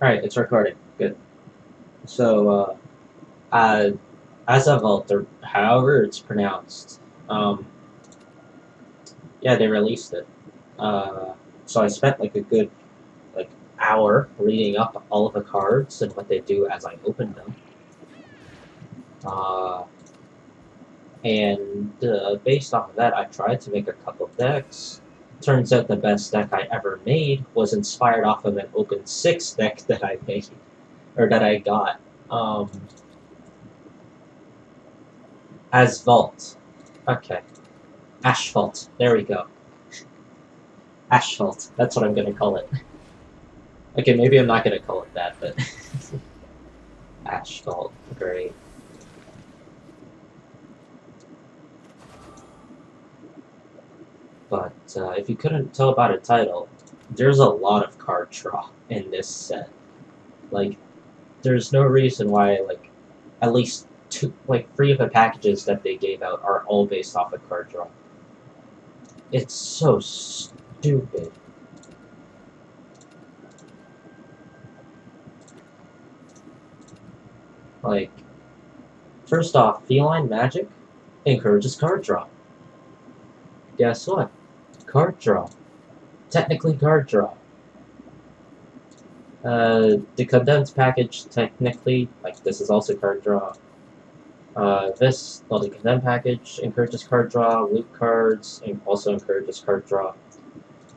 Alright, it's recording. Good. So, as a vault, or however it's pronounced, yeah, they released it. So I spent like a good like hour reading up all of the cards and what they do as I opened them. And based off of that, I tried to make a couple decks. Turns out the best deck I ever made was inspired off of an Open 6 deck that I made, or that I got. As Vault. Okay. Asphalt. There we go. Asphalt. That's what I'm gonna call it. Okay, maybe I'm not gonna call it that, but... Asphalt. Great. But if you couldn't tell by the title, there's a lot of card draw in this set. Like, there's no reason why, like, at least three of the packages that they gave out are all based off of card draw. It's so stupid. Like, first off, Feline Magic encourages card draw. Guess what? Card draw. Technically card draw. The condensed package, technically, like, this is also card draw. The condensed package encourages card draw, loot cards, and also encourages card draw,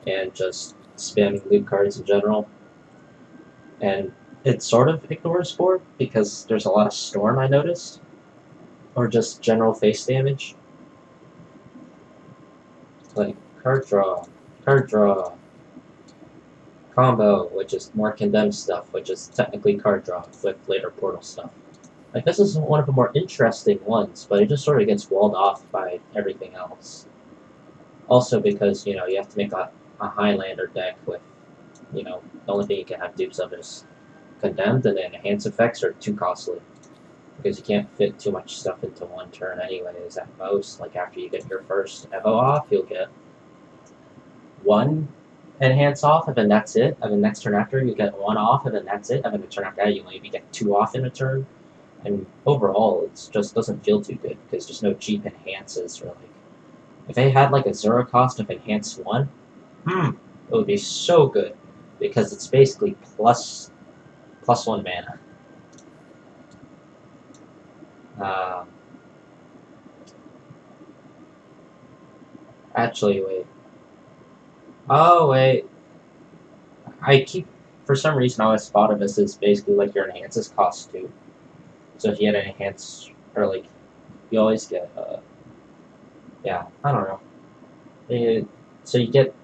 and just spamming loot cards in general. And it sort of ignores board, because there's a lot of storm, I noticed. Or just general face damage. Like, card draw, combo, which is more condemned stuff, which is technically card draw with later portal stuff. Like, this is one of the more interesting ones, but it just sort of gets walled off by everything else. Also because, you have to make a Highlander deck with, the only thing you can have dupes of is condemned, and then enhanced effects are too costly. Because you can't fit too much stuff into one turn anyways, at most. Like, after you get your first Evo off, you'll get one enhance off, and then that's it. And the next turn after, you get one off, and then that's it. And then the turn after that, you maybe get two off in a turn. And overall, it just doesn't feel too good, because there's no cheap enhances, really. If they had, like, a zero cost of enhance 1, it would be so good, because it's basically plus 1 mana. Actually, wait. Oh, wait. For some reason, I always thought of this as basically like your enhances cost 2. So if you had an enhance, or like, you always get, yeah, I don't know. So you get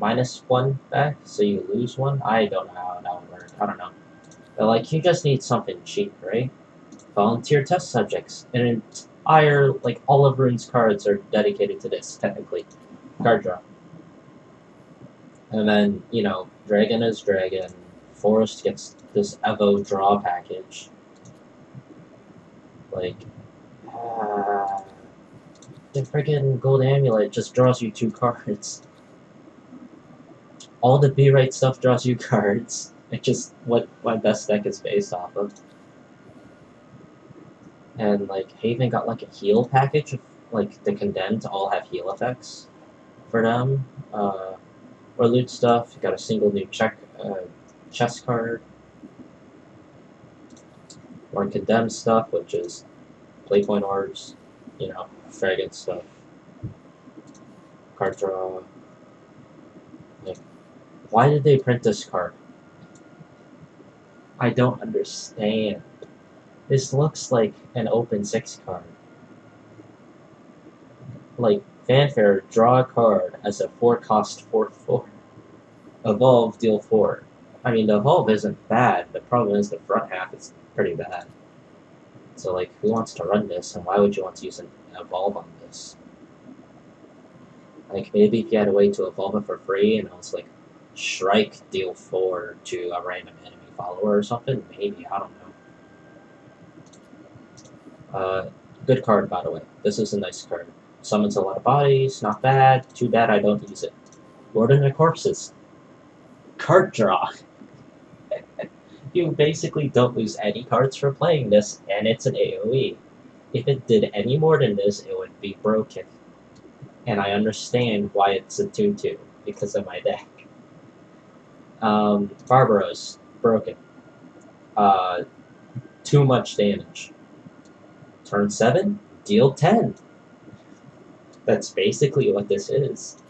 -1 back, so you lose 1? I don't know how that would work. I don't know. But, like, you just need something cheap, right? Volunteer test subjects. An entire, like, all of Rune's cards are dedicated to this, technically. Card draw. And then, Dragon is Dragon. Forest gets this Evo draw package. Like, the friggin' Gold Amulet just draws you 2 cards. All the B-Right stuff draws you cards. It's just what my best deck is based off of. And, like, Haven got, like, a heal package of, like, the Condemned all have heal effects for them. Or loot stuff, you got a single new chest card. Or Condemned stuff, which is Playpoint Orbs, fragrance stuff. Card draw. Like, why did they print this card? I don't understand. This looks like an Open 6 card. Like, Fanfare, draw a card as a 4-cost 4/4. Evolve, deal 4. I mean, the Evolve isn't bad. The problem is the front half is pretty bad. So, like, who wants to run this, and why would you want to use an Evolve on this? Like, maybe if you had a way to evolve it for free, and it was like, Shrike, deal 4 to a random enemy follower or something, maybe, I don't know. Good card, by the way. This is a nice card. Summons a lot of bodies, not bad. Too bad I don't use it. Lord of the Corpses. Card draw. you basically don't lose any cards for playing this, and it's an AoE. If it did any more than this, it would be broken. And I understand why it's a 2-2, because of my deck. Barbaros, broken. Too much damage. Turn 7, deal 10. That's basically what this is.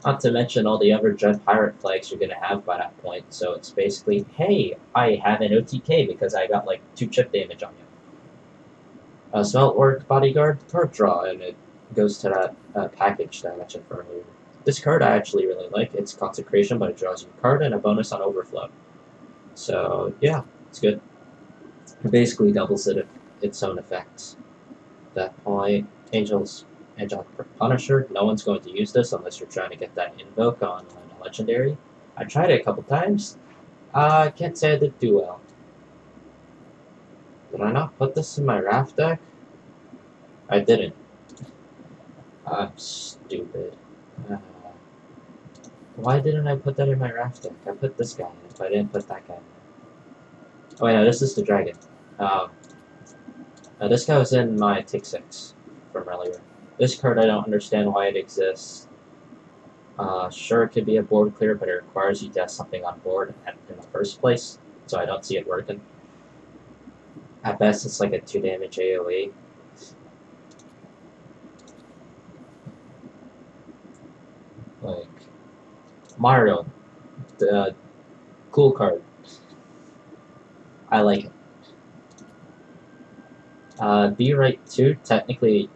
Not to mention all the other Dread Pirate flags you're gonna have by that point, so it's basically, hey, I have an OTK because I got like 2 chip damage on you. Smelt Work Bodyguard card draw, and it goes to that package that I mentioned earlier. This card I actually really like. It's Consecration, but it draws you a card and a bonus on Overflow. So yeah, it's good. It basically doubles its own effects. At that point, Angelic Punisher. No one's going to use this unless you're trying to get that invoke on a legendary. I tried it a couple times. I can't say I did too well. Did I not put this in my Raft deck? I didn't. I'm stupid. Why didn't I put that in my Raft deck? I put this guy in it, but I didn't put that guy in it. Oh, yeah, this is the dragon. This guy was in my Tick 6 from earlier. This card, I don't understand why it exists. Sure, it could be a board clear, but it requires you to have something on board in the first place, so I don't see it working. At best, it's like a 2 damage AoE. Like, Mario, the cool card. I like it. B-Right 2 technically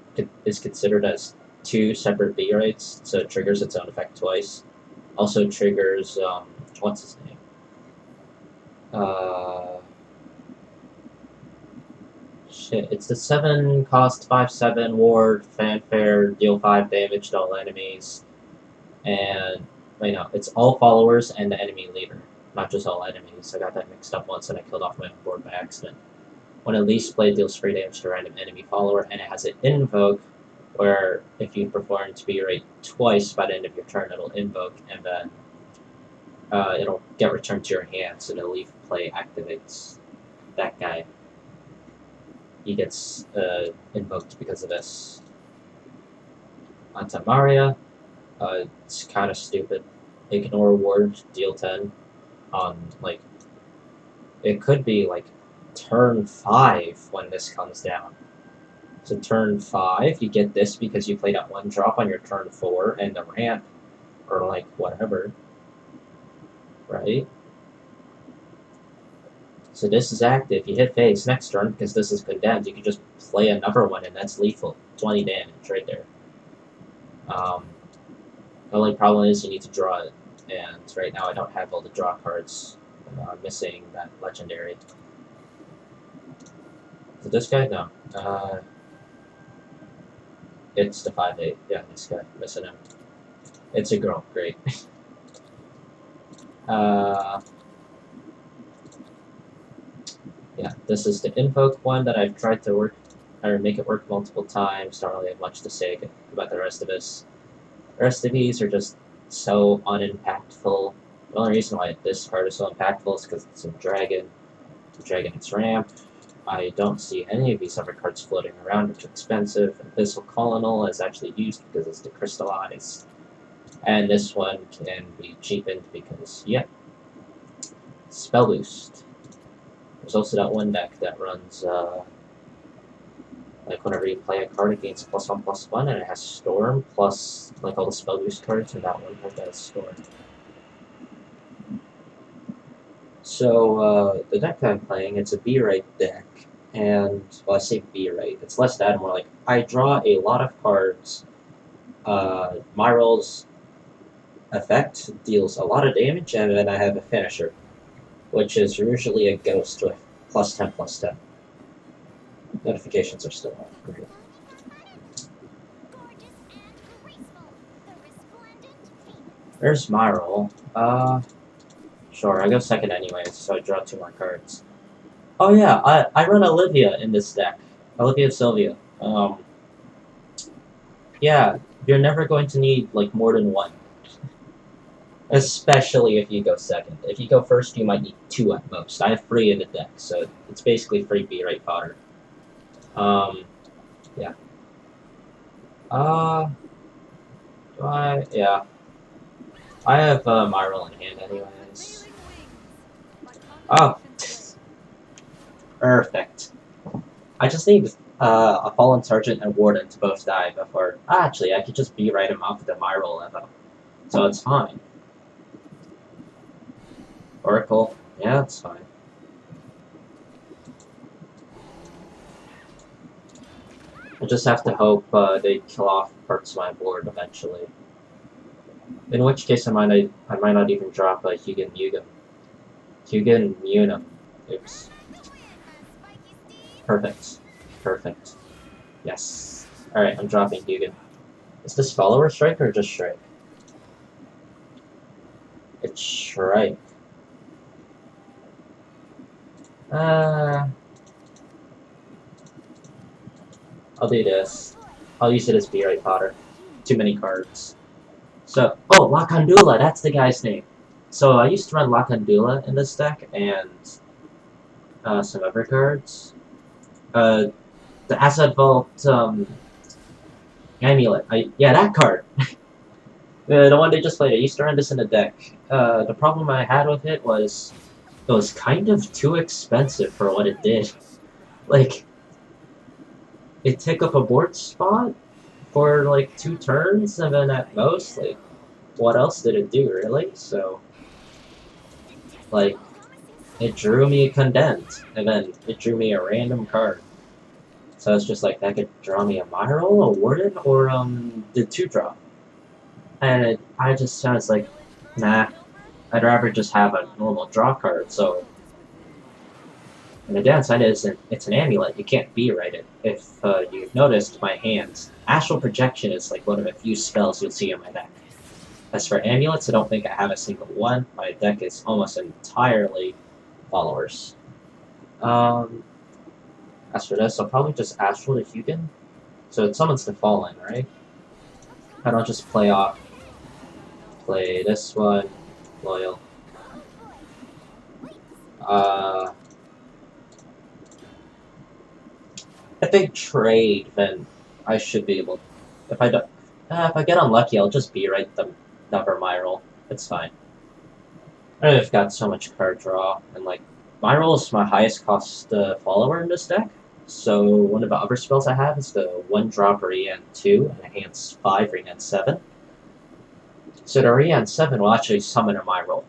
is considered as 2 separate B-Rights, so it triggers its own effect twice. Also triggers, what's his name? Shit, it's the 7 cost 5/7 ward, fanfare, deal 5 damage to all enemies, and, wait no, it's all followers and the enemy leader, not just all enemies. I got that mixed up once and I killed off my own board by accident. When at least play deals 3 damage to a random enemy follower, and it has an invoke, where if you perform to be right twice by the end of your turn, it'll invoke, and then it'll get returned to your hand, so the leaf play activates that guy. He gets invoked because of this. Onto Maria. It's kind of stupid. Ignore ward, deal 10. Like, it could be like turn 5 when this comes down. So turn 5, you get this because you played at 1 drop on your turn 4 and the ramp, or like whatever, right? So this is active. You hit face next turn because this is condemned. You can just play another one and that's lethal. 20 damage right there. The only problem is you need to draw it, and right now I don't have all the draw cards. I'm missing that legendary. So this guy? No. It's the 5/8. Yeah, this guy. Missing him. It's a girl. Great. Yeah, this is the invoke one that I've tried to work, or make it work multiple times. Don't really have much to say about the rest of this. The rest of these are just so unimpactful. The only reason why this card is so impactful is because it's a dragon. The dragon is ramp. I don't see any of these other cards floating around, which are expensive. Abyssal Colonel is actually used because it's decrystallized. And this one can be cheapened because, yeah, Spell Boost. There's also that one deck that runs, like whenever you play a card, it gains +1/+1, and it has Storm, plus like all the Spell Boost cards, and that one has Storm. So, the deck that I'm playing, it's a B-Right deck, and, well, I say B-Right, it's less that, more like, I draw a lot of cards. Myral's effect deals a lot of damage, and then I have a finisher, which is usually a ghost with +10/+10. Notifications are still on. Great. There's Myral. Sure, I go second anyways, so I draw 2 more cards. Oh yeah, I run Olivia in this deck. Olivia Sylvia. Yeah, you're never going to need, like, more than 1. Especially if you go second. If you go first, you might need 2 at most. I have 3 in the deck, so it's basically free B-rate fodder. Yeah. Yeah. I have Myral in hand anyways. Oh, perfect. I just need a Fallen Sergeant and Warden to both die before... actually, I could just B-rate him off the Myral level. So it's fine. Oracle, yeah, it's fine. I just have to hope they kill off parts of my board eventually. In which case, I might not even drop a Hugin Mugen. Hugin Munum. Oops. Perfect. Perfect. Yes. Alright, I'm dropping Hugin. Is this follower strike or just strike? It's strike. I'll do this. I'll use it as B-Right Potter. Too many cards. So, oh, Lakandula, that's the guy's name. So I used to run Lakandula in this deck, and some other cards. The Asset Vault, Amulet. Yeah, that card. The one they just played. I used to run this in the deck. The problem I had with it was kind of too expensive for what it did. Like, it took up a board spot for like 2 turns, and then at most, like, what else did it do, really? So, like, it drew me a Condemned, and then it drew me a random card. So it's just like, that could draw me a Myral, a Warden, or the 2-drop. And I just was like, nah, I'd rather just have a normal draw card, so... And the downside is, it's an amulet, you can't B-write it. If you've noticed my hands, Astral Projection is like one of the few spells you'll see in my deck. As for amulets, I don't think I have a single one. My deck is almost entirely followers. As for this, I'll probably just Astral to Hugin. So it summons the Fallen, right? I don't just play this one, Loyal. If they trade, then I should be able... If I don't... if I get unlucky, I'll just B-write the number Myral. It's fine. I've got so much card draw, and like, Myral is my highest cost follower in this deck. So one of the other spells I have is the 1-drop Rian 2, and enhance 5 Rian 7. So the Rian 7 will actually summon a Myral.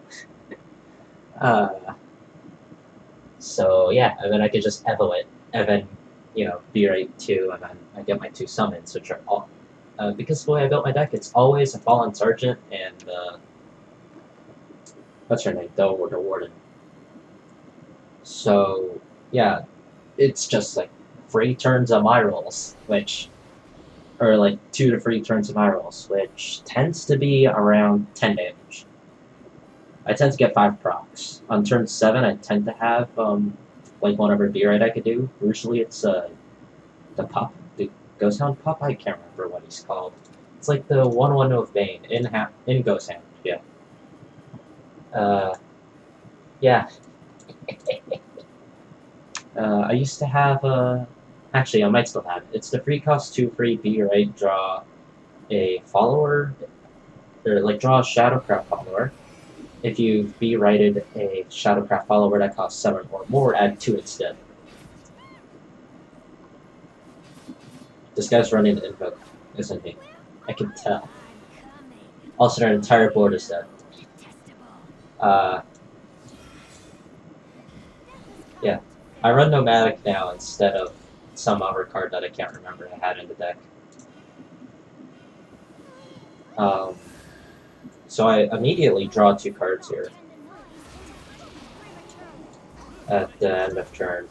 So yeah, and then I could just Evo it, and then, you know, B-rate 2, and then I get my 2 summons, which are all... because the way I built my deck, it's always a Fallen Sergeant and, what's her name? The Warden. So, yeah, it's just like 3 turns of Myrals, which... Or like 2 to 3 turns of Myrals, which tends to be around 10 damage. I tend to get 5 procs. On turn 7, I tend to have, like, one other B-rate I could do. Usually it's, the pup. The Ghost Hound pup? I can't remember what he's called. It's like the 1/1 of Bane in Ghost Hound, yeah. Yeah. I used to have, actually, I might still have it. It's the free cost 2 free B-rate, draw a follower, or, like, draw a Shadowcraft follower. If you B-righted a Shadowcraft follower that costs 7 or more, add 2 instead. This guy's running the Invoke, isn't he? I can tell. Also, their entire board is dead. Yeah. I run Nomadic now instead of some other card that I can't remember I had in the deck. So I immediately draw 2 cards here at the end of turn.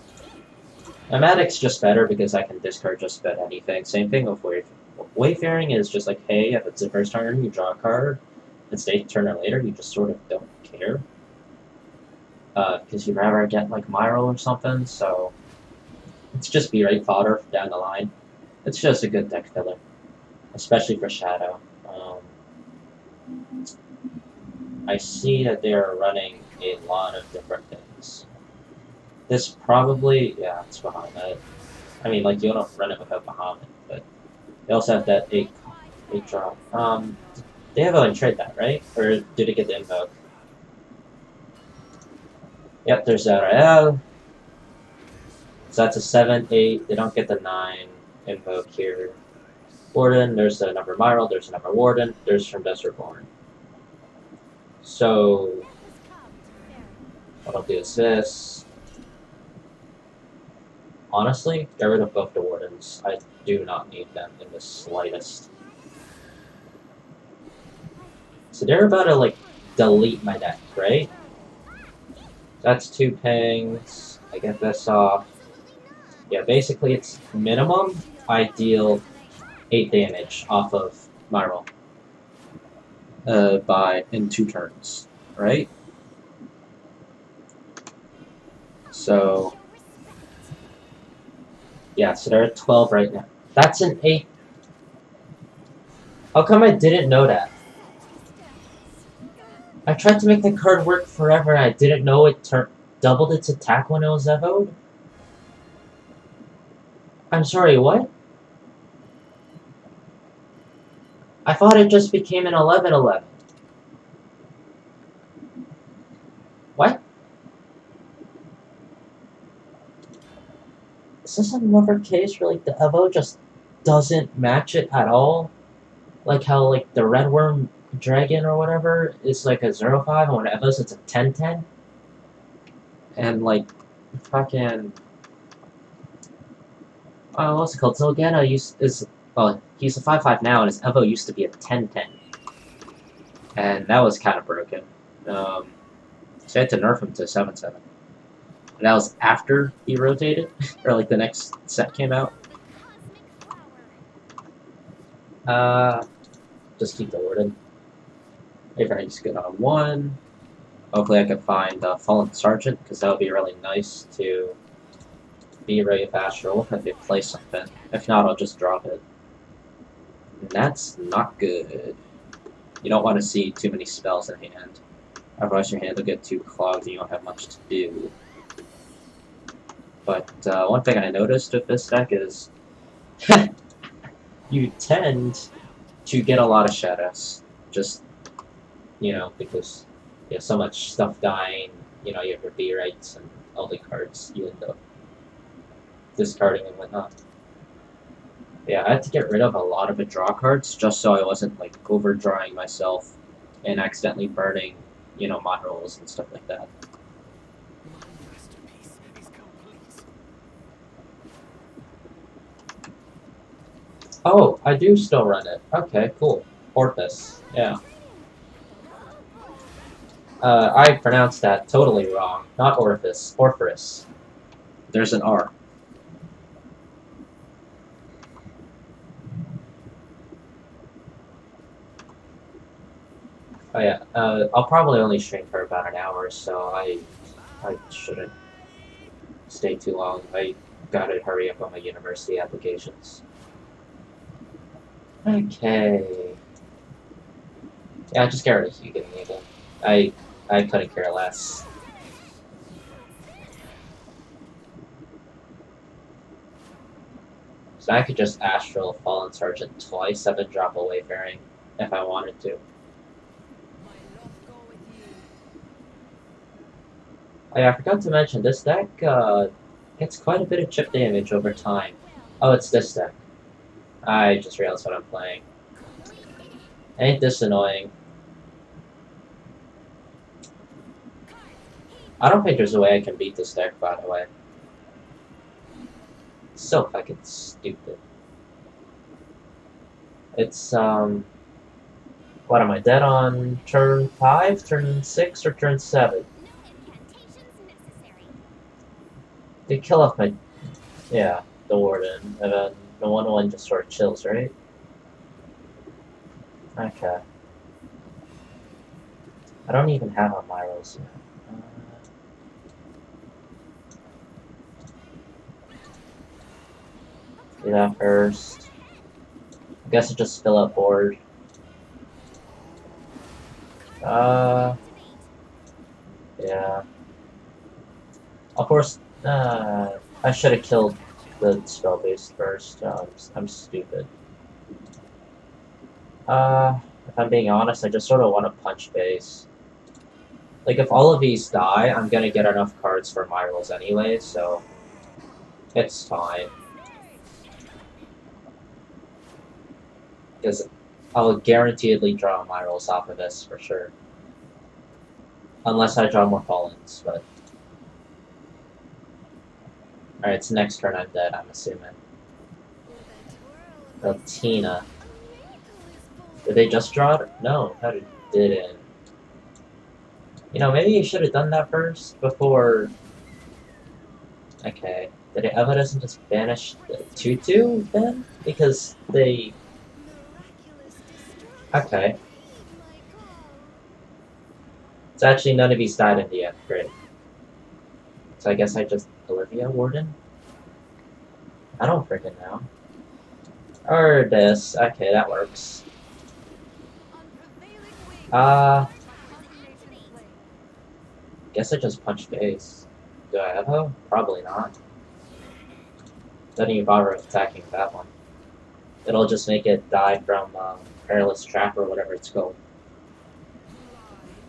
Nomadic's just better because I can discard just about anything. Same thing with Wayfaring is just like, hey, if it's the first turn, you draw a card. If it's the 8th turn or later, you just sort of don't care. Because you'd rather get like Myral or something, so it's just B-rate fodder down the line. It's just a good deck filler, especially for Shadow. I see that they are running a lot of different things. This probably, yeah, it's Bahamut. I mean, like, you don't run it without Bahamut, but they also have that 8 drop. They have a trade that, right? Or did it get the invoke? Yep, there's Zarael. So that's a 7, 8. They don't get the 9 invoke here. Warden, there's the number Myral, there's the number Warden, there's from Desert-Born. So, what I'll do is this. Honestly, get rid of both the Wardens. I do not need them in the slightest. So they're about to, like, delete my deck, right? That's 2 pings. I get this off. Yeah, basically it's minimum. I deal 8 damage off of Myral. In 2 turns, right? So, yeah, so they're at 12 right now. That's an 8. How come I didn't know that? I tried to make the card work forever and I didn't know it doubled its attack when it was evoed? I'm sorry, what? I thought it just became an 11/11. What? Is this another case where, like, the Evo just doesn't match it at all? Like how, like, the Red Worm Dragon or whatever is like a 0/5 and when it Evos it's a 10/10? And, like, fucking... what's it called? Zilgana well, he's a 5/5 now and his Evo used to be a 10/10. And that was kind of broken. So I had to nerf him to 7/7. And that was after he rotated, or like the next set came out. Just keep the Warden. If I just get on 1. Hopefully I can find Fallen Sergeant, because that would be really nice to be ready faster. We'll have to play something. If not, I'll just drop it. And that's not good. You don't want to see too many spells in hand. Otherwise your hand will get too clogged and you won't have much to do. But one thing I noticed with this deck is you tend to get a lot of shadows. Just, you know, because you have so much stuff dying, you know, you have your B-rights and all the cards you end up discarding and whatnot. Yeah, I had to get rid of a lot of the draw cards just so I wasn't, like, overdrawing myself and accidentally burning, you know, mod rolls and stuff like that. Oh, I do still run it. Okay, cool. Orpus, yeah. I pronounced that totally wrong. Not Orpus, Orpheus. There's an R. Oh yeah, I'll probably only stream for about an hour, so I shouldn't stay too long. I gotta hurry up on my university applications. Okay. Yeah, just get rid of Hugo Needle. I couldn't care less. So I could just Astral Fallen Sergeant twice, 7 drop away Wayfaring, if I wanted to. Oh yeah, I forgot to mention, this deck gets quite a bit of chip damage over time. Oh, it's this deck. I just realized what I'm playing. Ain't this annoying? I don't think there's a way I can beat this deck, by the way. It's so fucking stupid. It's, what am I, dead on turn 5, turn 6, or turn 7? They kill off my... yeah, the Warden, and then the 1/1 just sort of chills, right? Okay. I don't even have on Myrals yet. Do that first. I guess I'll just fill up board. Yeah. Of course, I should have killed the spell base first. I'm stupid. If I'm being honest, I just sort of want to punch base. Like, if all of these die, I'm gonna get enough cards for my rolls anyway, so it's fine. Because I'll guaranteedly draw my rolls off of this for sure. Unless I draw more Fallens, but... Alright, it's next turn I'm dead, I'm assuming. Tina. Did they just draw it? No, that didn't. You know, maybe you should have done that first before... Okay. Did it Eva doesn't just banish the 2-2 then? Because they... Okay. So actually none of these died in the end. Great. So I guess I just... Olivia Warden? I don't freaking know. Or this. Okay, that works. Guess I just punched base. Do I have a? Probably not. Don't even bother attacking that one. It'll just make it die from Perilous Trap or whatever it's called.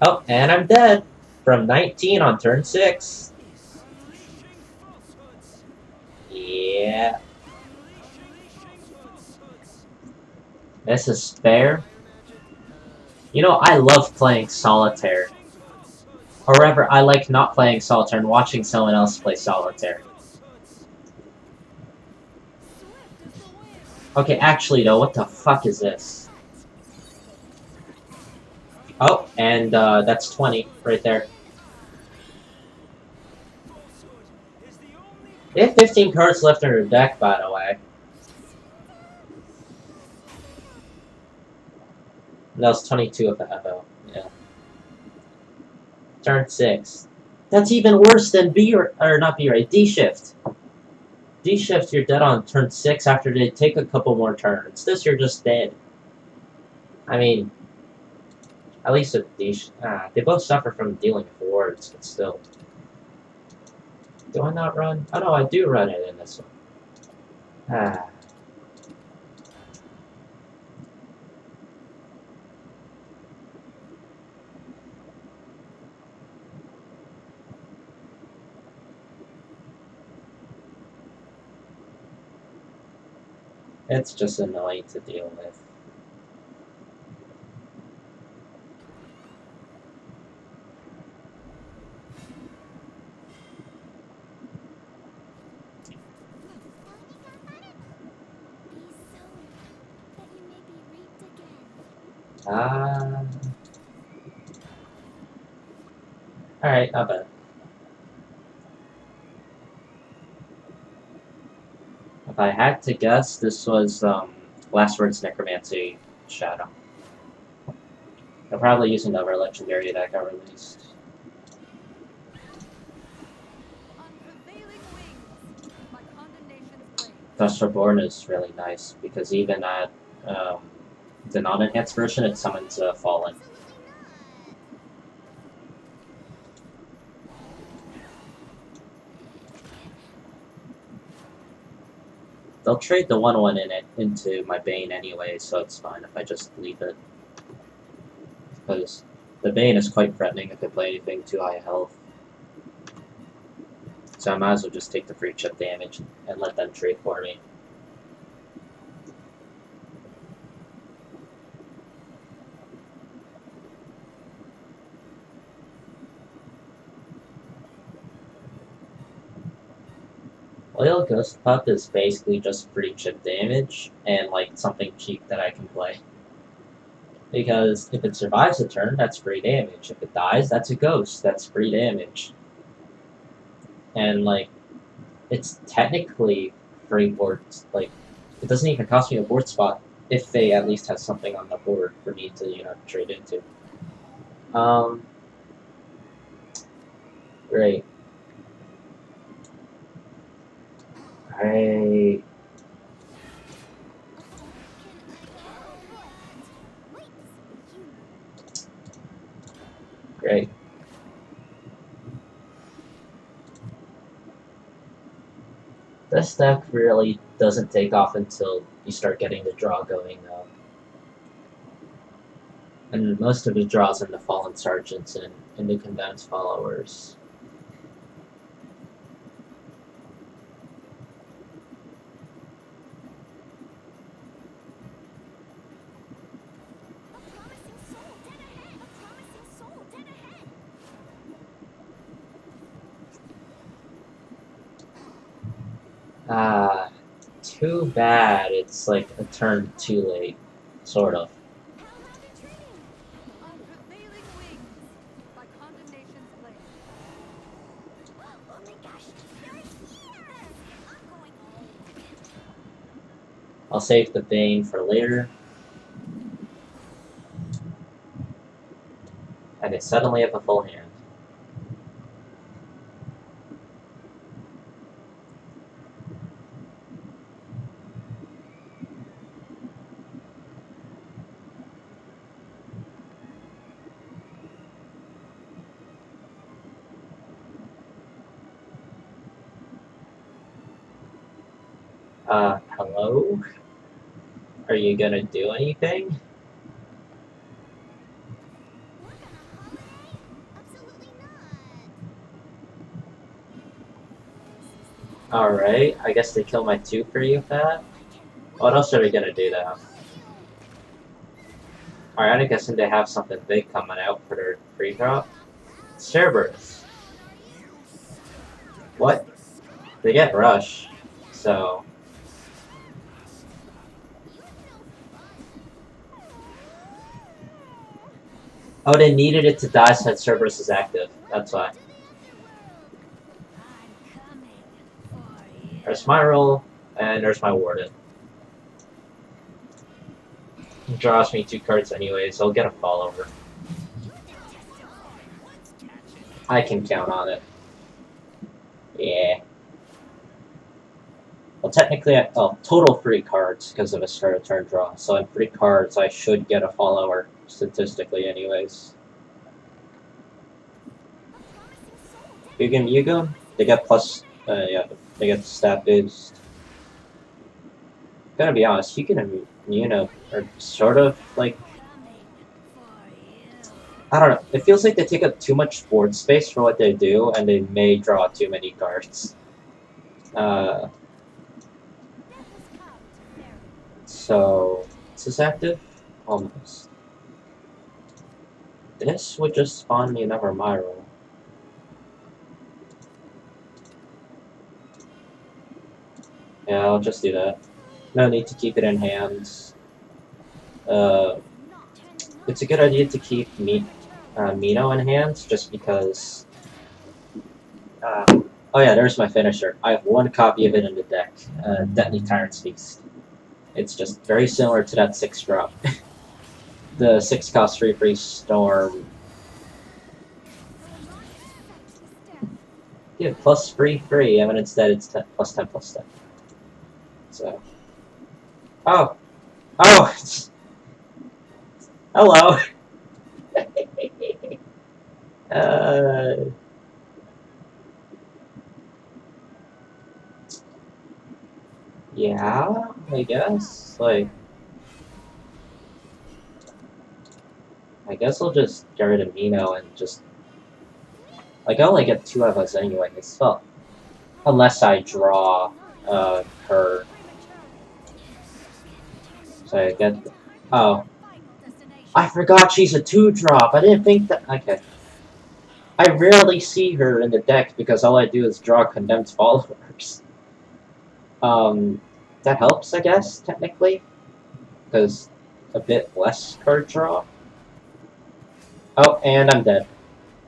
Oh, and I'm dead! From 19 on turn 6. Yeah. This is fair. You know, I love playing Solitaire. However, I like not playing Solitaire and watching someone else play Solitaire. Okay, actually though, what the fuck is this? Oh, and that's 20 right there. They have 15 cards left in their deck, by the way. And that was 22 of the FO. Yeah. Turn 6. That's even worse than B, or not B, right? D shift. D shift, you're dead on turn 6 after they take a couple more turns. This, you're just dead. I mean, at least with D they both suffer from dealing with wards, but still. Do I not run? Oh no, I do run it in this one. It's just annoying to deal with. Alright, not bad. If I had to guess, this was Last Words Necromancy Shadow. I'll probably use another legendary that got released. Dust Reborn is really nice because even at the non-enhanced version, it summons Fallen. They'll trade the 1/1 in it into my Bane anyway, so it's fine if I just leave it. Because the Bane is quite threatening if they play anything too high health. So I might as well just take the free chip damage and let them trade for me. Oil Ghost Pup is basically just free chip damage and like something cheap that I can play. Because if it survives a turn, that's free damage. If it dies, that's a ghost. That's free damage. And like, it's technically free boards. Like, it doesn't even cost me a board spot if they at least have something on the board for me to, you know, trade into. Great. This deck really doesn't take off until you start getting the draw going, though. And most of the draws in the Fallen Sergeants and in the Condensed Followers. Ah, too bad it's like a turn too late, sort of. I'll save the Bane for later. And I suddenly have a full hand. Hello? Are you gonna do anything? Alright, I guess they kill my 2 for you, Pat? What else are we gonna do now? Alright, I'm guessing they have something big coming out for their free drop. Shadowverse. What? They get Rush, so... Oh, they needed it to die since Cerberus is active. That's why. There's my roll, and there's my Warden. He draws me 2 cards anyways, I'll get a follower. I can count on it. Yeah. Well, technically, total 3 cards because of a start of turn draw. So in 3 cards, I should get a follower, statistically anyways. Yugen, they get plus, yeah, they get stat boost. Gotta be honest, Yugen and Muna are sort of like, I don't know, it feels like they take up too much board space for what they do, and they may draw too many cards. So, is this active? Almost. This would just spawn me another Myro. Yeah, I'll just do that. No need to keep it in hand. It's a good idea to keep Mino in hand, just because... oh yeah, there's my finisher. I have 1 copy of it in the deck. Deadly Tyrant's Feast. It's just very similar to that 6 drop. The 6 cost 3 Storm. Yeah, plus free, and instead it's 10, plus 10. So. Oh! Oh! Hello! Yeah, I guess. Like, I guess I'll just get rid of Mino and just... Like, I only get 2 of us anyway, so... Unless I draw, her. So I get... Oh. I forgot she's a 2-drop! I didn't think that... Okay. I rarely see her in the deck because all I do is draw Condemned Followers. That helps, I guess, technically. Because a bit less card draw. Oh, and I'm dead.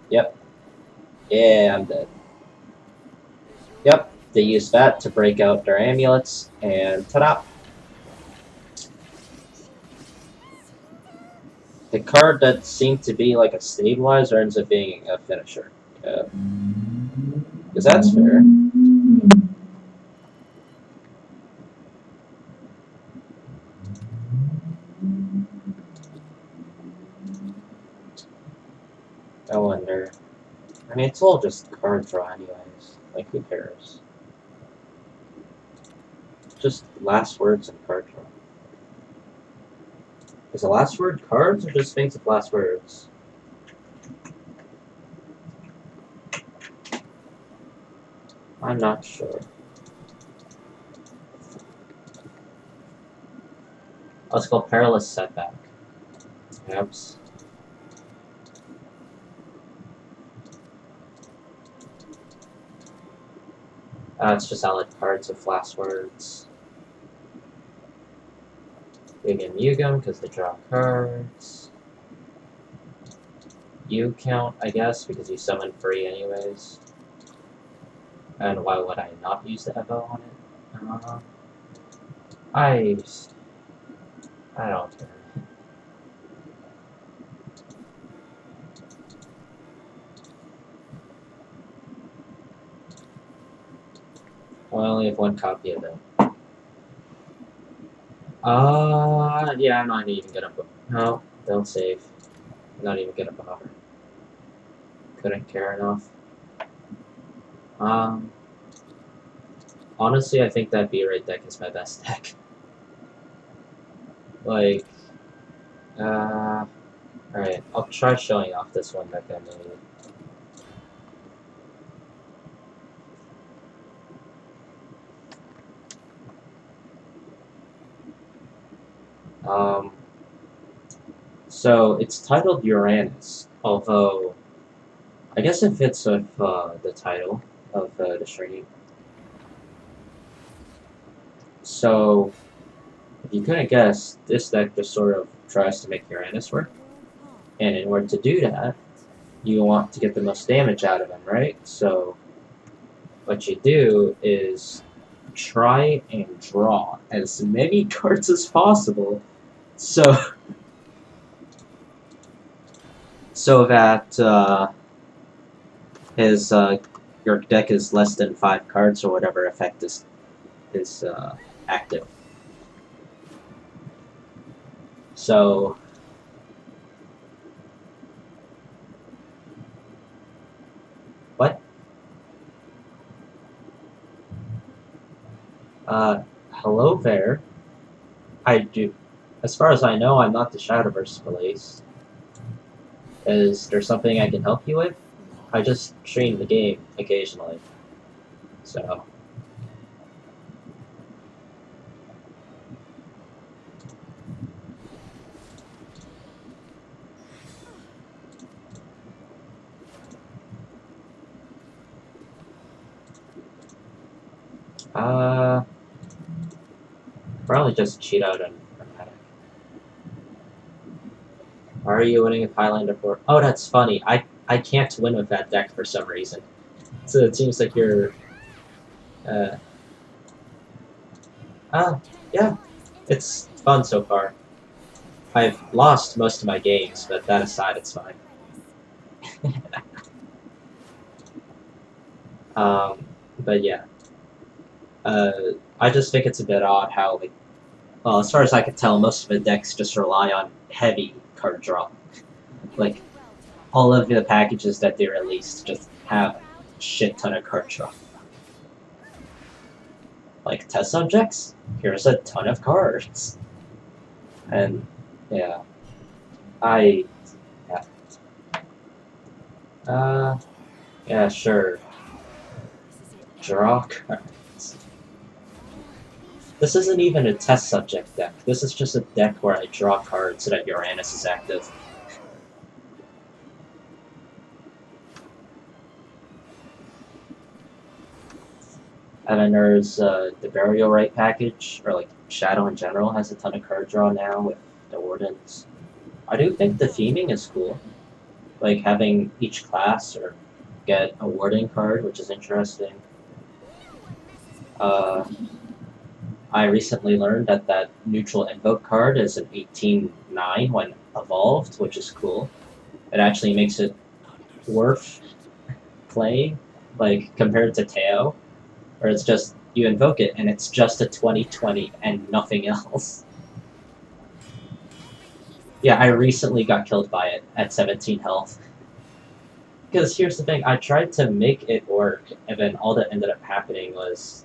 Yep. Yeah, I'm dead. Yep, they use that to break out their amulets, and ta-da! The card that seemed to be like a stabilizer ends up being a finisher. Because that's fair. I wonder. I mean, it's all just card draw anyways. Like, who cares? just last words and card draw? Is the last word cards or just things with last words? I'm not sure. Let's go Perilous Setback. Perhaps. It's just outlet cards with last words. Yugam Yugam because they draw cards. You count, I guess, because you summon free anyways. And why would I not use the Evo on it? I don't care. I only have one copy of it. Yeah, I'm not even gonna. No, don't save. I'm not even gonna bother. Couldn't care enough. Honestly, I think that B-Rate deck is my best deck. Like, alright, I'll try showing off this one deck I made. So it's titled Uranus, although I guess it fits with the title of the stream. So, if you couldn't guess, this deck just sort of tries to make Uranus work. And in order to do that, you want to get the most damage out of him, right? So, what you do is try and draw as many cards as possible so that your deck is less than 5 cards or whatever effect is active. So what? Hello there. As far as I know, I'm not the Shadowverse police. Is there something I can help you with? I just stream the game occasionally. So. Probably just cheat out on Dramatic. Are you winning if Highlander 4? Oh, that's funny. I can't win with that deck for some reason. So it seems like you're... yeah. It's fun so far. I've lost most of my games, but that aside, it's fine. But yeah. I just think it's a bit odd how, like, well, as far as I can tell, most of the decks just rely on heavy card draw. Like, all of the packages that they released just have a shit ton of card draw. Like, test subjects? Here's a ton of cards. And, yeah. Yeah, sure. Draw cards. This isn't even a test subject deck. This is just a deck where I draw cards so that Uranus is active. And then there's the Burial Rite package, or like Shadow in general has a ton of card draw now with the Wardens. I do think the theming is cool. Like having each class or get a Warden card, which is interesting. I recently learned that that neutral invoke card is an 18/9 when evolved, which is cool. It actually makes it worth playing, like compared to Teo, where it's just you invoke it and it's just a 20/20 and nothing else. Yeah, I recently got killed by it at 17 health. Because here's the thing, I tried to make it work, and then all that ended up happening was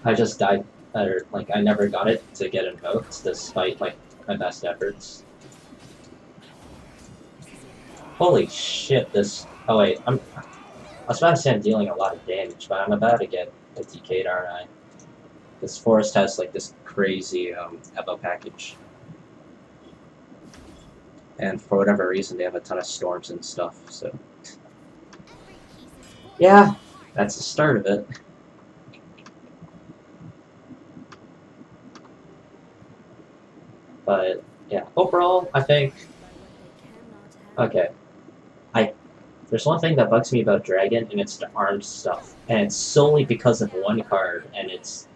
I just died Or, like, I never got it to get invoked, despite, like, my best efforts. Holy shit, this... Oh wait, I was about to say I'm dealing a lot of damage, but I'm about to get a DK'd, aren't I? This forest has, like, this crazy, Evo package. And for whatever reason, they have a ton of storms and stuff, so... Yeah, that's the start of it. But, yeah, overall, I think... Okay. There's one thing that bugs me about Dragon, and it's the armed stuff. And it's solely because of one card, and it's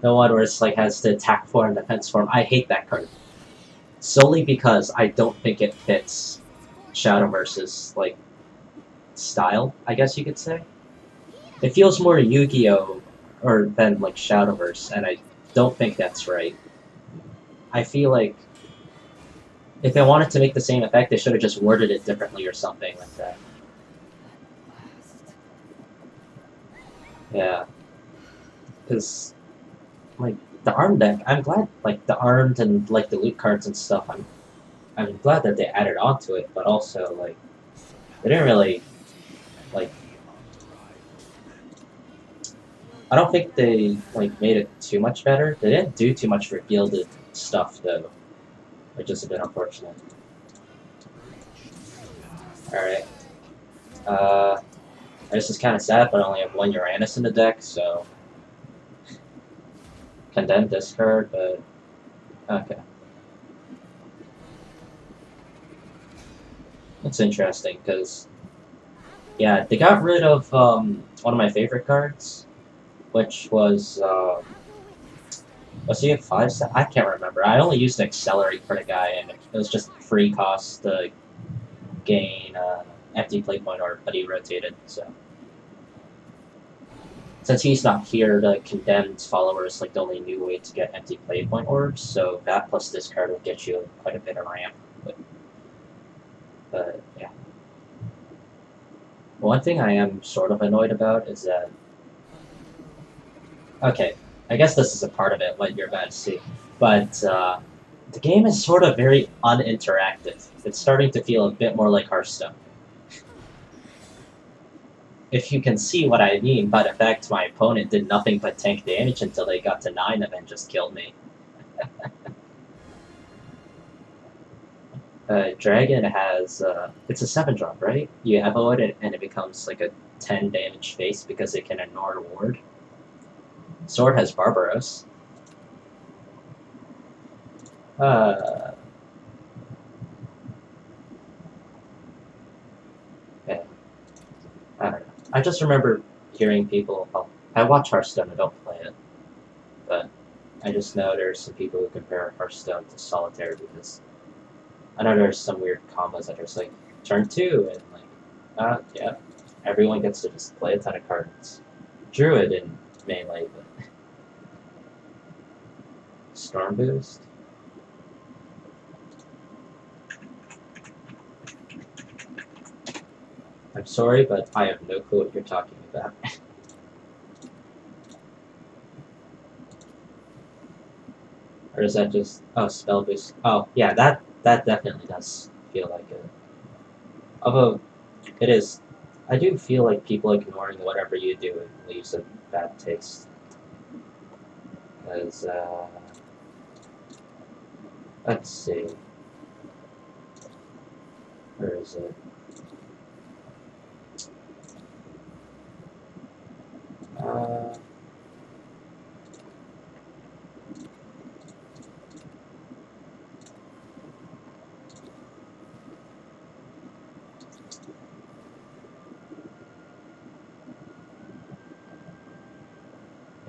the one where it's like has the attack form, defense form. I hate that card. Solely because I don't think it fits Shadowverse's, like, style, I guess you could say. It feels more Yu-Gi-Oh! Or than, like, Shadowverse, and I don't think that's right. I feel like if they wanted to make the same effect, they should have just worded it differently or something like that. Yeah. Because, like, the arm deck, I'm glad, like, the armed and, like, the loot cards and stuff, I'm glad that they added on to it, but also, like, they didn't really, like, I don't think they, like, made it too much better. They didn't do too much for gilded stuff, though, which is a bit unfortunate. Alright. This is kind of sad, but I only have one Uranus in the deck, so... Condemn discard, but... Okay. That's interesting, because... Yeah, they got rid of, one of my favorite cards, which was, was he a 5-set? I can't remember. I only used to accelerate for the guy, and it was just free cost to gain, empty play point orb, but he rotated, so... Since he's not here, the condemned follower is like the only new way to get empty play point orbs, so that plus this card will get you quite a bit of ramp. But yeah. One thing I am sort of annoyed about is that... Okay, I guess this is a part of it, what you're about to see. But, the game is sort of very uninteractive. It's starting to feel a bit more like Hearthstone. If you can see what I mean by the fact my opponent did nothing but tank damage until they got to 9 and then just killed me. Dragon has, it's a 7-drop, right? You evo it and it becomes like a 10 damage face because it can ignore ward. Sword has Barbaros. Yeah. I don't know. I just remember hearing people, well, I watch Hearthstone, I don't play it, but I just know there's some people who compare Hearthstone to Solitaire because I know there's some weird combos that are just like, turn 2, and like, yeah, everyone gets to just play a ton of cards. Druid in melee, but... Storm Boost? I'm sorry, but I have no clue what you're talking about. Or is that just... Oh, Spell Boost. Oh, yeah, that definitely does feel like it. Although, it is... I do feel like people ignoring whatever you do leaves a bad taste. Because, let's see. Where is it?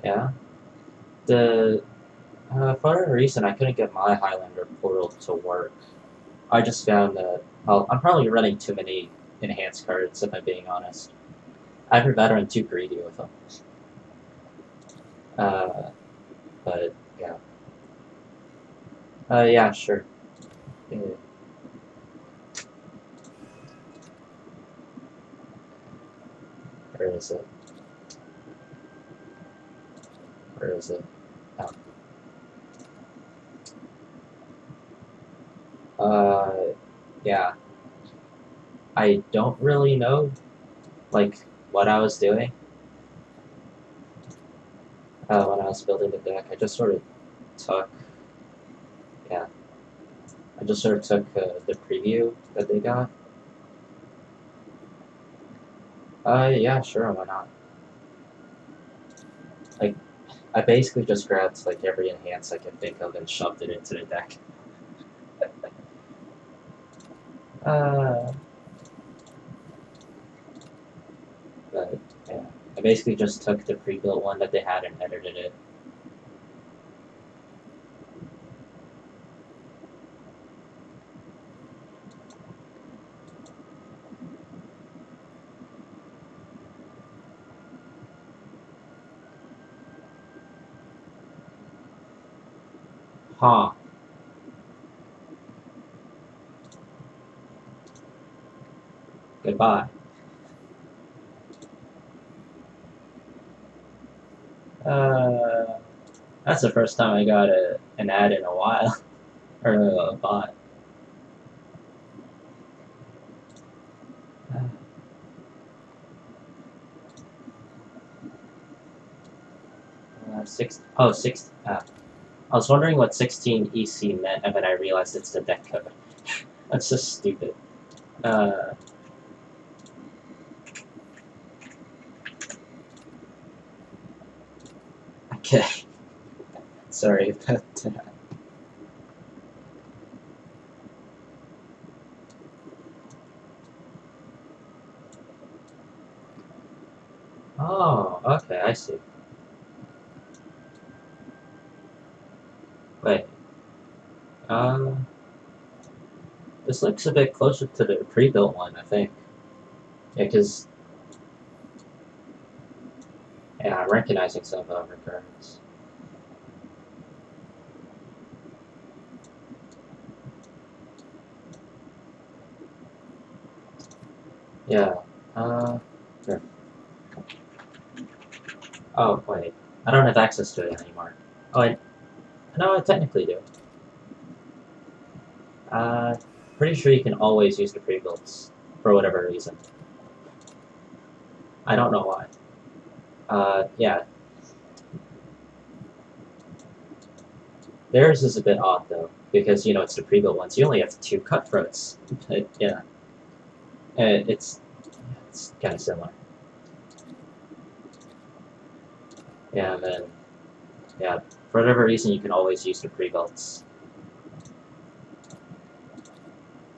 Yeah. For whatever reason, I couldn't get my Highlander portal to work. I just found that, well, I'm probably running too many enhanced cards, if I'm being honest. Either that or I'm too greedy with them. But, yeah. Yeah, sure. Yeah. Where is it? Where is it? Yeah. I don't really know, like, what I was doing when I was building the deck. I just sort of took, yeah, I just sort of took the preview that they got. Yeah, sure, why not? Like, I basically just grabbed, like, every enhance I could think of and shoved it into the deck. uh, but, yeah. I basically just took the pre-built one that they had and edited it. Huh. Goodbye. Uh, that's the first time I got an ad in a while. or a bot. 6. I was wondering what 16 EC meant, and then I realized it's the deck code. That's just stupid. Okay. Sorry about that. Oh, okay, I see. Wait. This looks a bit closer to the pre-built one, I think. Yeah, because yeah, I'm recognizing some recurrence. Yeah. Here. Oh, wait. I don't have access to it anymore. Oh, no, I technically do. Pretty sure you can always use the pre-builds for whatever reason. I don't know why. Yeah. Theirs is a bit odd though, because it's the pre-built ones. You only have 2 cutthroats. Yeah. It's kind of similar. Yeah, and then yeah, for whatever reason you can always use the pre-builds.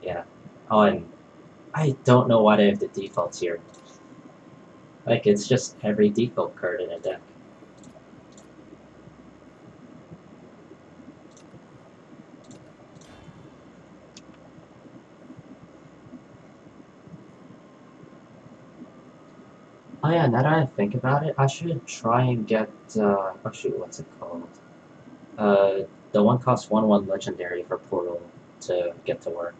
Yeah. Oh, and I don't know why they have the defaults here. Like, it's just every default card in a deck. Oh yeah, now that I think about it, I should try and get, oh shoot, what's it called? The one costs 1/1 legendary for Portal to get to work.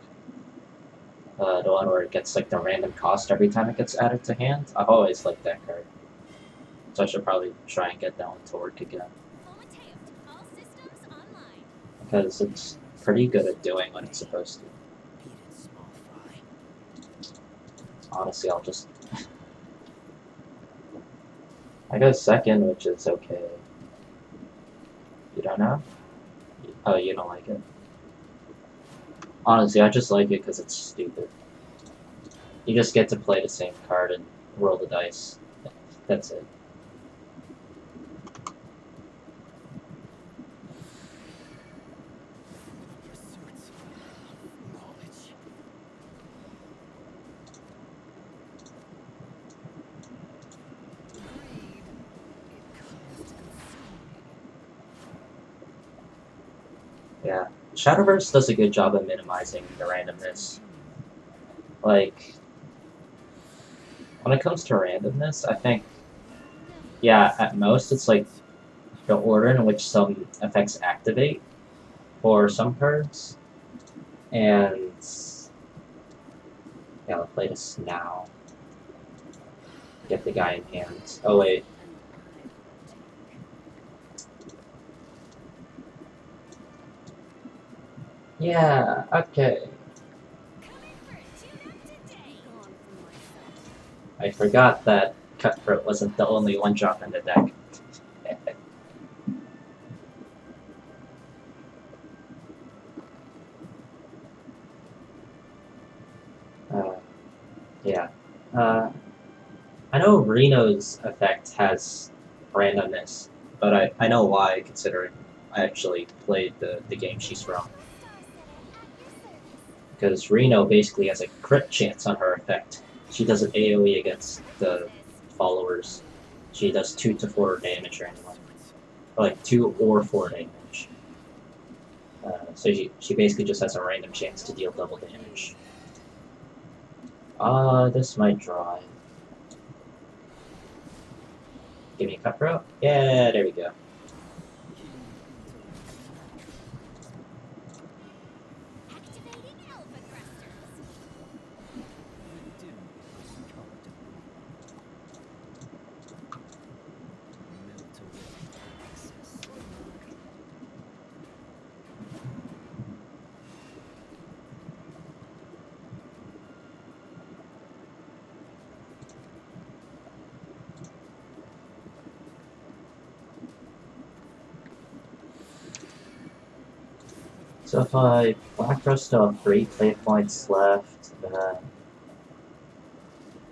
The one where it gets like the random cost every time it gets added to hand. I've always liked that card. So I should probably try and get that one to work again. Because it's pretty good at doing what it's supposed to. Honestly, I'll just... I go second, which is okay. You don't know? Oh, you don't like it? Honestly, I just like it because it's stupid. You just get to play the same card and roll the dice. That's it. Yeah. Shadowverse does a good job of minimizing the randomness. Like, when it comes to randomness, I think, yeah, at most it's like the order in which some effects activate for some cards. And yeah, I'll play this now. Get the guy in hand. Oh wait. Yeah, okay. I forgot that Cutthroat wasn't the only one drop in the deck. uh, yeah. Uh, I know Reno's effect has randomness, but I know why, considering I actually played the game she's from. Because Reno basically has a crit chance on her effect. She does an AoE against the followers. She does 2 to 4 damage randomly. Or like 2 or 4 damage. So she basically just has a random chance to deal double damage. This might draw. Give me a cutthroat. Yeah, there we go. So if I Black Rose still have 3 play points left, then I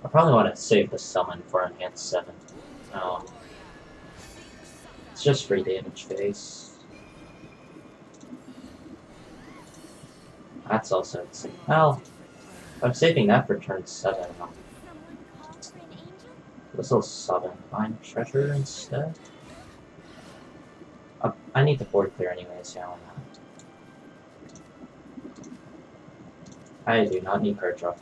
probably want to save the summon for Enhanced 7. It's just 3 damage face. That's also insane. Well, I'm saving that for turn 7. This will summon Find Treasure instead. I need the board clear anyways, yeah, why not? I do not need card draw.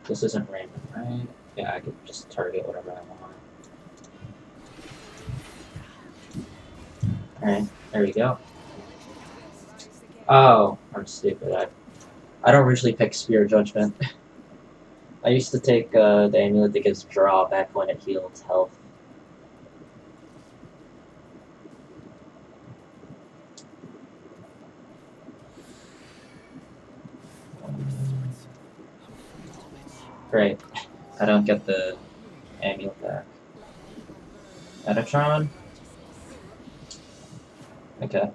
This isn't random, right? Yeah, I could just target whatever I want. Alright, there we go. Oh, I'm stupid. I don't usually pick Spear Judgment. I used to take the amulet that gives draw back when it healed health. Great. I don't get the amulet back. Metatron? Okay.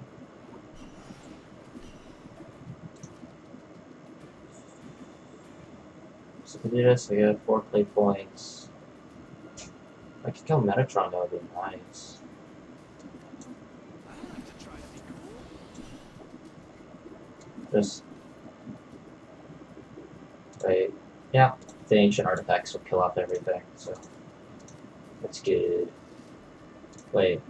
So if we do this, we get 4 play points. If I could kill Metatron, that would be nice. Just wait. Yeah, the ancient artifacts will kill off everything, so that's good. Wait.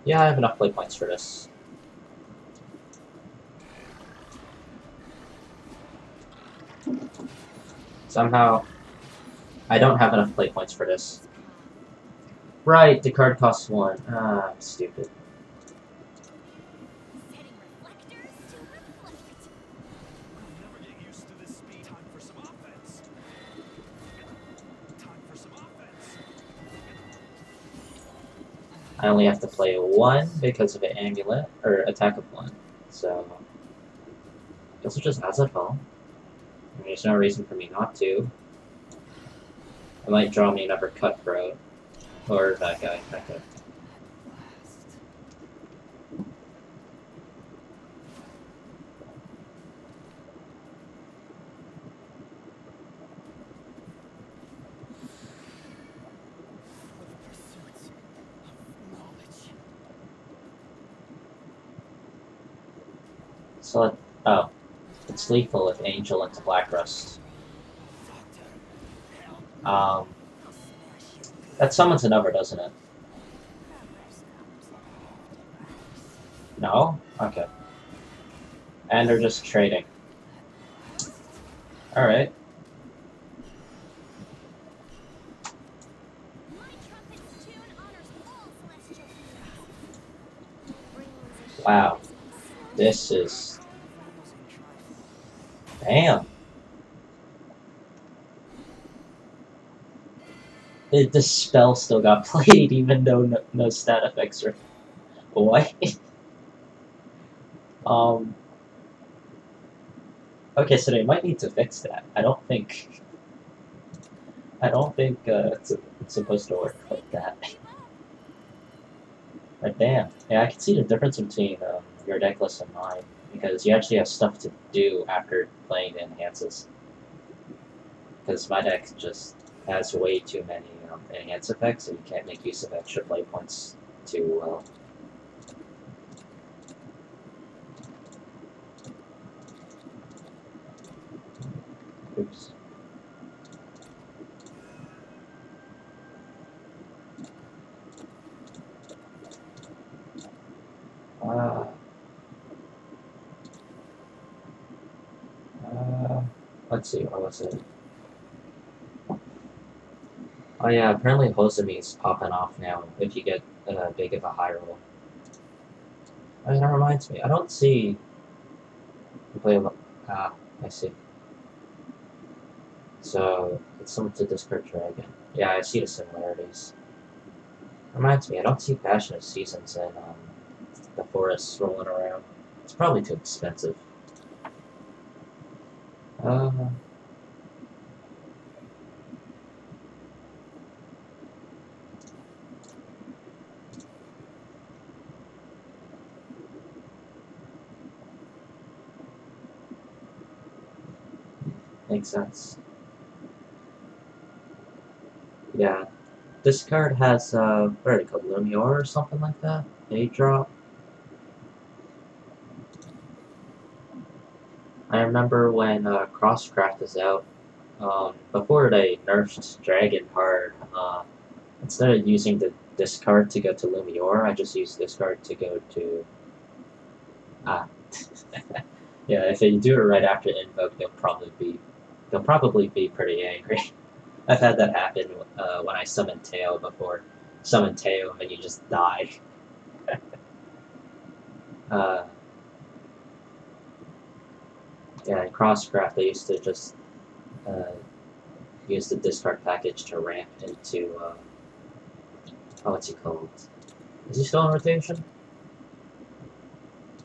Yeah, I have enough play points for this. Somehow, I don't have enough play points for this. Right, the card costs 1. Ah, I'm stupid. I only have to play 1 because of an amulet, or attack of 1. So, I guess it just has it all. I mean, there's no reason for me not to. I might draw me another Cutthroat. Or that guy. So, oh. It's lethal if Angel into Black Rust. That summons another, doesn't it? No? Okay. And they're just trading. Alright. Wow. This is... Damn. the spell still got played even though no stat effects are... What? um... Okay, so they might need to fix that. I don't think it's supposed to work like that. But damn, yeah, I can see the difference between your deck list and mine, because you actually have stuff to do after playing the enhances. Because my deck just has way too many enhance effects, and you can't make use of extra play points too well. Oops. Let's see, what was it? Oh yeah, apparently Hosami's popping off now if you get big of a high roll. Oh, yeah, that reminds me, I don't see... You play I see. So, it's similar to Discord Dragon. Yeah, I see the similarities. Reminds me, I don't see Passionate Seasons in the forests rolling around. It's probably too expensive. Makes sense. Yeah. This card has, what are they called, Lumior or something like that? 8-drop. I remember when Crosscraft is out, before they nerfed Dragon hard, instead of using the discard to go to Lumior, I just used discard to go to... Yeah, if you do it right after Invoke, they'll probably be pretty angry. I've had that happen when I summoned Teo before. Summon Teo and you just die. Yeah, in Crosscraft they used to just use the discard package to ramp into, what's he called? Is he still in rotation?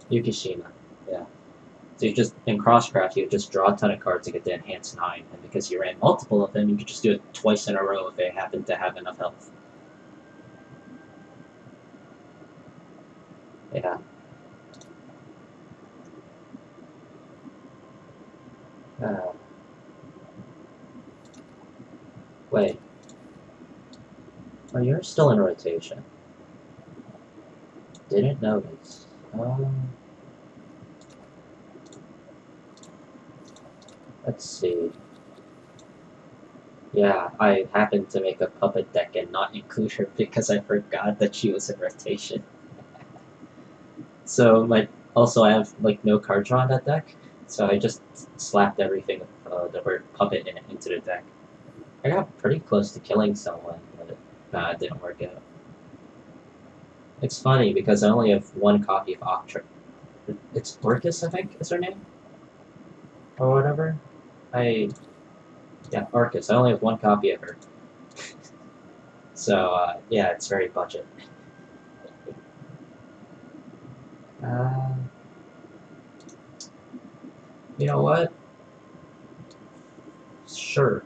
Yukishima, yeah. So you just, in Crosscraft, you just draw a ton of cards to get the Enhanced 9, and because you ran multiple of them, you could just do it twice in a row if they happen to have enough health. Yeah. Wait. Oh, you're still in rotation. Didn't notice. Let's see. Yeah, I happened to make a puppet deck and not include her because I forgot that she was in rotation. So also I have like no card draw on that deck, so I just slapped everything the word puppet in it into the deck. I got pretty close to killing someone, but it didn't work out. It's funny because I only have one copy of Octra. It's Orcus, I think, is her name? Or whatever. Yeah, Arcus. I only have one copy of her. So, yeah, it's very budget. You know what? Sure.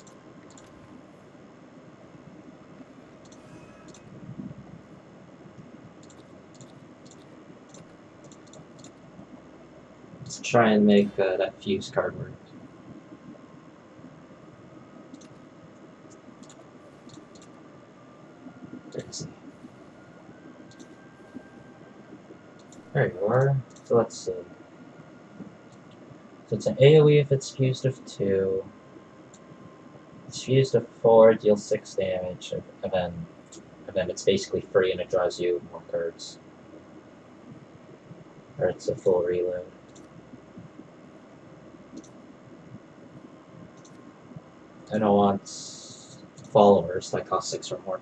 Let's try and make that fuse card work. There you are. So let's see. So it's an AoE if it's fused of 2. It's fused of 4, deals 6 damage, and then it's basically free and it draws you more cards. Or it's a full reload. And I want followers that cost 6 or more.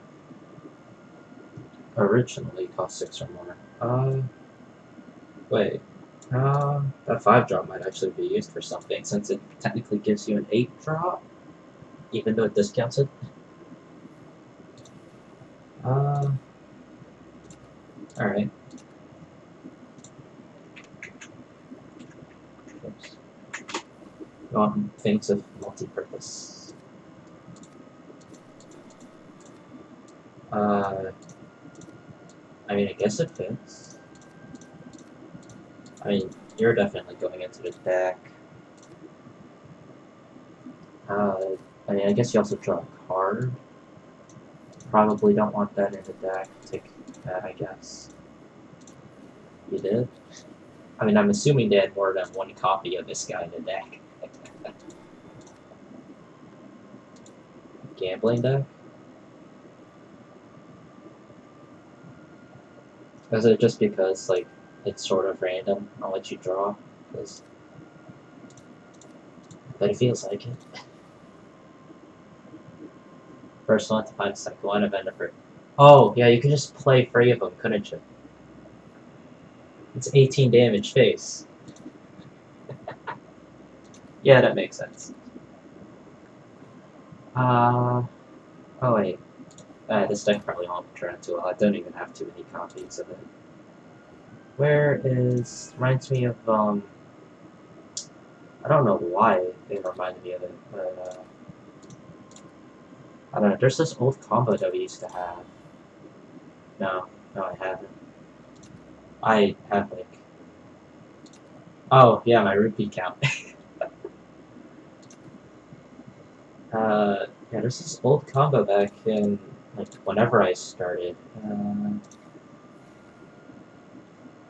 Originally cost 6 or more. Wait. That 5-drop might actually be used for something, since it technically gives you an 8-drop, even though it discounts it. Alright. Oops. You want things of multi-purpose. I mean, I guess it fits. I mean, you're definitely going into the deck. I mean, I guess you also draw a card. Probably don't want that in the deck. Take that, I guess. You did? I mean, I'm assuming they had more than one copy of this guy in the deck. Gambling deck? Is it just because, like, it's sort of random on what you draw? But it feels like it. First one to find second one, event for. Oh, yeah, you could just play 3 of them, couldn't you? It's 18 damage face. Yeah, that makes sense. Oh wait. This deck probably won't turn into well. I don't even have too many copies of it. Reminds me of, I don't know why it reminded me of it, but, I don't know, there's this old combo that we used to have. No, I haven't. I have, like... Oh, yeah, my rupee count. Yeah, there's this old combo back in, like, whenever I started.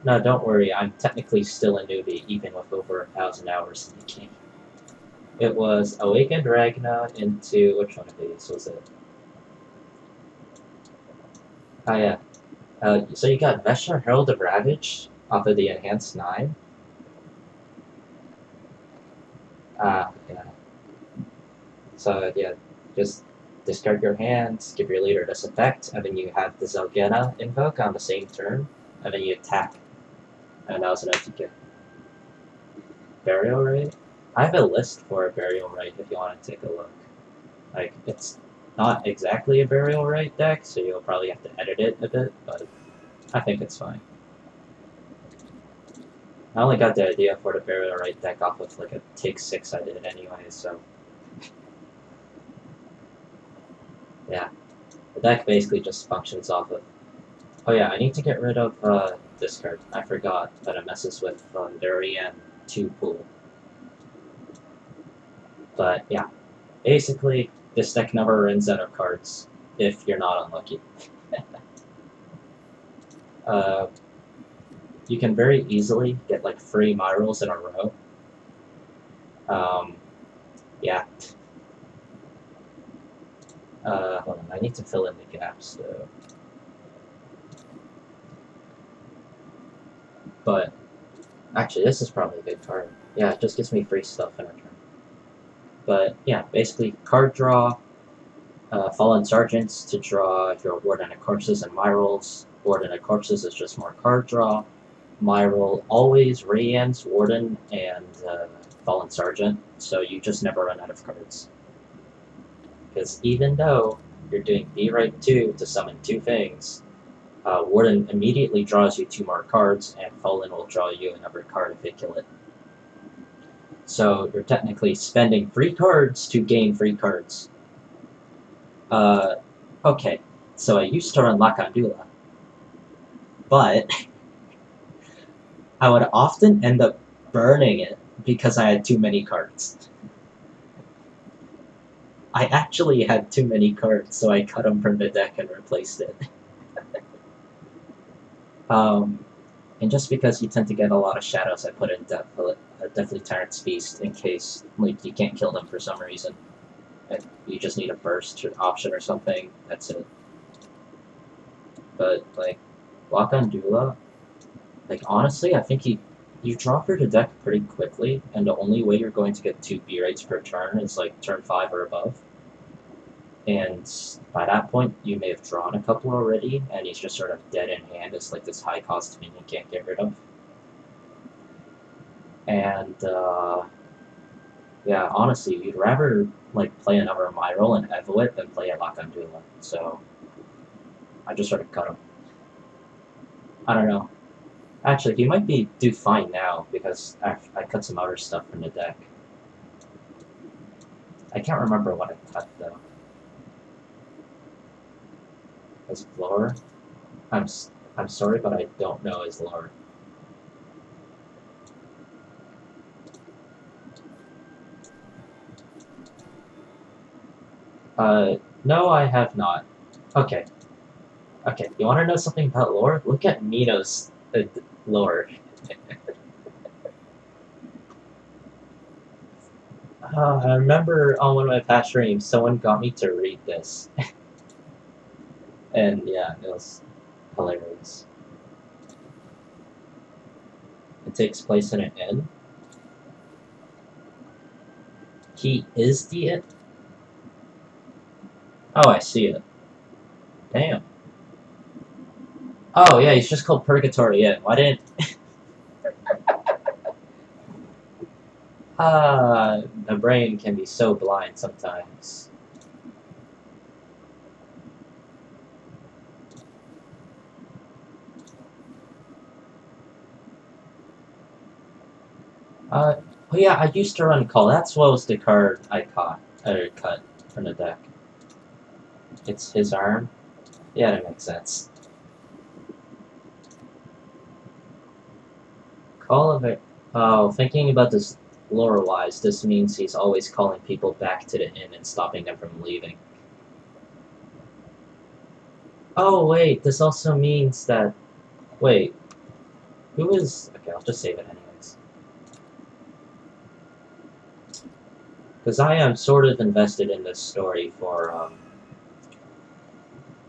No, don't worry, I'm technically still a newbie, even with over 1,000 hours in the game. It was Awakened Ragna into... which one of these was it? Oh, yeah. So you got Vesher Herald of Ravage off of the Enhanced 9. Yeah. So, yeah, just discard your hands, give your leader this effect, and then you have the Zelgena invoke on the same turn, and then you attack. And that was an empty kick. Burial Rite? I have a list for a Burial Rite if you want to take a look. Like, it's not exactly a Burial Rite deck, so you'll probably have to edit it a bit, but I think it's fine. I only got the idea for the Burial Rite deck off of like a take 6 I did anyway, so... Yeah. The deck basically just functions off of... Oh yeah, I need to get rid of this card. I forgot that it messes with Durian 2 pool. But yeah, basically, this deck never runs out of cards if you're not unlucky. You can very easily get like 3 Myrals in a row. Yeah. Hold on, I need to fill in the gaps though. But actually, this is probably a good card. Yeah, it just gives me free stuff in return. But yeah, basically card draw, Fallen Sergeants to draw your Warden of Corpses and Myrals. Warden of Corpses is just more card draw. Myral always reends Warden and Fallen Sergeant, so you just never run out of cards. Because even though you're doing B-Rite 2 to summon 2 things, Warden immediately draws you 2 more cards, and Fallen will draw you another card if they kill it. So you're technically spending 3 cards to gain 3 cards. Okay, so I used to run Lakandula, but I would often end up burning it because I had too many cards. I actually had too many cards, so I cut them from the deck and replaced it. And just because you tend to get a lot of shadows, I put in Deathly Tyrant's Feast in case like you can't kill them for some reason. And you just need a burst option or something, that's it. But, like, Lakandula, like, honestly, I think you draw through the deck pretty quickly, and the only way you're going to get 2 B-Rites per turn is, like, turn 5 or above. And by that point, you may have drawn a couple already, and he's just sort of dead in hand as, like, this high-cost minion you can't get rid of. And, yeah, honestly, you'd rather, like, play another Myral and Evo it than play a Lakandula, so I just sort of cut him. I don't know. Actually, he might do fine now because I cut some other stuff from the deck. I can't remember what I cut though. His lore? I'm sorry, but I don't know his lore. No, I have not. Okay. Okay, you want to know something about lore? Look at Mino's lore. I remember on one of my past streams, someone got me to read this. And yeah, it was hilarious. It takes place in an inn. He is the inn? Oh, I see it. Damn. Oh, yeah, he's just called Purgatory Inn. Why didn't... the brain can be so blind sometimes. Oh yeah, I used to run Call. That's what was the card I cut from the deck. It's his arm. Yeah, that makes sense. Call of it. Oh, thinking about this lore-wise, this means he's always calling people back to the inn and stopping them from leaving. Oh wait, this also means that. Wait, who is? Okay, I'll just save it anyways. Because I am sort of invested in this story for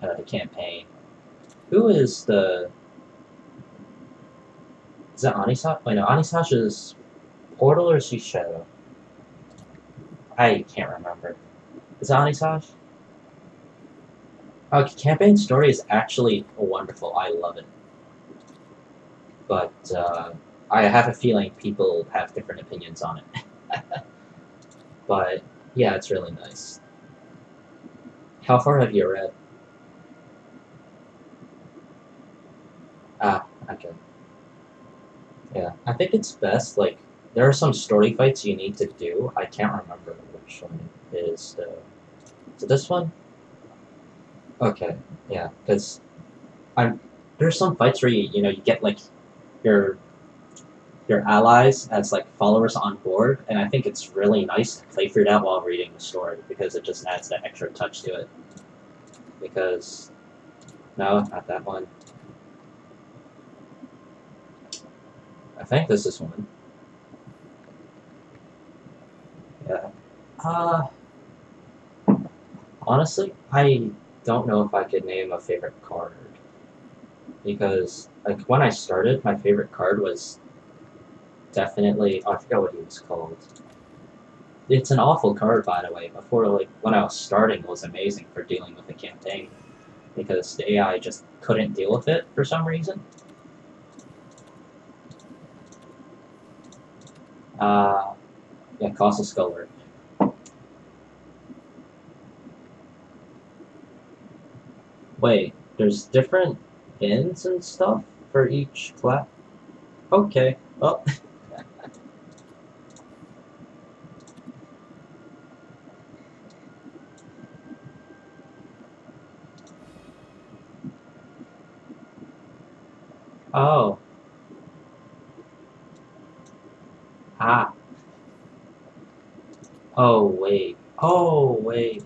the campaign. Who is the? Is that Anisash? Wait, no, Anisash is Portal or is she Shadow? I can't remember. Is it Anisash? Campaign story is actually wonderful. I love it. But I have a feeling people have different opinions on it. But yeah, it's really nice. How far have you read? Ah, okay. Yeah, I think it's best, like, there are some story fights you need to do. I can't remember which one is the... Is it this one? Okay, yeah, because there's some fights where you get, like, your your allies as like followers on board, and I think it's really nice to play through that while reading the story because it just adds that extra touch to it. Because no, not that one. I think this is one. Yeah. Honestly, I don't know if I could name a favorite card because like when I started, my favorite card was definitely I forgot what he was called. It's an awful card, by the way. Before, like when I was starting, it was amazing for dealing with the campaign because the AI just couldn't deal with it for some reason. Yeah, Castle Sculler. Wait, there's different pins and stuff for each class? Okay, well. Oh. Ah. Oh, wait. Oh, wait.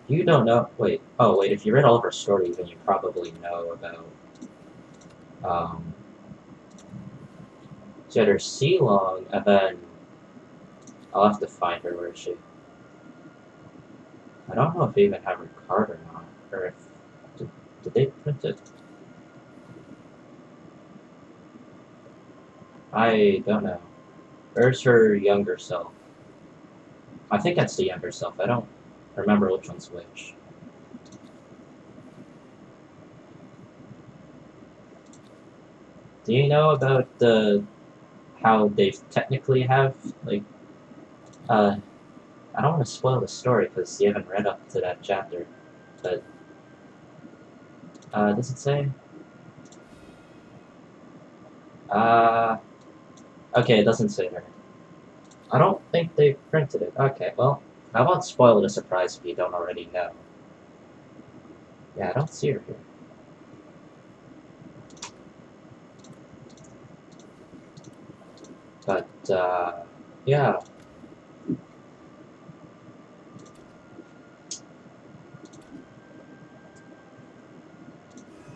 You don't know. Wait. Oh, wait. If you read all of her stories, then you probably know about. Um. She had her C long, and then. I'll have to find her. Where is she? I don't know if they even have her card or not. Or if. Did they print it? I don't know. Where's her younger self? I think that's the younger self. I don't remember which one's which. Do you know about how they technically have like I don't want to spoil the story because you haven't read up to that chapter, but does it say? Okay, it doesn't say there. I don't think they printed it. Okay, well, how about spoil the surprise if you don't already know? Yeah, I don't see her here. But, yeah.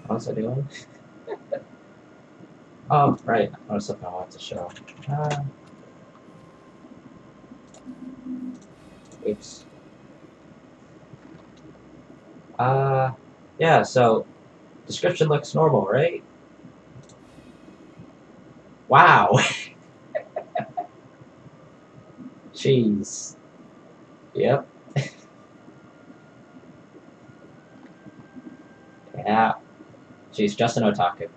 How's it doing? Oh, right. I was something I wanted to show. Uh, oops. Uh, yeah, so, description looks normal, right? Wow! Jeez. Yep. Yeah. She's just an otaku.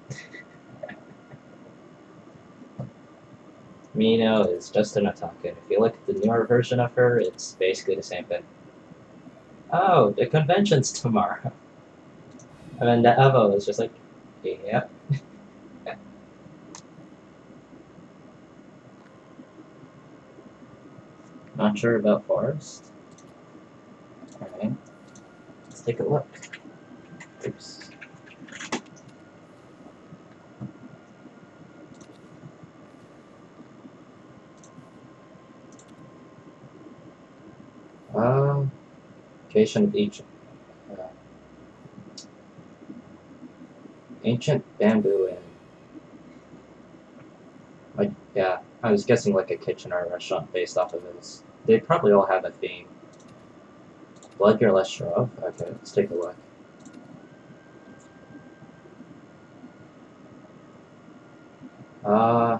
Mino is just an otaku. If you look at the newer version of her, it's basically the same thing. Oh, the convention's tomorrow. And then the Evo is just like, yep. Not sure about Forest. Alright. Let's take a look. Oops. Location of Egypt. Uh, ancient bamboo and like, yeah, I was guessing like a kitchen or a restaurant based off of this. They probably all have a theme. Blood you're less sure of? Okay, let's take a look. Uh,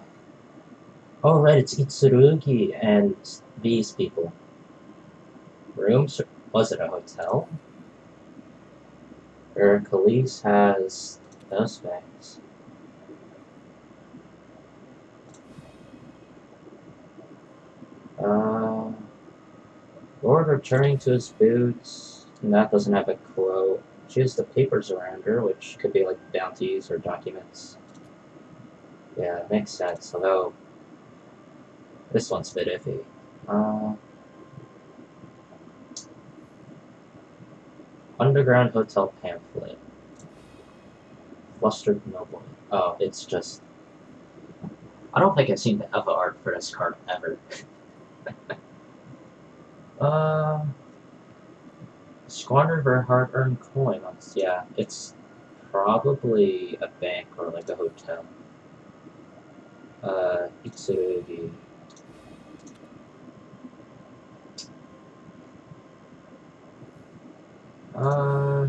oh right, it's Itsurugi and these people. Rooms? Was it a hotel? Hercules has those things. Uh, Lord returning to his boots, and that doesn't have a quote. She has the papers around her, which could be like bounties or documents. Yeah, it makes sense, although this one's a bit iffy. Uh, Underground Hotel pamphlet. Flustered Noble. Oh, it's just. I don't think I've seen the Eva art for this card ever. uh, Squander her hard-earned coins. Yeah, it's probably a bank or like a hotel. Itsurugi. Uh,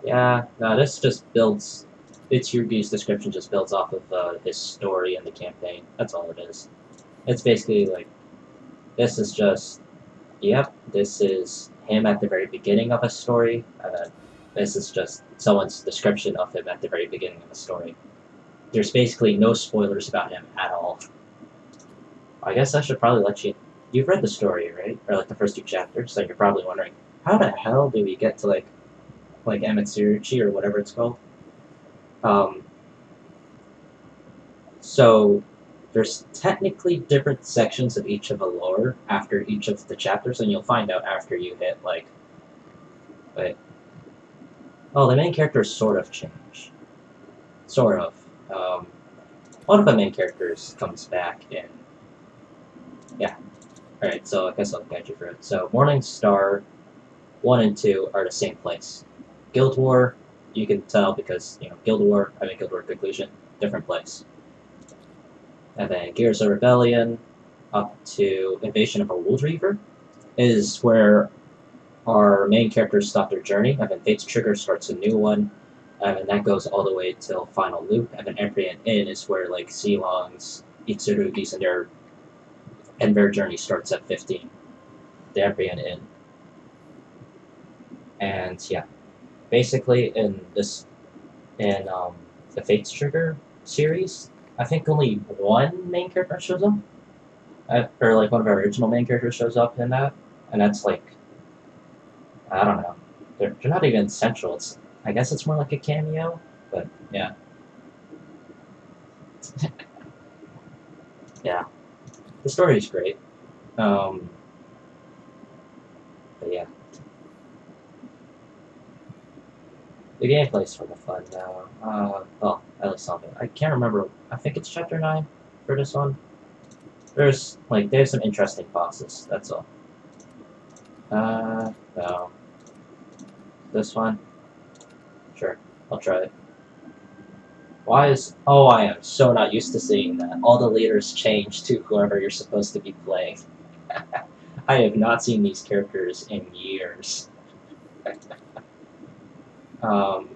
yeah, no, this just builds. Itsurugi's description just builds off of his story and the campaign. That's all it is. It's basically like, this is just, yep, this is him at the very beginning of a story, and then this is just someone's description of him at the very beginning of a story. There's basically no spoilers about him at all. I guess I should probably let you. You've read the story, right? Or like the first two chapters, so you're probably wondering, how the hell do we get to like Amatsuruchi or whatever it's called? Um, so there's technically different sections of each of the lore after each of the chapters, and you'll find out after you hit like, wait, oh, the main characters sort of change, sort of. One of the main characters comes back in. Yeah. All right. So I guess I'll guide you through it. So Morning Star 1 and 2 are the same place. Guild War, you can tell because, Guild War Conclusion, different place. And then Gears of Rebellion up to Invasion of a Wool Reaver is where our main characters stop their journey, and then Fate's Trigger starts a new one, and then that goes all the way till Final Loop, and then Emperor Inn is where like Ceylon's, Itsurugi's, and their journey starts at 15. The Emperor Inn. And yeah, basically in the Fate's Trigger series, I think only one main character shows up, or like one of our original main characters shows up in that, and that's like, I don't know, they're not even central. I guess it's more like a cameo, but yeah. Yeah, the story is great. But yeah, the gameplay is sort of fun now. Well, at least some of it. I can't remember. I think it's chapter 9 for this one. There's some interesting bosses. That's all. No. This one? Sure. I'll try it. Why is... Oh, I am so not used to seeing that. All the leaders change to whoever you're supposed to be playing. I have not seen these characters in years. um...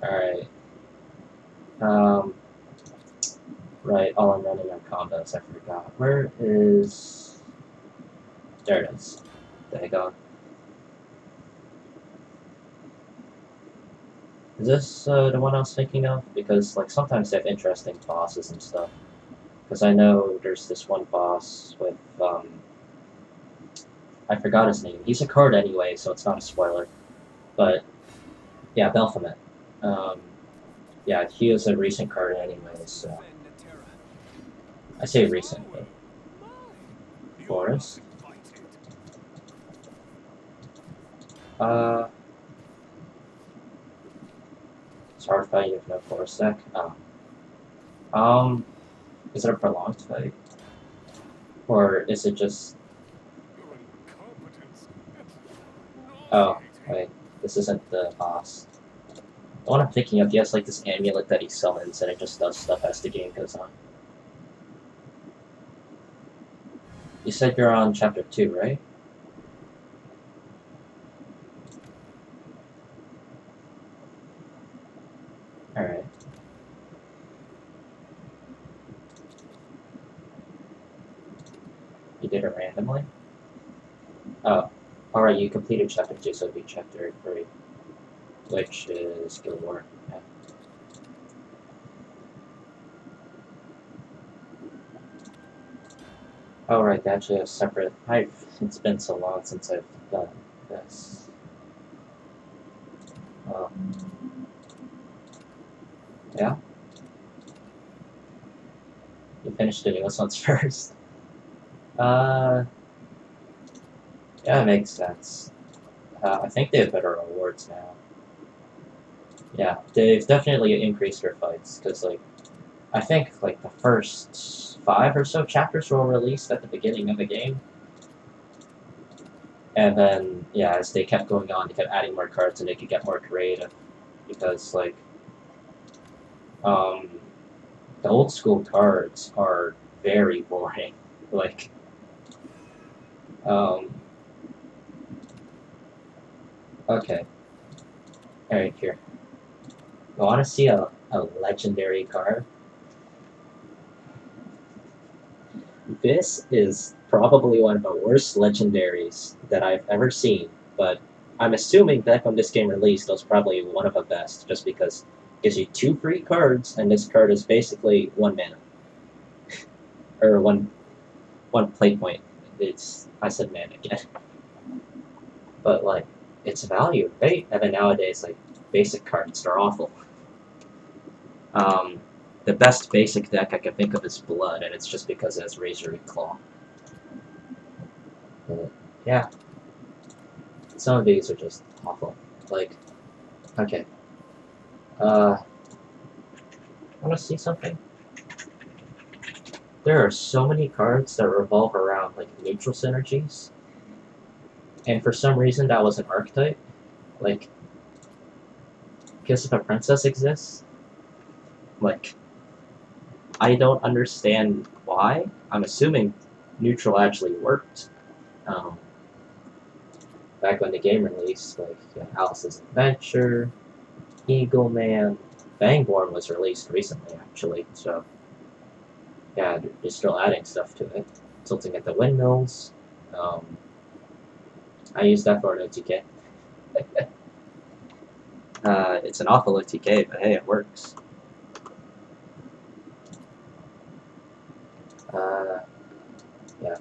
Alright. Um... Right, all I'm running on combos, I forgot. Where is... There it is. There you go. Is this the one I was thinking of? Because like sometimes they have interesting bosses and stuff. Because I know there's this one boss with I forgot his name. He's a card anyway, so it's not a spoiler. But yeah, Belphomet. Um, yeah, he is a recent card anyway, so I say recent, but Forest. Uh, it's hard fighting with no Forest deck. Oh. Is it a prolonged fight? Or is it just... Oh, wait. This isn't the boss. The one I'm thinking of, he has like this amulet that he summons and it just does stuff as the game goes on. You said you're on chapter 2, right? Alright. You did it randomly? Oh. Alright, you completed chapter 2, so it'd be chapter 3. Which is Guild War. Yeah. Oh right, that's a separate... It's been so long since I've done this. Yeah? You finished the newest ones first. Yeah, it makes sense. I think they have better rewards now. Yeah, they've definitely increased their fights, because, like, I think, like, the first 5 or so chapters were released at the beginning of the game. And then, yeah, as they kept going on, they kept adding more cards and they could get more creative. Because, like, the old school cards are very boring. Like, okay. Alright, here. I want to see a legendary card. This is probably one of the worst legendaries that I've ever seen, but I'm assuming back when this game released, it was probably one of the best, just because it gives you 2 free cards, and this card is basically 1 mana. Or one play point. I said mana again. But, like, it's value, right? And then nowadays, like, basic cards are awful. The best basic deck I can think of is Blood, and it's just because it has Razor and Claw. But, yeah. Some of these are just awful. Like, okay. Wanna see something? There are so many cards that revolve around, like, neutral synergies. And for some reason, that was an archetype. Like, Kiss of a Princess exists. Like, I don't understand why. I'm assuming neutral actually worked. Back when the game released, like, Alice's Adventure, Eagle Man, Fangborn was released recently, actually, so yeah, they're still adding stuff to it. Tilting at the Windmills. I use that for an OTK. It's an awful OTK, but hey, it works. Yeah.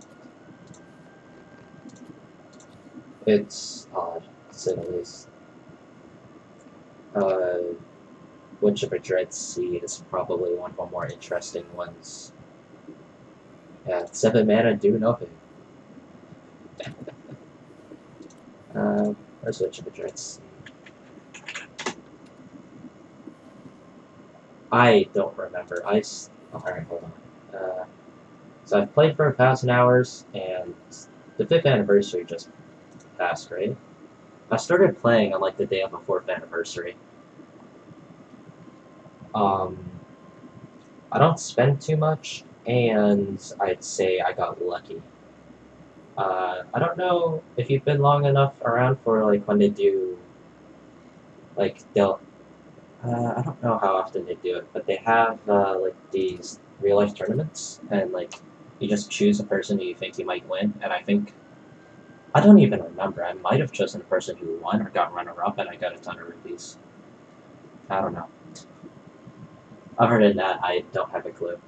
It's odd, to say the least. Uh, Witch of a Dread Sea is probably one of the more interesting ones. Yeah, 7 mana, do nothing. Where's Witch of a Dread Sea? I don't remember. Alright, hold on. So I've played for 1,000 hours, and the 5th anniversary just passed, right? I started playing on like the day of the 4th anniversary. Um, I don't spend too much, and I'd say I got lucky. I don't know if you've been long enough around for like when they do, like I don't know how often they do it, but they have like these real life tournaments, and like you just choose a person who you think you might win, and I don't even remember. I might have chosen a person who won or got runner up, and I got a ton of rupees. I don't know. Other than that, I don't have a clue.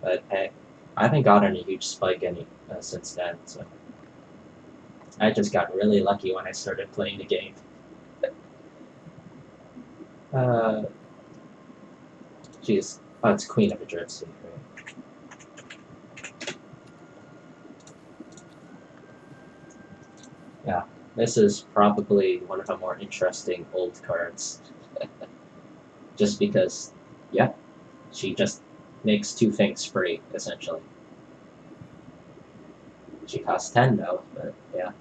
But hey, I haven't gotten a huge spike since then, so I just got really lucky when I started playing the game. Uh, Jeez. Oh, it's Queen of the Dread Sea, right? Yeah. This is probably one of the more interesting old cards. Just because, yeah, she just makes 2 things free, essentially. She costs 10 though, but yeah.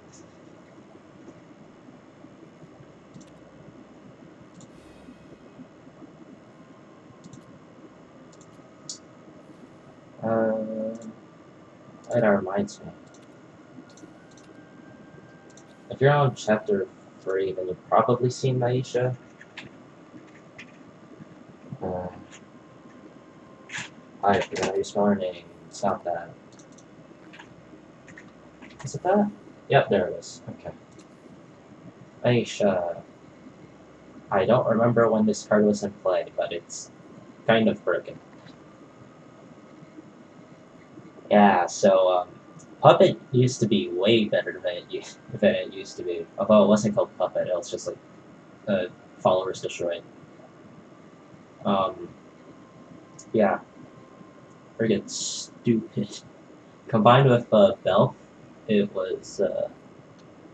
That reminds me. If you're on chapter 3, then you've probably seen Maisha. Uh, I forgot how you spell her name. It's not that. Is it that? Yep, there it is. Okay. Aisha. I don't remember when this card was in play, but it's kind of broken. Yeah, so Puppet used to be way better than it used to be. Although it wasn't called Puppet, it was just like Followers Destroyed. Um, yeah, friggin' stupid. Combined with Belf, it was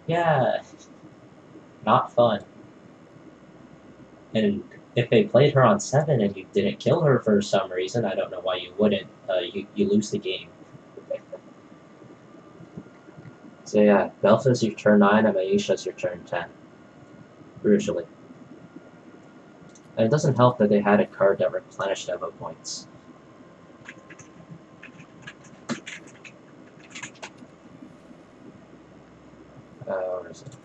yeah, not fun. And if they played her on 7 and you didn't kill her for some reason, I don't know why you wouldn't, you lose the game. So yeah, Belfa's your turn 9 and Aisha's your turn 10. Usually. And it doesn't help that they had a card that replenished Evo points. Where is it?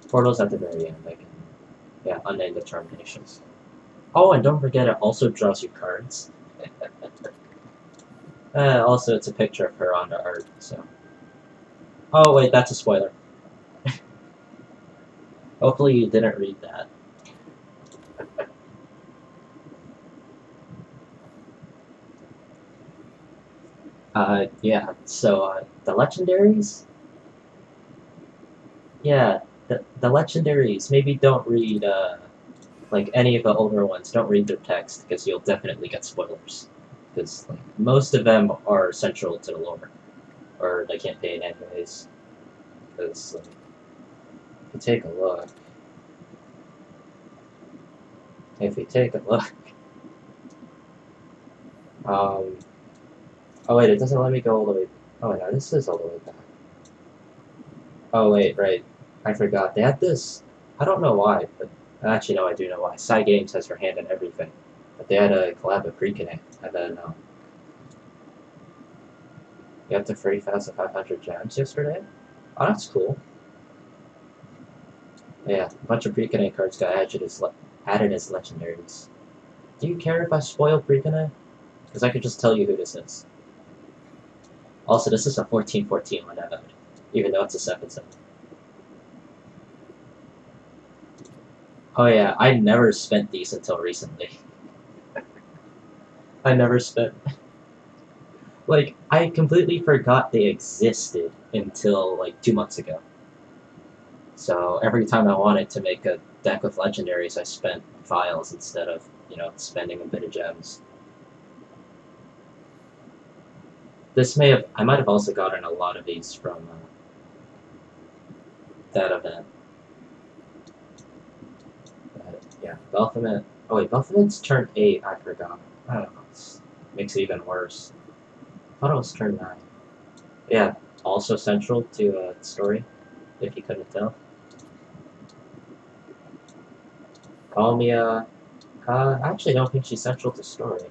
Portal's at the very end, like, yeah, unnamed determinations. Oh, and don't forget it also draws you cards. Also, it's a picture of her on the art, so. Oh, wait, that's a spoiler. Hopefully you didn't read that. Yeah, so, the legendaries? Yeah, the legendaries, maybe don't read, like, any of the older ones, don't read their text, because you'll definitely get spoilers. Because, like, most of them are central to the lore, or the campaign anyways. Because, like, if you take a look, um, oh wait, it doesn't let me go all the way, oh wait, no, this is all the way back. Oh wait, right, I forgot, they had this, I don't know why, but, actually no, I do know why, Games has her hand in everything, but they had a collab with Reconnect, and then, you got to 30,500 gems yesterday? Oh, that's cool. Yeah, a bunch of Reconnect cards got added as legendaries. Do you care if I spoil Reconnect? Because I could just tell you who this is. Also, this is a 14/14 one episode, even though it's a 7/7. Oh yeah, I never spent these until recently. I never spent. Like, I completely forgot they existed until, like, 2 months ago. So every time I wanted to make a deck of legendaries, I spent files instead of, spending a bit of gems. I might have also gotten a lot of these from that event. But, yeah, Belphegor. Oh wait, Belphegor's turn 8, I forgot. I don't know. Makes it even worse. I thought it was turn 9. Yeah, also central to story, if you couldn't tell. Palmia, I actually don't think she's central to story.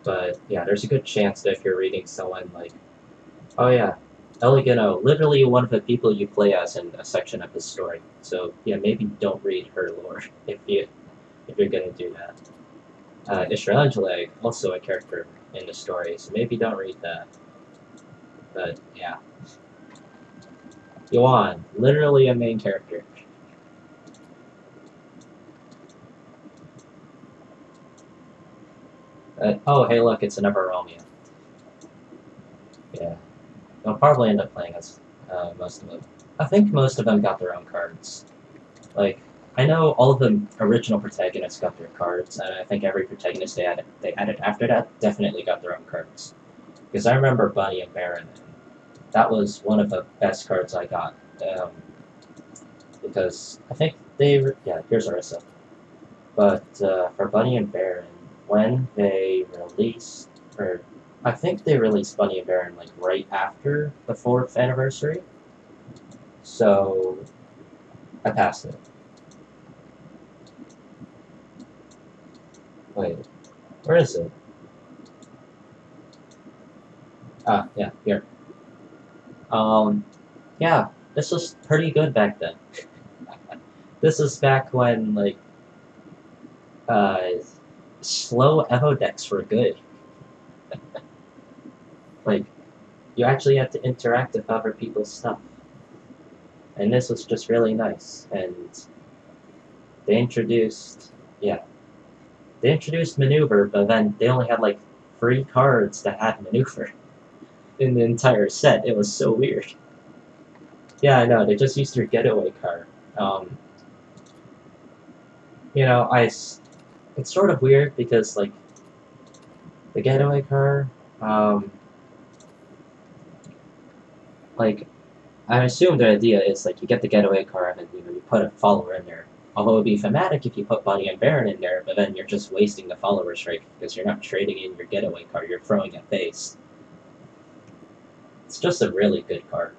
But yeah, there's a good chance that if you're reading someone like, oh yeah, Elegano, literally one of the people you play as in a section of his story. So yeah, maybe don't read her lore if you're gonna do that. Ishraangelag, also a character in the story, so maybe don't read that. But yeah. Yuan, literally a main character. Oh, hey look, it's another Romeo. Yeah. I'll probably end up playing as most of them. I think most of them got their own cards. Like, I know all of the original protagonists got their cards, and I think every protagonist they added after that definitely got their own cards. Because I remember Bunny and Baron, and that was one of the best cards I got. Because I think yeah, here's Orisa. But for Bunny and Baron, when they released, or I think they released Bunny and Baron like right after the 4th anniversary, so I passed it. Wait, where is it? Ah, yeah, here. Yeah, this was pretty good back then. This is back when, like, uh, slow Evo decks were good. Like, you actually had to interact with other people's stuff. And this was just really nice. And they introduced, yeah, they introduced Maneuver, but then they only had, like, 3 cards that had Maneuver in the entire set. It was so weird. Yeah, I know, they just used their getaway card. You know, it's sort of weird because, like, the getaway car, like, I assume the idea is, like, you get the getaway car and then, you put a follower in there. Although it'd be thematic if you put Bunny and Baron in there, but then you're just wasting the follower strike because you're not trading in your getaway car, you're throwing at base. It's just a really good card.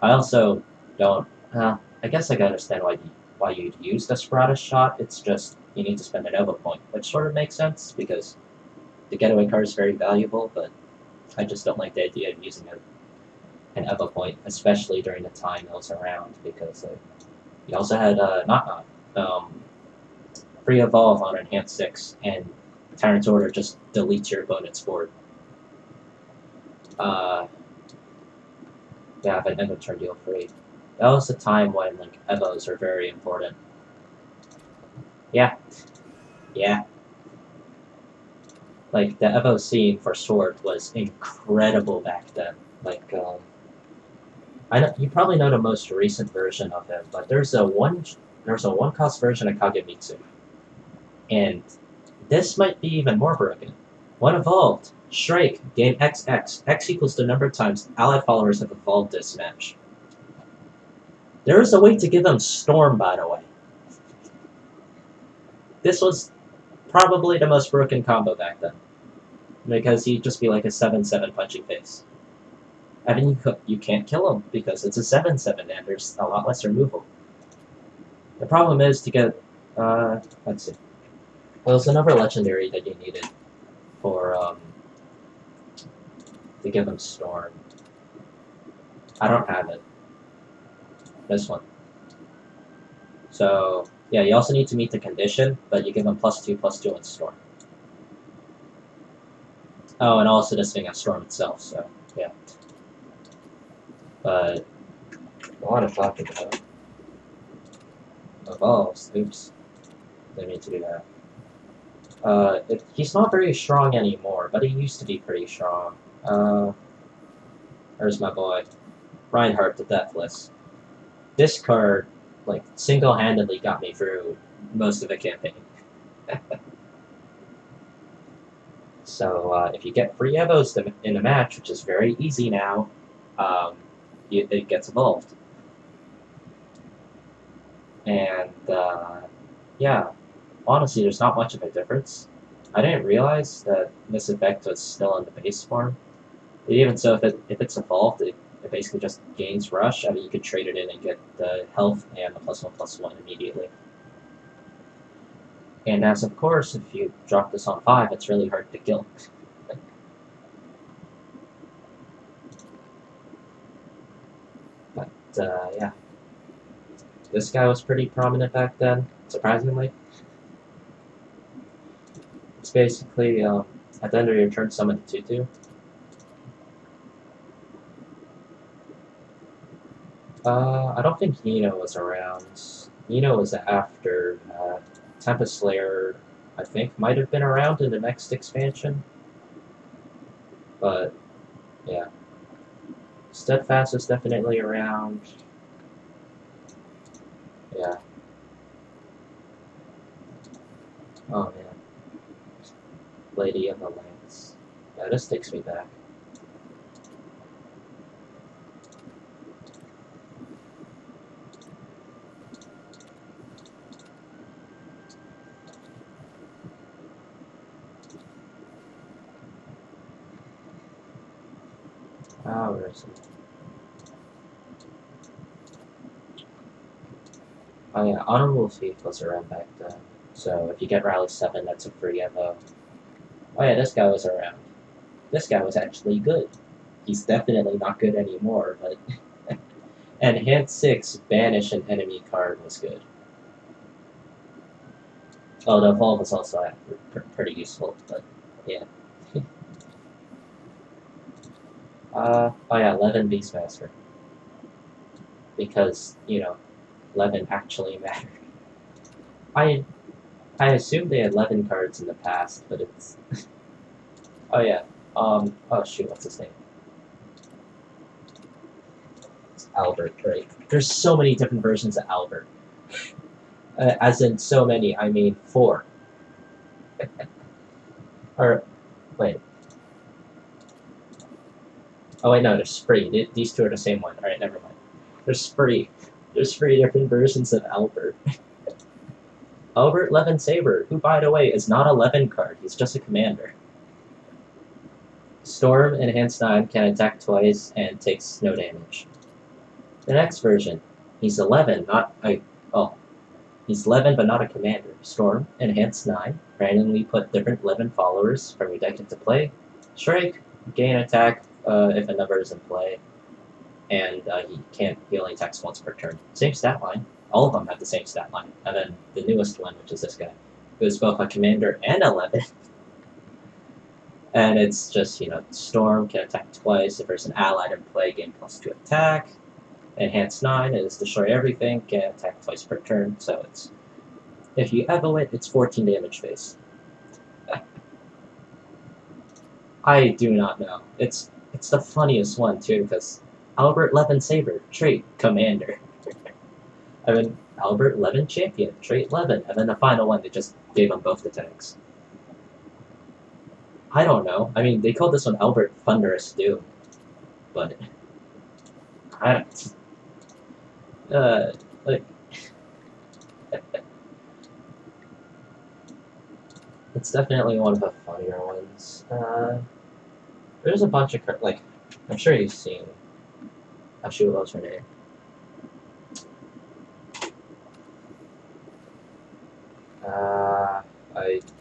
I also don't, I guess I can understand why you'd use the Sporada shot, it's just, you need to spend an Nova point, which sort of makes sense because the getaway card is very valuable, but I just don't like the idea of using an Evo point, especially during the time it was around, because you also had free evolve on Enhanced 6, and Tyrant's Order just deletes your opponent's board. Yeah, but Evo turned deal free. That was the time when, like, Evos are very important. Yeah. Yeah. Like, the Evo scene for Sword was incredible back then. Like, I know, you probably know the most recent version of him, but there's a one-cost version of Kagemitsu. And this might be even more broken. When evolved, Shrike, gain XX. X equals the number of times allied followers have evolved this match. There is a way to give them Storm, by the way. This was probably the most broken combo back then. Because he'd just be like a 7/7 punching face. I mean, you can't kill him because it's a 7/7 and there's a lot less removal. The problem is to get, let's see. Well, there's another legendary that you needed for, to give him Storm. I don't have it. This one. So, yeah, you also need to meet the condition, but you give him +2/+2 on Storm. Oh, and also this thing has Storm itself, so, yeah. But, I want to talk about evolves. Oops. Didn't mean to do that. He's not very strong anymore, but he used to be pretty strong. There's my boy, Reinhardt the Deathless. This card, like, single-handedly got me through most of the campaign. So if you get 3 Evos in a match, which is very easy now, it gets evolved. And yeah, honestly, there's not much of a difference. I didn't realize that this effect was still in the base form. Even so, if it's evolved, it basically just gains rush. I mean, you could trade it in and get the health and the +1/+1 immediately. And as of course, if you drop this on 5, it's really hard to kill. But yeah, this guy was pretty prominent back then, surprisingly. It's basically at the end of your turn, summon the 2/2. I don't think Nino was around. Nino was after Tempest Slayer, I think, might have been around in the next expansion. But, yeah. Steadfast is definitely around. Yeah. Oh, man. Lady of the Lance. Yeah, this takes me back. Where is it? Oh yeah, Honorable Thief was around back then. So if you get Rally 7, that's a free Evo. Oh yeah, this guy was around. This guy was actually good. He's definitely not good anymore, but... and hand 6, banish an enemy card was good. Oh, the Evolve was also pretty useful, but yeah. Oh yeah, Levin Beastmaster. Because, you know, Levin actually mattered. I assumed they had Levin cards in the past, but it's... oh yeah, oh shoot, what's his name? It's Albert, right? There's so many different versions of Albert. As in so many, I mean 4. Or, wait. Oh wait, no, there's 3. These 2 are the same one. Alright, never mind. There's 3. There's 3 different versions of Albert. Albert Levin Saber, who, by the way, is not a Levin card. He's just a commander. Storm, Enhanced 9, can attack twice and takes no damage. The next version, he's 11, not a... oh. He's 11, but not a commander. Storm, Enhanced 9, randomly put different 11 followers from your deck into play. Strike, gain attack if a number is in play. And he only attacks once per turn. Same stat line. All of them have the same stat line. And then the newest one, which is this guy, who is both a commander and 11. And it's just, you know, Storm can attack twice. If there's an allied in play, gain +2 attack. Enhanced 9 is destroy everything, can attack twice per turn, so it's... if you evo it, it's 14 damage base. I do not know. It's the funniest one, too, because Albert Levin Saber, trait, commander. And then Albert Levin Champion, trait Levin, and then the final one, they just gave them both the tags. I don't know. I mean, they called this one Albert Thunderous Doom, but... I don't... like... it's definitely one of the funnier ones. There's a bunch of... like, I'm sure you've seen... actually, what was her name?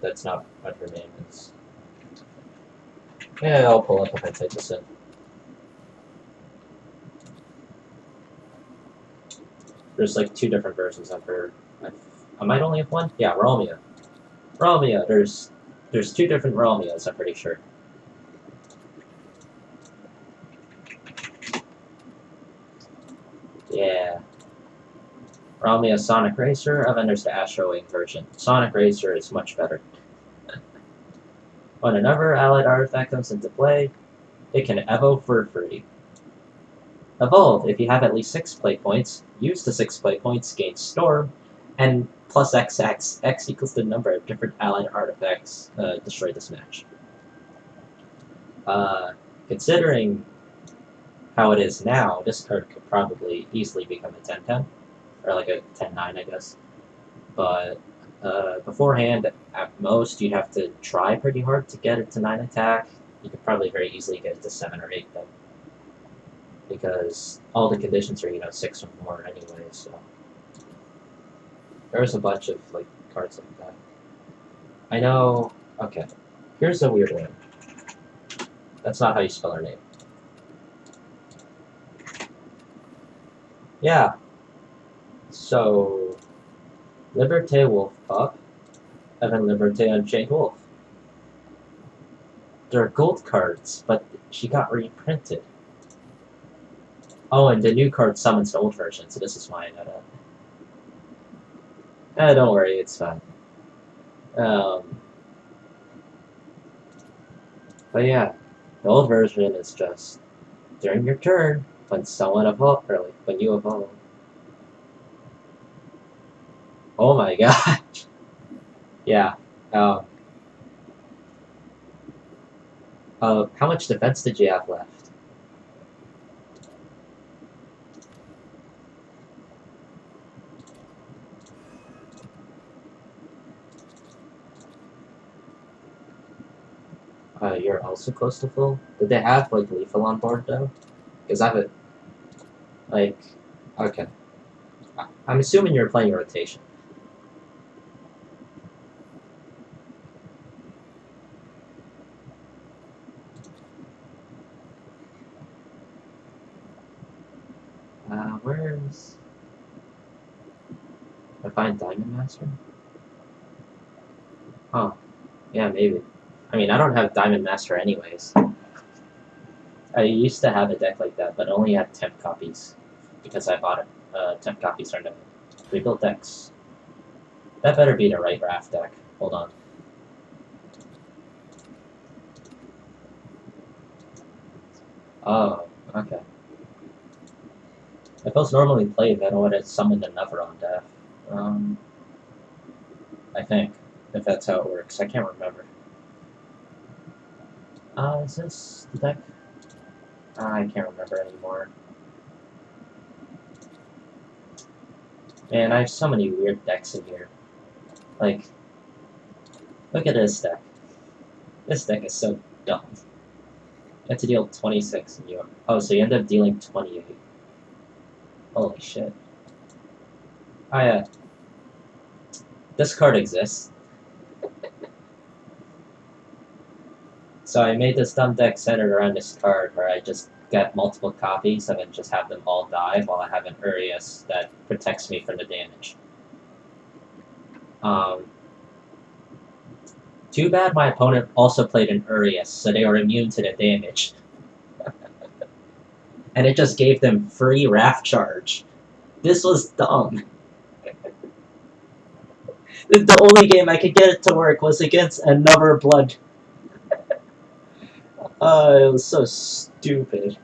That's not what her name is. Yeah, I'll pull up if I type this in. There's like 2 different versions of her. I might only have one? Yeah, Romeo. Romeo, there's 2 different Romeos, I'm pretty sure. Yeah. Romeo Sonic Racer, and then there's the Astro Wing version. Sonic Racer is much better. When another allied artifact comes into play, it can evoke for free. Evolve. If you have at least 6 play points, use the 6 play points, gain Storm, and plus X equals the number of different allied artifacts destroyed this match. Considering how it is now, this card could probably easily become a 10-10, or like a 10-9, I guess. But beforehand, at most, you'd have to try pretty hard to get it to 9 attack. You could probably very easily get it to 7 or 8, though. Because all the conditions are, 6 or more anyway, so... There's a bunch of, cards like that. I know... Okay. Here's a weird one. That's not how you spell her name. Yeah. So... Liberté Wolf Pup, and then Liberté Unchained Wolf. They're gold cards, but she got reprinted. Oh, and the new card summons the old version, so this is why I know that. Don't worry, it's fine. But yeah, the old version is just during your turn, when someone evolves, or when you evolve. Oh my gosh. Yeah. How much defense did you have left? You're also close to full? Did they have, lethal on board, though? Because I have it, okay. I'm assuming you're playing rotation. Where's... I find Diamond Master? Huh. Yeah, maybe. I mean, I don't have Diamond Master anyways. I used to have a deck like that, but only had temp copies. Because I bought it. Temp copies are no rebuilt decks. That better be the right draft deck. Hold on. Oh, okay. If I was normally played, then I would have summoned another on death. I think. If that's how it works. I can't remember. Is this the deck? I can't remember anymore. Man, I have so many weird decks in here. Look at this deck. This deck is so dumb. You have to deal 26 and you... Oh, so you end up dealing 28. Holy shit. Oh yeah. This card exists. So I made this dumb deck centered around this card where I just get multiple copies and then just have them all die while I have an Urias that protects me from the damage. Too bad my opponent also played an Urias, so they were immune to the damage. And it just gave them free Wrath Charge. This was dumb. The only game I could get it to work was against another Blood. It was so stupid.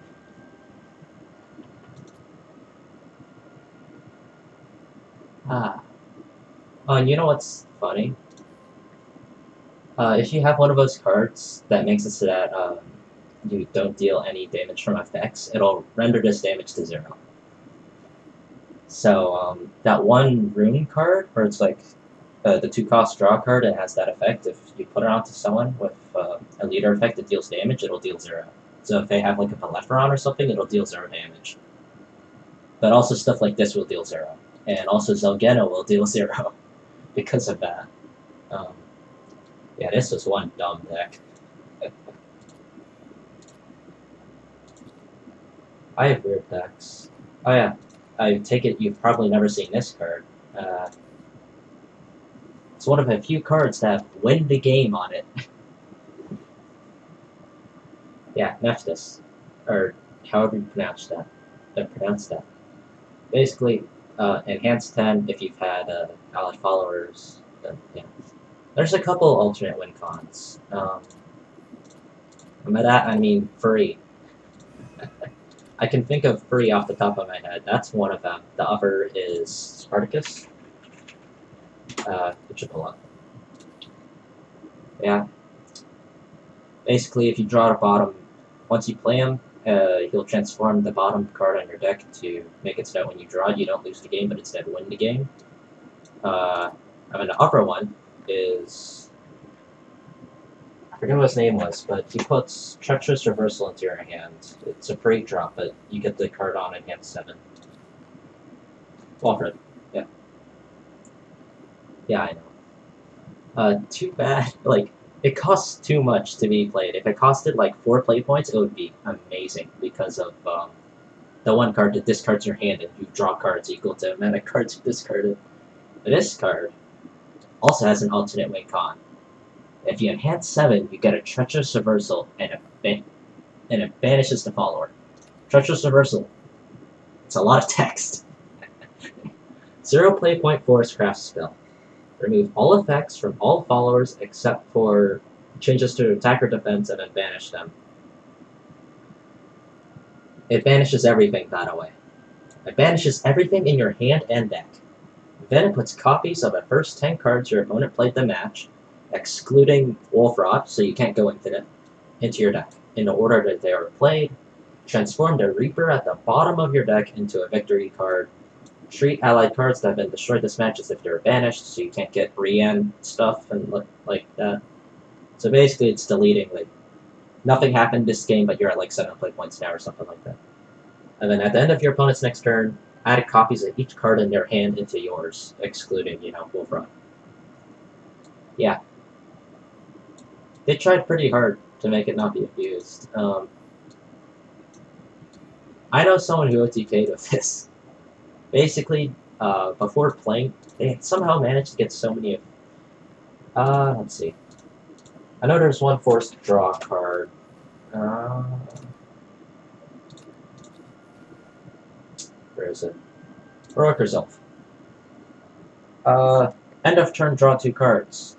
Oh, and you know what's funny? If you have one of those cards that makes it so that you don't deal any damage from effects, it'll render this damage to 0. So that one rune card, where it's the 2-cost draw card, it has that effect. If you put it onto someone with a leader effect that deals damage, it'll deal 0. So if they have a Palephron or something, it'll deal 0 damage. But also stuff like this will deal 0. And also Zelgeno will deal 0 because of that. Yeah, this was one dumb deck. I have weird decks. Oh yeah, I take it you've probably never seen this card. It's one of a few cards that win the game on it. Yeah, Nephthys. Or however you pronounce that. Basically, enhance 10 if you've had allied followers. Yeah. There's a couple alternate win cons. And by that I mean free. I can think of three off the top of my head. That's one of them. The other is Spartacus. It should pull up. Yeah. Basically, if you draw the bottom, once you play him, he'll transform the bottom card on your deck to make it so that when you draw, you don't lose the game, but instead win the game. And the upper one is, I forget what his name was, but he puts Treacherous Reversal into your hand. It's a free drop, but you get the card on in hand 7. Walfred, yeah. Yeah, I know. Too bad, like, it costs too much to be played. If it costed, like, 4 play points, it would be amazing, because of, the one card that discards your hand and you draw cards equal to the amount of cards you discarded. This card also has an alternate win con. If you enhance 7, you get a Treacherous Reversal, and it banishes the follower. Treacherous Reversal. It's a lot of text. 0 play point force craft spell. Remove all effects from all followers except for changes to attack or defense and then banish them. It banishes everything, by the way. It banishes everything in your hand and deck. Then it puts copies of the first 10 cards your opponent played the match, excluding Wolfrot, so you can't go infinite, into your deck, in the order that they were played. Transform the Reaper at the bottom of your deck into a victory card. Treat allied cards that have been destroyed this match as if they were banished, so you can't get Rian stuff and like that. So basically it's deleting, like, nothing happened this game, but you're at like 7 play points now or something like that. And then at the end of your opponent's next turn, add copies of each card in their hand into yours, excluding, Wolfrot. Yeah. They tried pretty hard to make it not be abused. I know someone who OTK'd with this. Basically, before playing, they somehow managed to get so many of... let's see. I know there's one forced draw card. Where is it? Heroic Elf. End of turn, draw 2 cards.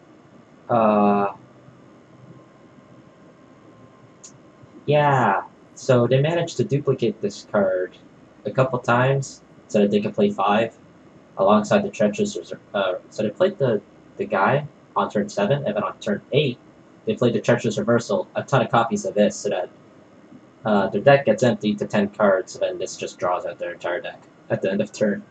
Yeah. So they managed to duplicate this card a couple times so that they could play 5 alongside the Treacherous Reserve. So they played the guy on turn 7, and then on turn 8, they played the Treacherous Reversal, a ton of copies of this, so that their deck gets emptied to 10 cards, and then this just draws out their entire deck at the end of turn.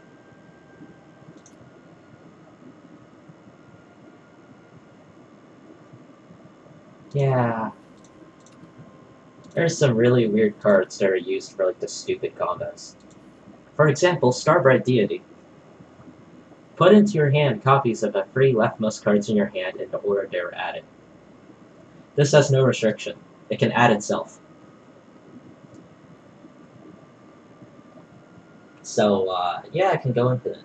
Yeah. There's some really weird cards that are used for, like, the stupid combos. For example, Starbright Deity. Put into your hand copies of the 3 leftmost cards in your hand in the order they were added. This has no restriction. It can add itself. So, yeah, I can go infinite.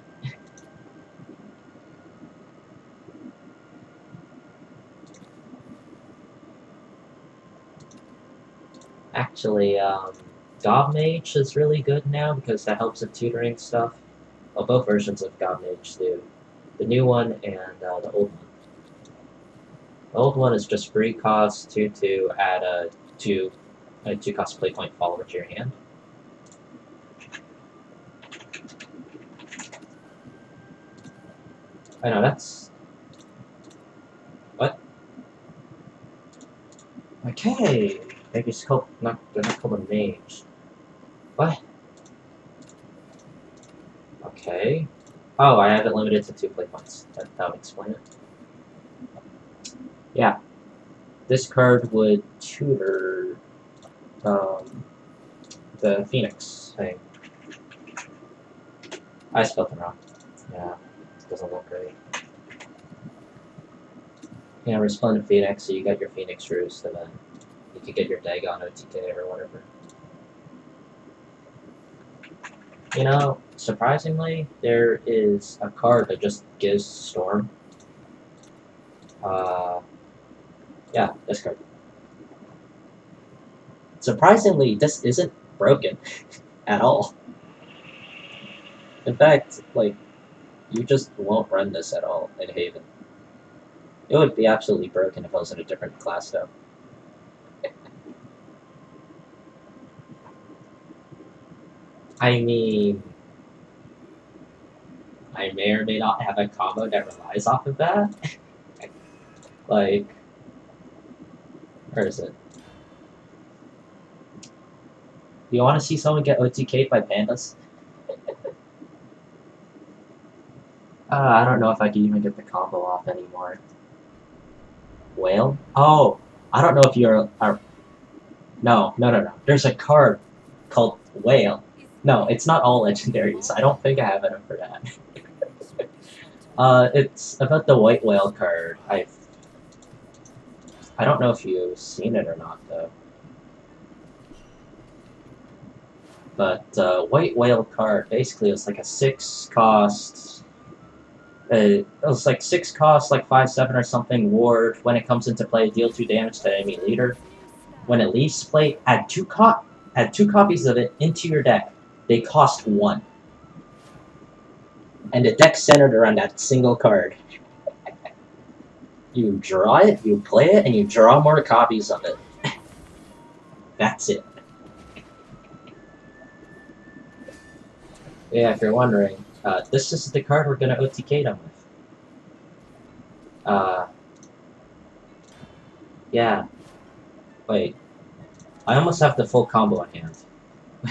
Actually, Gobmage is really good now because that helps with tutoring stuff. Well, both versions of Gobmage do. The new one and the old one. The old one is just free cost, 2/2, add a 2 cost play point follower to your hand. I know, that's... What? Okay! Maybe it's called... they're not called a mage. What? Okay. Oh, I have it limited to 2 play points. That would explain it. Yeah. This card would tutor the Phoenix thing. I spelled it wrong. Yeah, it doesn't look great. Yeah, Resplendent Phoenix, so you got your Phoenix Roost, and then you could get your Dagon OTK or whatever. You know, surprisingly, there is a card that just gives Storm. Yeah, this card. Surprisingly, this isn't broken at all. In fact, like, you just won't run this at all in Haven. It would be absolutely broken if I was in a different class, though. I mean, I may or may not have a combo that relies off of that. Like, where is it? Do you want to see someone get OTK'd by pandas? I don't know if I can even get the combo off anymore. Whale? Oh, I don't know if you're... No. There's a card called Whale. No, it's not all legendaries. I don't think I have enough for that. It's about the white whale card. I don't know if you've seen it or not, though. But white whale card basically is like a 6-cost. It was like 6 cost, like 5/7 or something. Ward. When it comes into play, deal 2 damage to enemy leader. When it leaves play, add two copies of it into your deck. They cost 1. And the deck's centered around that single card. You draw it, you play it, and you draw more copies of it. That's it. Yeah, if you're wondering, this is the card we're gonna OTK them with. Yeah. Wait. I almost have the full combo at hand.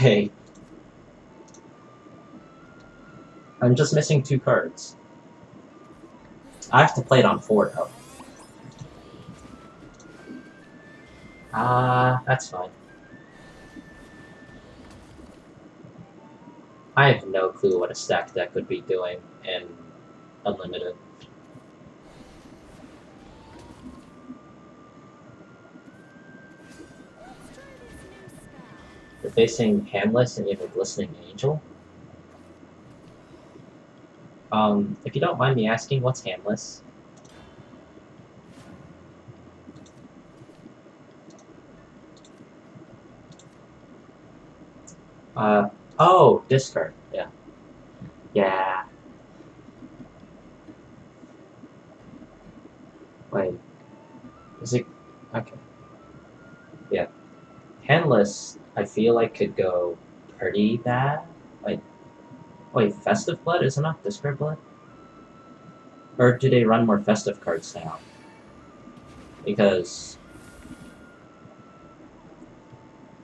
Wait. I'm just missing 2 cards. I have to play it on 4, though. That's fine. I have no clue what a stack deck would be doing in Unlimited. You're facing Handless and you have a Glistening Angel? If you don't mind me asking, what's Handless? Oh, discard, yeah. Yeah. Wait. Is it... Okay. Yeah. Handless, I feel like could go pretty bad. Like, wait, Festive Blood? Isn't that Discard Blood? Or do they run more Festive cards now? Because...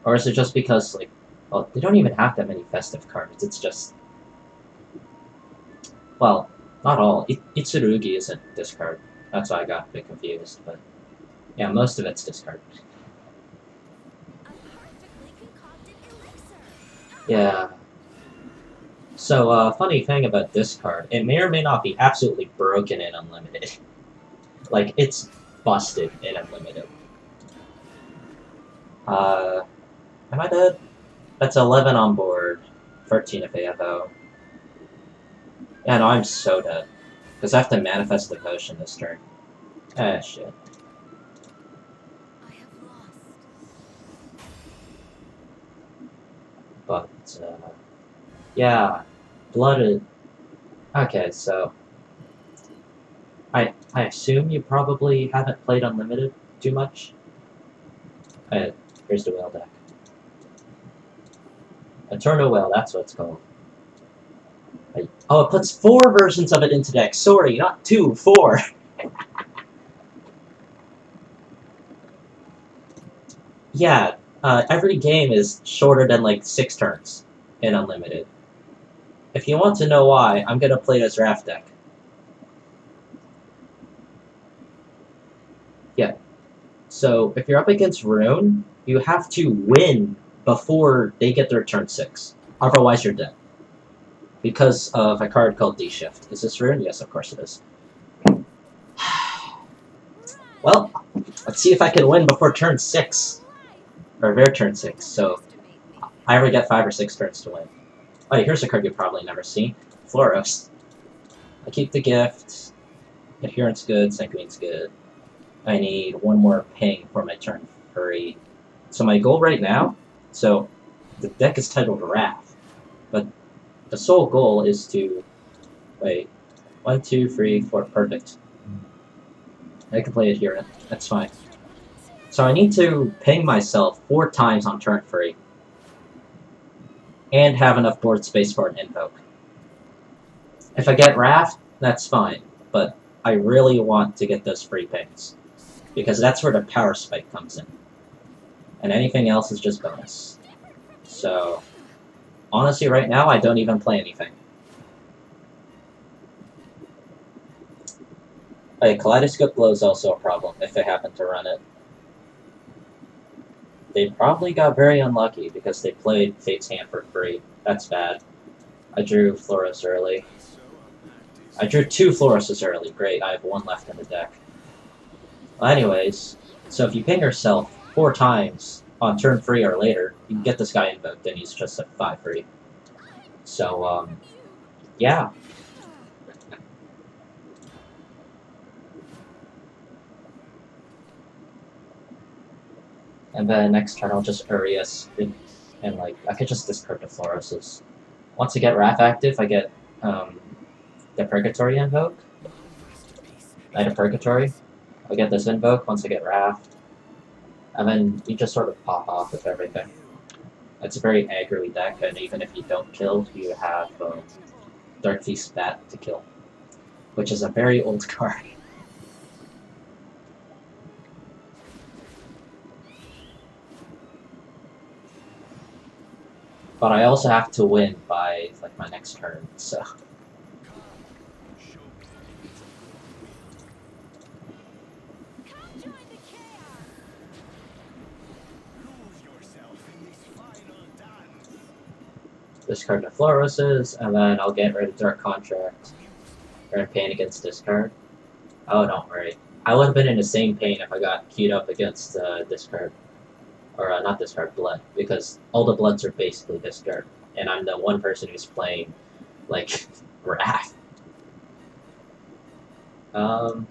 Or is it just because, like, well, they don't even have that many Festive cards, it's just... Well, not all. Itsurugi isn't discard. That's why I got a bit confused, but... Yeah, most of it's discard. Yeah. So, funny thing about discard, it may or may not be absolutely broken in Unlimited. Like, it's busted in Unlimited. Am I dead? That's 11 on board, 13 if AFO. Yeah, no, I'm so dead. Because I have to manifest the potion this turn. Ah, shit. But, yeah. Blooded. Okay, so... I assume you probably haven't played Unlimited too much? Here's the whale deck. Eternal Whale, that's what it's called. Oh, it puts 4 versions of it into deck. Sorry, not 2, 4. Yeah, every game is shorter than like 6 turns in Unlimited. If you want to know why, I'm gonna play this draft deck. Yeah. So, if you're up against Rune, you have to win before they get their turn 6. Otherwise, you're dead. Because of a card called D-Shift. Is this Rune? Yes, of course it is. Well, let's see if I can win before turn 6. Or their turn 6, so I already get 5 or 6 turns to win. Oh, here's a card you've probably never seen. Floros. I keep the gift. Adherence good, Sanguine's good. I need 1 more ping for my turn 3. So my goal right now, so the deck is titled Wrath, but the sole goal is to, wait, 1, 2, 3, 4, perfect. I can play Adherent, that's fine. So I need to ping myself 4 times on turn 3. and have enough board space for an invoke. If I get Raft, that's fine, but I really want to get those free pings, because that's where the power spike comes in. And anything else is just bonus. So, honestly, right now, I don't even play anything. Kaleidoscope Glow is also a problem, if they happen to run it. They probably got very unlucky, because they played Fate's Hand for free. That's bad. I drew Floros early. I drew 2 Floroses early. Great, I have 1 left in the deck. Well, anyways, so if you ping yourself 4 times on turn 3 or later, you can get this guy invoked, and he's just at 5 free. So, yeah. And then next turn I'll just Urias, and like, I could just discard the Floroses. Once I get Wrath active, I get, the Purgatory invoke. Knight of Purgatory. I get this invoke once I get Wrath. And then you just sort of pop off with everything. It's a very aggro deck, and even if you don't kill, you have Dark Feast Bat to kill. Which is a very old card. But I also have to win by like my next turn, so. Discard the Floroses, and then I'll get rid of Dark Contract. Or in pain against discard. Oh, don't worry. I would have been in the same pain if I got queued up against discard. Or not discard, blood. Because all the bloods are basically discard. And I'm the one person who's playing, like, Wrath. Do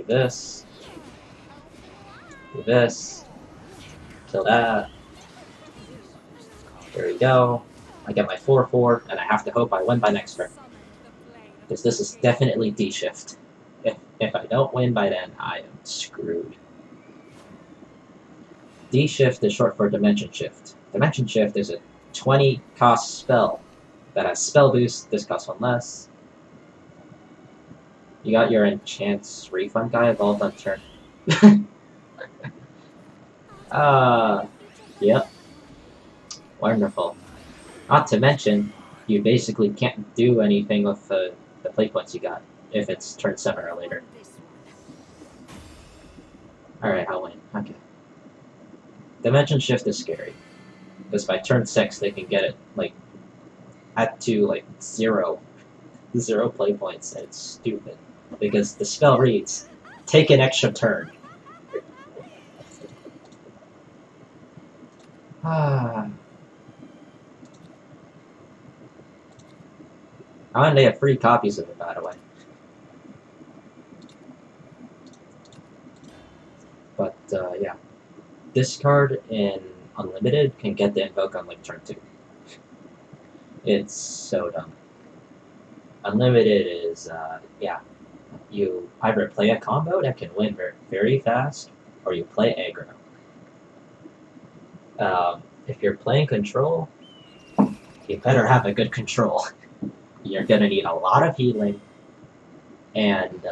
this. Do this. Kill that. There we go. I get my 4/4, and I have to hope I win by next turn. Because this is definitely D-shift. If I don't win by then, I am screwed. D-shift is short for Dimension Shift. Dimension Shift is a 20 cost spell that has spell boost. This costs 1 less. You got your Enchant's Refund guy evolved on turn. Yep. Wonderful. Not to mention, you basically can't do anything with the play points you got if it's turn 7 or later. Alright, I'll win. Okay. Dimension Shift is scary. Because by turn 6, they can get it, like, at to, like, 0 play points, and it's stupid. Because the spell reads, take an extra turn. And they have free copies of it, by the way. But, yeah. Discard in Unlimited can get the invoke on, like, turn 2. It's so dumb. Unlimited is, yeah. You either play a combo that can win very, very fast, or you play aggro. If you're playing control, you better have a good control. You're gonna need a lot of healing, and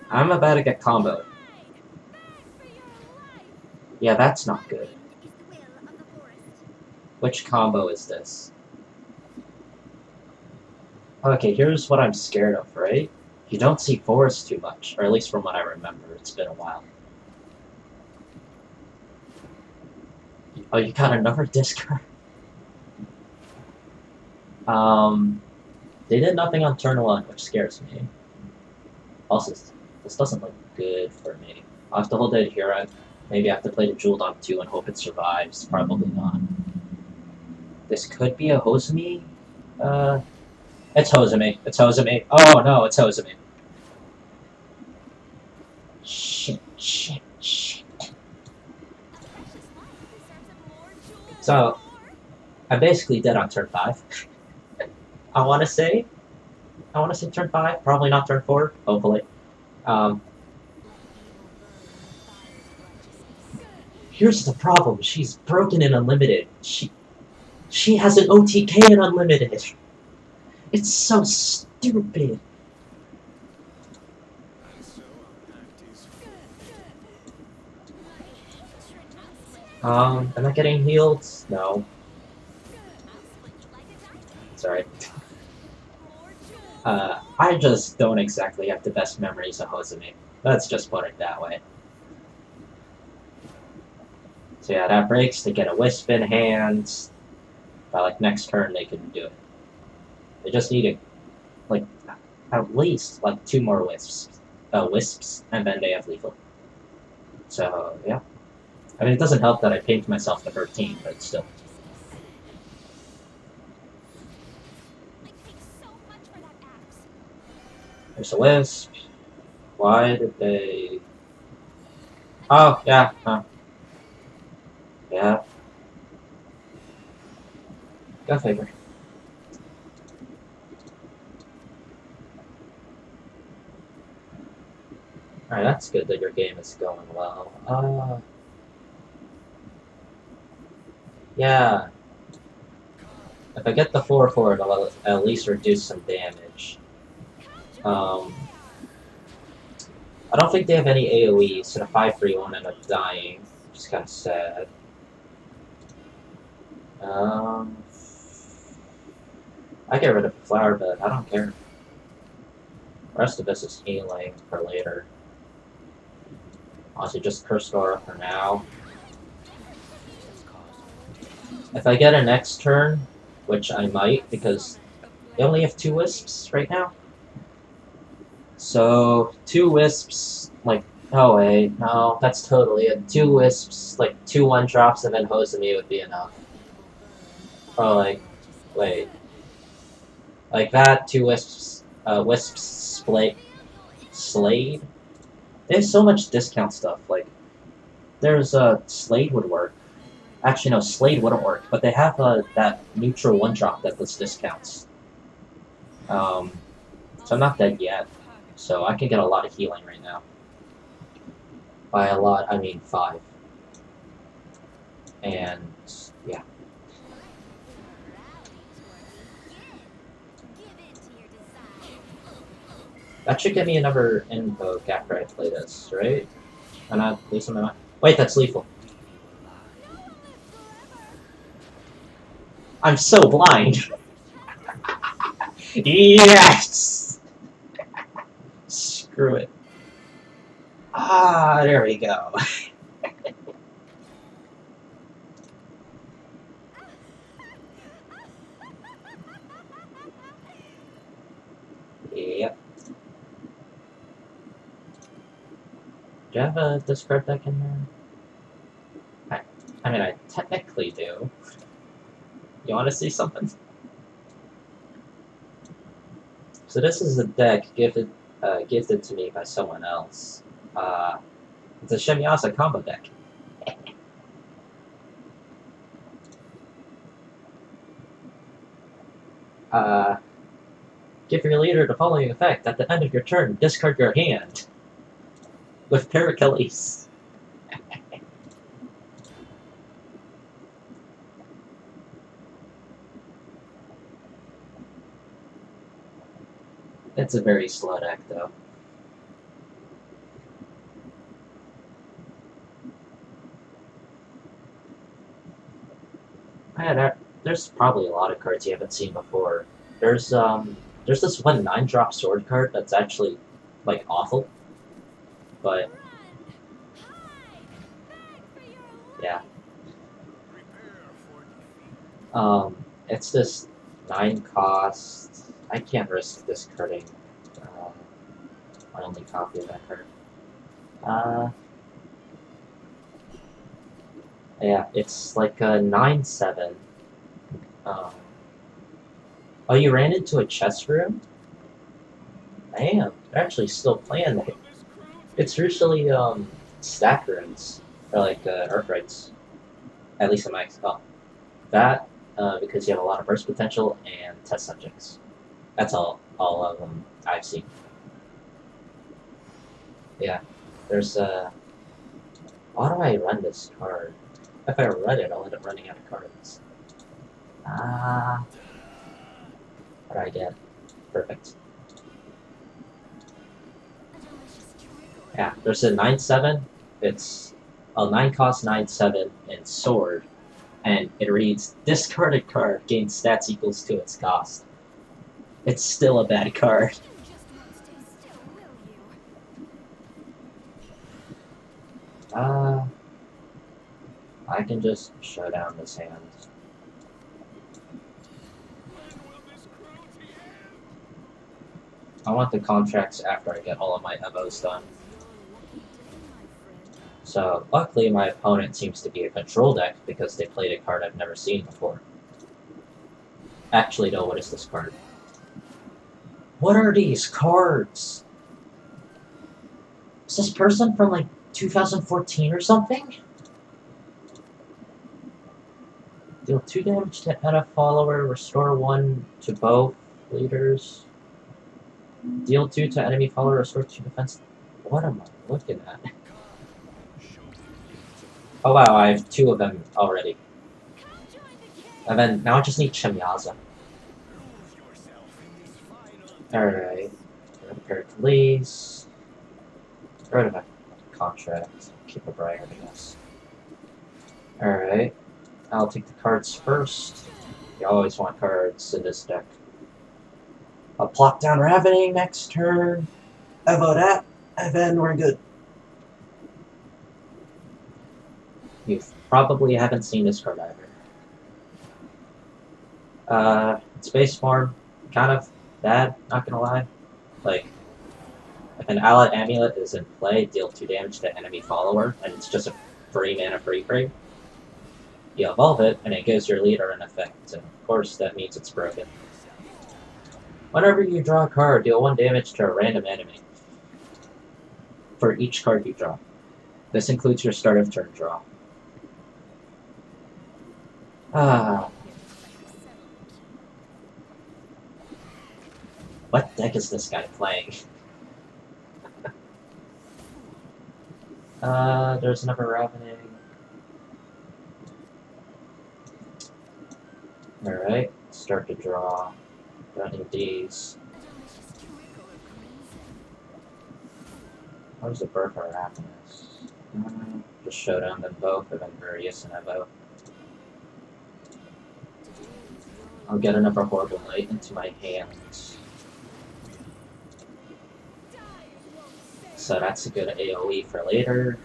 I'm about to get comboed. Yeah, that's not good. Which combo is this? Okay, here's what I'm scared of, right? You don't see forest too much, or at least from what I remember. It's been a while. Oh, you got another discard? They did nothing on turn 1, which scares me. Also, this doesn't look good for me. I'll have to hold it here. Maybe I have to play the Jewel Dom 2 and hope it survives. Probably not. This could be a Hosemi. It's Hosemi. It's Hosemi. Oh no, it's Hosemi. Shit, shit, shit. So, I'm basically dead on turn 5. I want to say turn 5. Probably not turn 4. Hopefully. Here's the problem. She's broken in Unlimited. She has an OTK and unlimited. It's so stupid. Am I getting healed? No. Sorry. I just don't exactly have the best memories of Hosumi. Let's just put it that way. So yeah, that breaks to get a Wisp in hand. By like next turn they can do it. They just need to, like, at least like 2 more wisps, and then they have lethal. So yeah. I mean, it doesn't help that I pinged myself to 13, but still. There's a wisp. Why did they... Oh, yeah, huh. Yeah. Go figure. Alright, that's good that your game is going well. Yeah. If I get the 4-4, it'll at least reduce some damage. I don't think they have any AoE, so the 5-3 won't end up dying, which is kind of sad. I get rid of the flower, but I don't care. The rest of this is healing for later. Honestly, just Curse Aura for now. If I get a next turn, which I might, because they only have 2 wisps right now. So, 2 wisps, like, oh wait, no, that's totally it. 2 wisps, like 2 1-drops, and then Hosumi would be enough. Oh, like, wait. Like that, 2 wisps, Slade? They have so much discount stuff, like, there's, Slade would work. Actually, no, Slade wouldn't work, but they have, that neutral 1-drop that puts discounts. So I'm not dead yet, so I can get a lot of healing right now. By a lot, I mean 5. And, yeah. That should get me another invoke after I play this, right? And at least in my mind. Wait, that's lethal. I'm so blind! Yes! Screw it. Ah, there we go. Yep. Do you have a discard deck in there? I mean, I technically do. You want to see something? So this is a deck gifted to me by someone else. It's a Shemyasa combo deck. Give your leader the following effect. At the end of your turn, discard your hand. With Pericles. It's a very slow deck, though. There's probably a lot of cards you haven't seen before. There's this one 9-drop sword card that's actually, like, awful. But, yeah. It's this 9 cost. I can't risk discarding my only copy of that card. Yeah, it's like a 9/7. Oh, you ran into a chess room? Damn, they're actually still playing that. It's usually, stack rooms, or like, Earthrights. At least in my XL. That, because you have a lot of burst potential and test subjects. That's all of them I've seen. Yeah, there's, why do I run this card? If I run it, I'll end up running out of cards. What did I get? Perfect. Yeah, there's a 9/7. It's a 9 cost 9/7 and sword, and it reads discarded card gains stats equals to its cost. It's still a bad card. I can just shut down this hand. I want the contracts after I get all of my evos done. So, luckily my opponent seems to be a control deck because they played a card I've never seen before. Actually, no, what is this card? What are these cards? Is this person from, like, 2014 or something? Deal 2 damage to NF follower, restore 1 to both leaders. Deal 2 to enemy follower, restore 2 defense. What am I looking at? Oh wow, I have 2 of them already. And then, now I just need Chemyaza. Alright. Repair to lease. Get rid of my contract. Keep a briar, I guess. Alright. I'll take the cards first. You always want cards in this deck. I'll plop down Ravening next turn. Evo that, and then we're good. You probably haven't seen this card either. Space Form, kind of bad, not gonna lie. Like, if an allied amulet is in play, deal 2 damage to enemy follower, and it's just a free mana free. You evolve it, and it gives your leader an effect, and of course that means it's broken. Whenever you draw a card, deal 1 damage to a random enemy for each card you draw. This includes your start of turn draw. What deck is this guy playing? There's another Ravening. Alright, start to draw. Running D's. What was the birth or happiness? Just showdown them both, Avengerius and Evo. I'll get another Horrible Light into my hands. So that's a good AoE for later.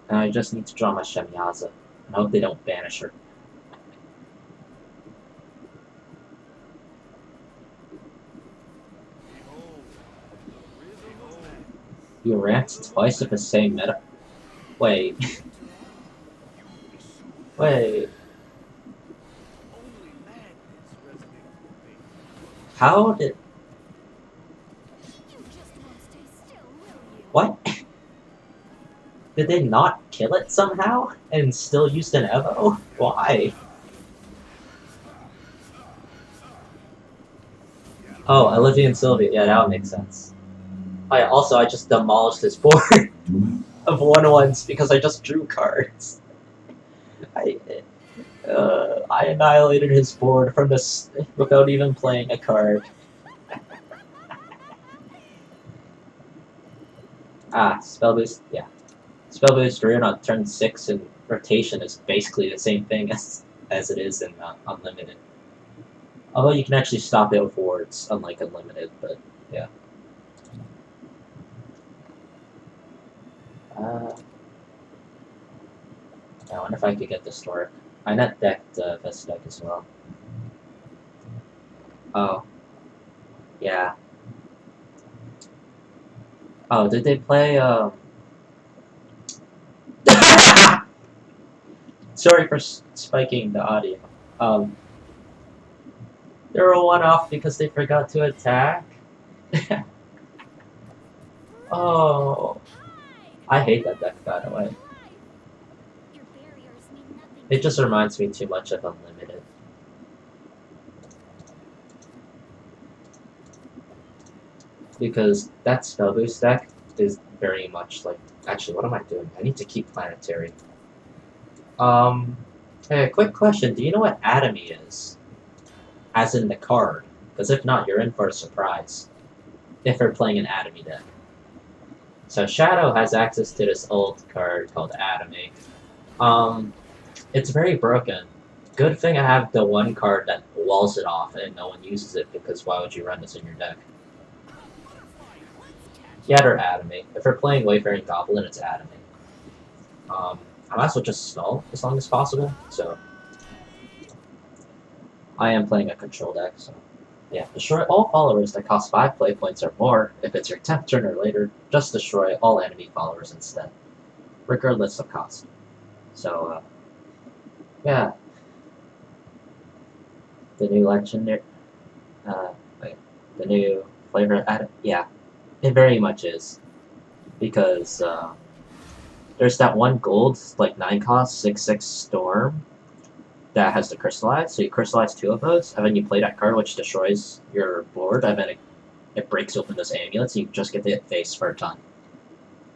And I just need to draw my Chemyaza. I hope they don't banish her. You ranked twice with the same meta. Wait. Wait. How did... What? Did they not kill it somehow? And still used an Evo? Why? Oh, Olivia and Sylvia. Yeah, that would make sense. Oh yeah, also I just demolished his board of 1/1s because I just drew cards. I annihilated his board from this without even playing a card. Spell boost, yeah. Spell boost Ruin on turn 6 and rotation is basically the same thing as it is in Unlimited. Although you can actually stop it with wards, unlike Unlimited, but yeah. I wonder if I could get this to work. I net decked this deck as well. Oh. Yeah. Oh, did they play, Sorry for spiking the audio. They were 1-off because they forgot to attack? Oh. I hate that deck, by the way. It just reminds me too much of Unlimited. Because that spell boost deck is very much like Actually, what am I doing? I need to keep planetary. Hey, quick question. Do you know what Atomy is? As in the card? Because if not, you're in for a surprise. If you're playing an Atomy deck. So Shadow has access to this old card called Atomy. Um, it's very broken. Good thing I have the one card that walls it off and no one uses it, because why would you run this in your deck? Yeah, they're Atomy. If you're playing Wayfaring Goblin, it's Atomy. I might as well just stall as long as possible, so I am playing a control deck, so yeah. Destroy all followers that cost 5 play points or more. If it's your 10th turn or later, just destroy all enemy followers instead, regardless of cost. So, yeah. The new legendary, wait, the new flavor added, yeah, it very much is. Because, there's that one gold, like 9 cost, 6/6 Storm, that has to crystallize. So you crystallize 2 of those, and then you play that card, which destroys your board, and then it breaks open this amulet, so you just get the face for a ton.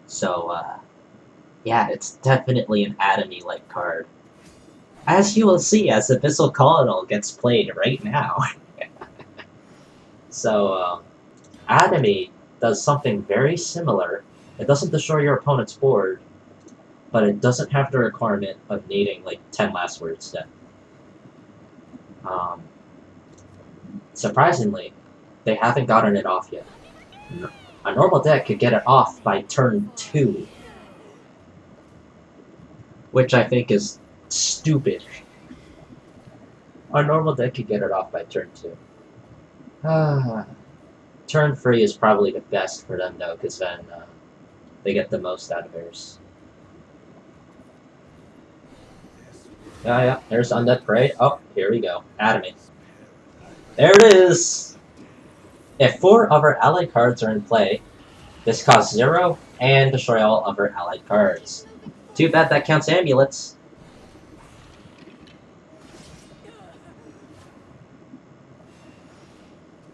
So, yeah, it's definitely an Atomy-like card. As you will see as Abyssal Colonel gets played right now. So, Atomy does something very similar. It doesn't destroy your opponent's board, but it doesn't have the requirement of needing, like, 10 last words then. Surprisingly, they haven't gotten it off yet. A normal deck could get it off by turn 2. Which I think is stupid. A normal deck could get it off by turn 2. Turn 3 is probably the best for them, though, because then they get the most out of theirs. Yeah, there's Undead Prey. Oh, here we go. Atomy. There it is! If 4 other allied cards are in play, this costs 0 and destroy all other allied cards. Too bad that counts amulets.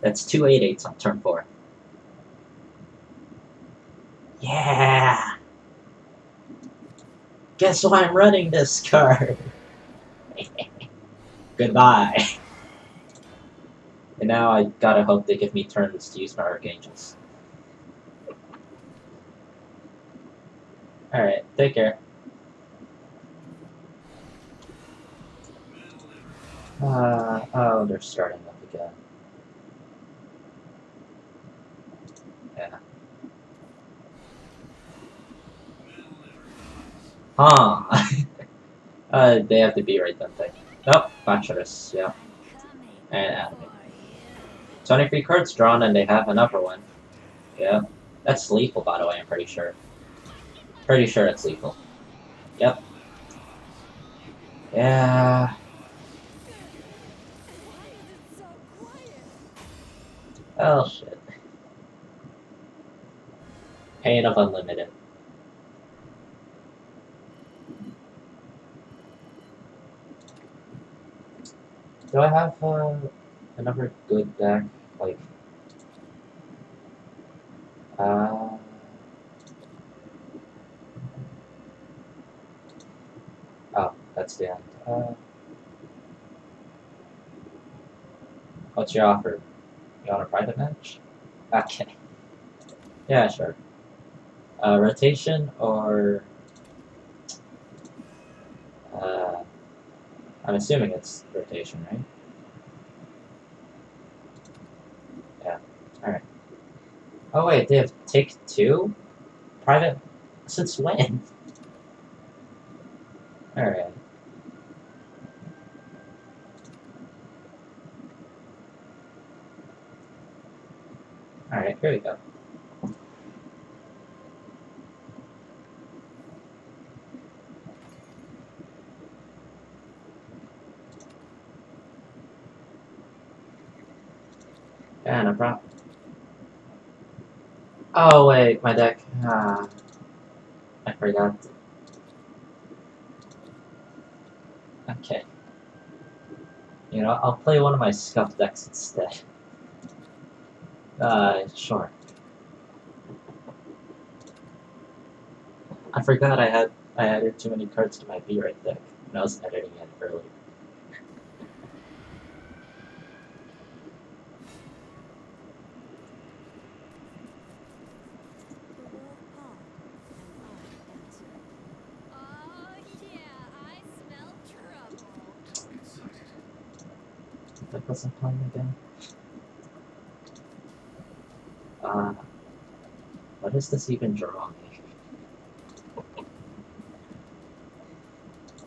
That's 2 8/8s on turn 4. Yeah! Guess why I'm running this card? Goodbye. And now I gotta hope they give me turns to use my Archangels. Alright, take care. Oh, they're starting up again. Yeah. Huh. They have to be right, don't they? Nope, Bacheloress, yeah. And Atomy. 23 cards drawn and they have another one. Yeah. That's lethal, by the way, I'm pretty sure. Pretty sure it's lethal. Yep. Yeah. Oh, shit. Pain of Unlimited. Do I have another good deck? Like, oh, that's the end. What's your offer? You want a private match? Okay. Yeah, sure. Rotation or... I'm assuming it's rotation, right? Yeah. Alright. Oh wait, they have take 2? Private? Since when? Alright. Alright, here we go. Yeah, no problem. Oh wait, my deck. I forgot. Okay. You know, I'll play one of my scuff decks instead. Sure. forgot I added too many cards to my B-Right deck when I was editing it earlier. That wasn't playing again. What does this even draw me?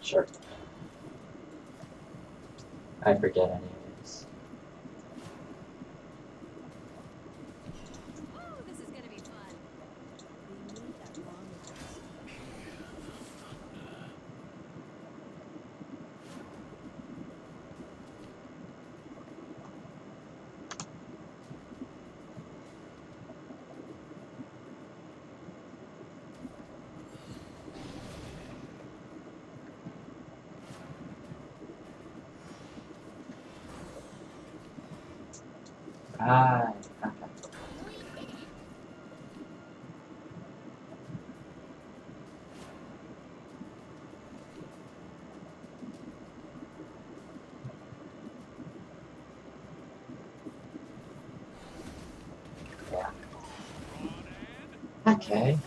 Sure. I forget anyways. This is gonna be fun. We need that long last. Ah, okay. Yeah. Okay.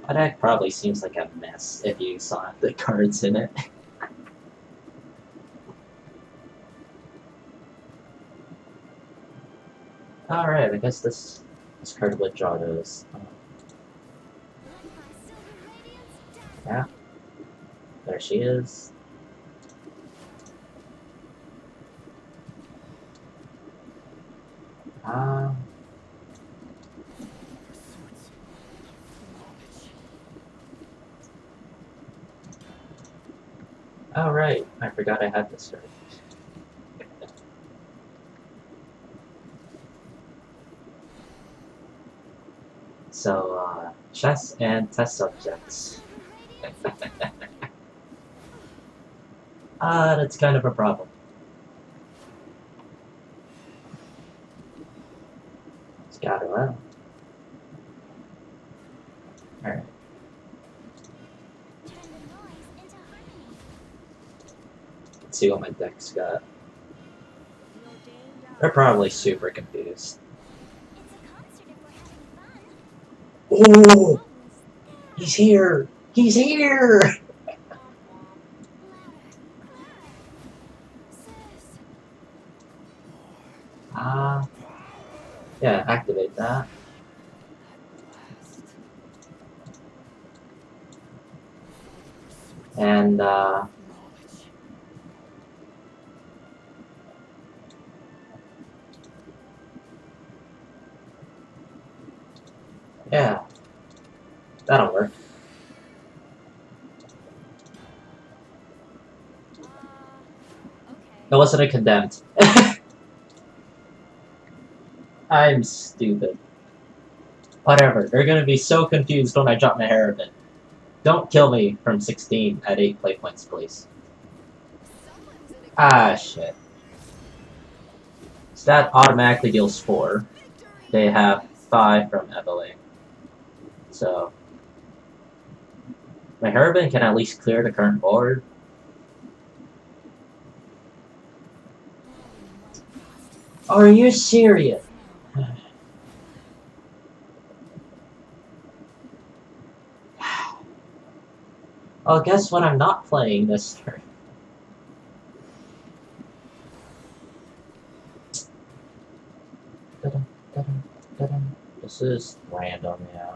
My deck probably seems like a mess if you saw the cards in it. Alright, I guess this card would draw those. Yeah. There she is. Um. Oh right, I forgot I had this card. So, chess and test subjects. That's kind of a problem. Scatter well. Alright. Let's see what my deck's got. They're probably super confused. Oh! He's here! He's here! Yeah, activate that. And, yeah. That'll work. It wasn't a condemned. I'm stupid. Whatever, they're gonna be so confused when I drop my Harriman. Don't kill me from 16 at 8 play points, please. Ah, shit. So that automatically deals 4. They have 5 from Evelyn. So, my Harriman can at least clear the current board. Are you serious? Well, guess what I'm not playing this turn. This is random, yeah.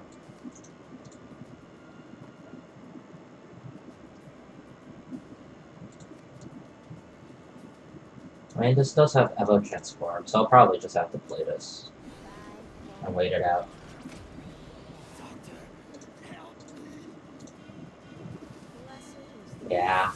I mean, this does have Evo Transform, so I'll probably just have to play this and wait it out. Yeah.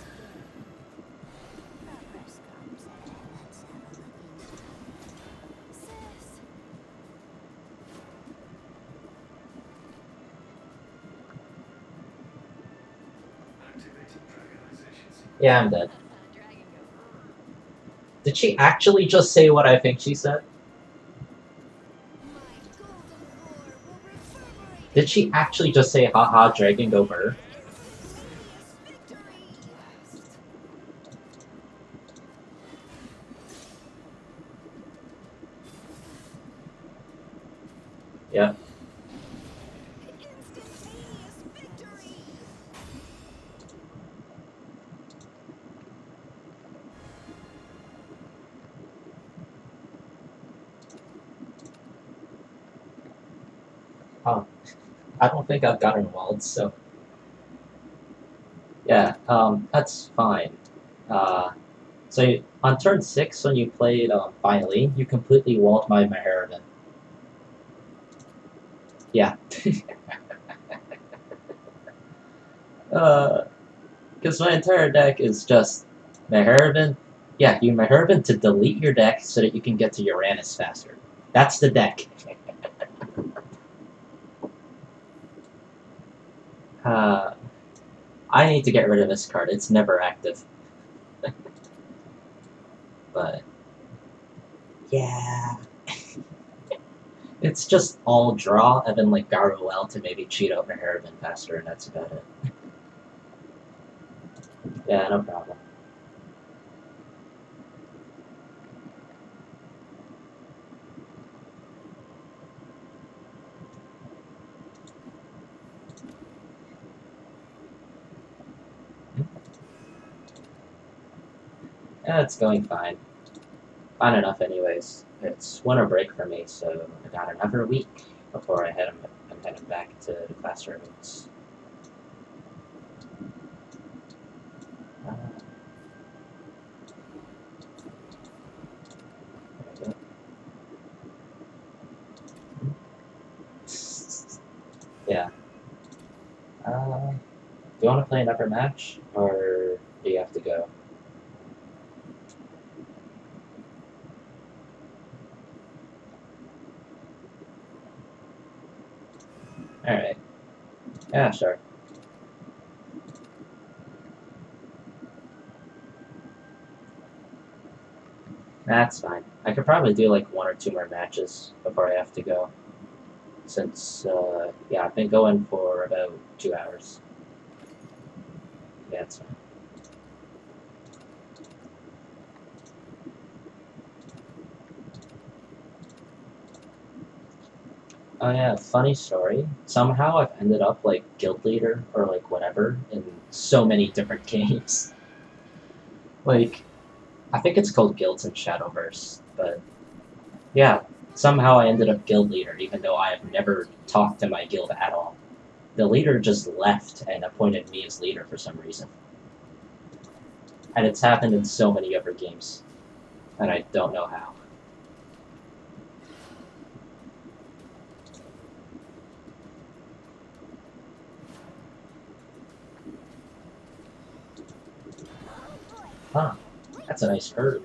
Yeah, I'm dead. Dragon go. Did she actually just say what I think she said? My golden roar will reverberate. Did she actually just say, haha, dragon go burr? Instantaneous victory. Yeah. Instantaneous victory. Oh, I don't think I've gotten walled, so yeah, that's fine. So on turn 6, when you played Violin, you completely walled my Maharavan. Yeah. Because my entire deck is just Maharavan. Yeah, you Maharavan to delete your deck so that you can get to Uranus faster. That's the deck. Uh, I need to get rid of this card. It's never active. But yeah. It's just all draw and then like Garuel to maybe cheat out Maharavan faster, and that's about it. Yeah, no problem. Yeah, it's going fine. Fine enough, anyways. It's winter break for me, so I got another week before I'm heading back to the classrooms. Uh, there we go. Yeah. Do you want to play another match, or do you have to go? Alright. Yeah, sure. That's fine. I could probably do like 1 or 2 more matches before I have to go. Since, yeah, I've been going for about 2 hours. Yeah, it's fine. Oh yeah, funny story. Somehow I've ended up like guild leader or like whatever in so many different games. Like, I think it's called guilds in Shadowverse, but yeah, somehow I ended up guild leader even though I have never talked to my guild at all. The leader just left and appointed me as leader for some reason. And it's happened in so many other games, and I don't know how. Huh, that's a nice herb.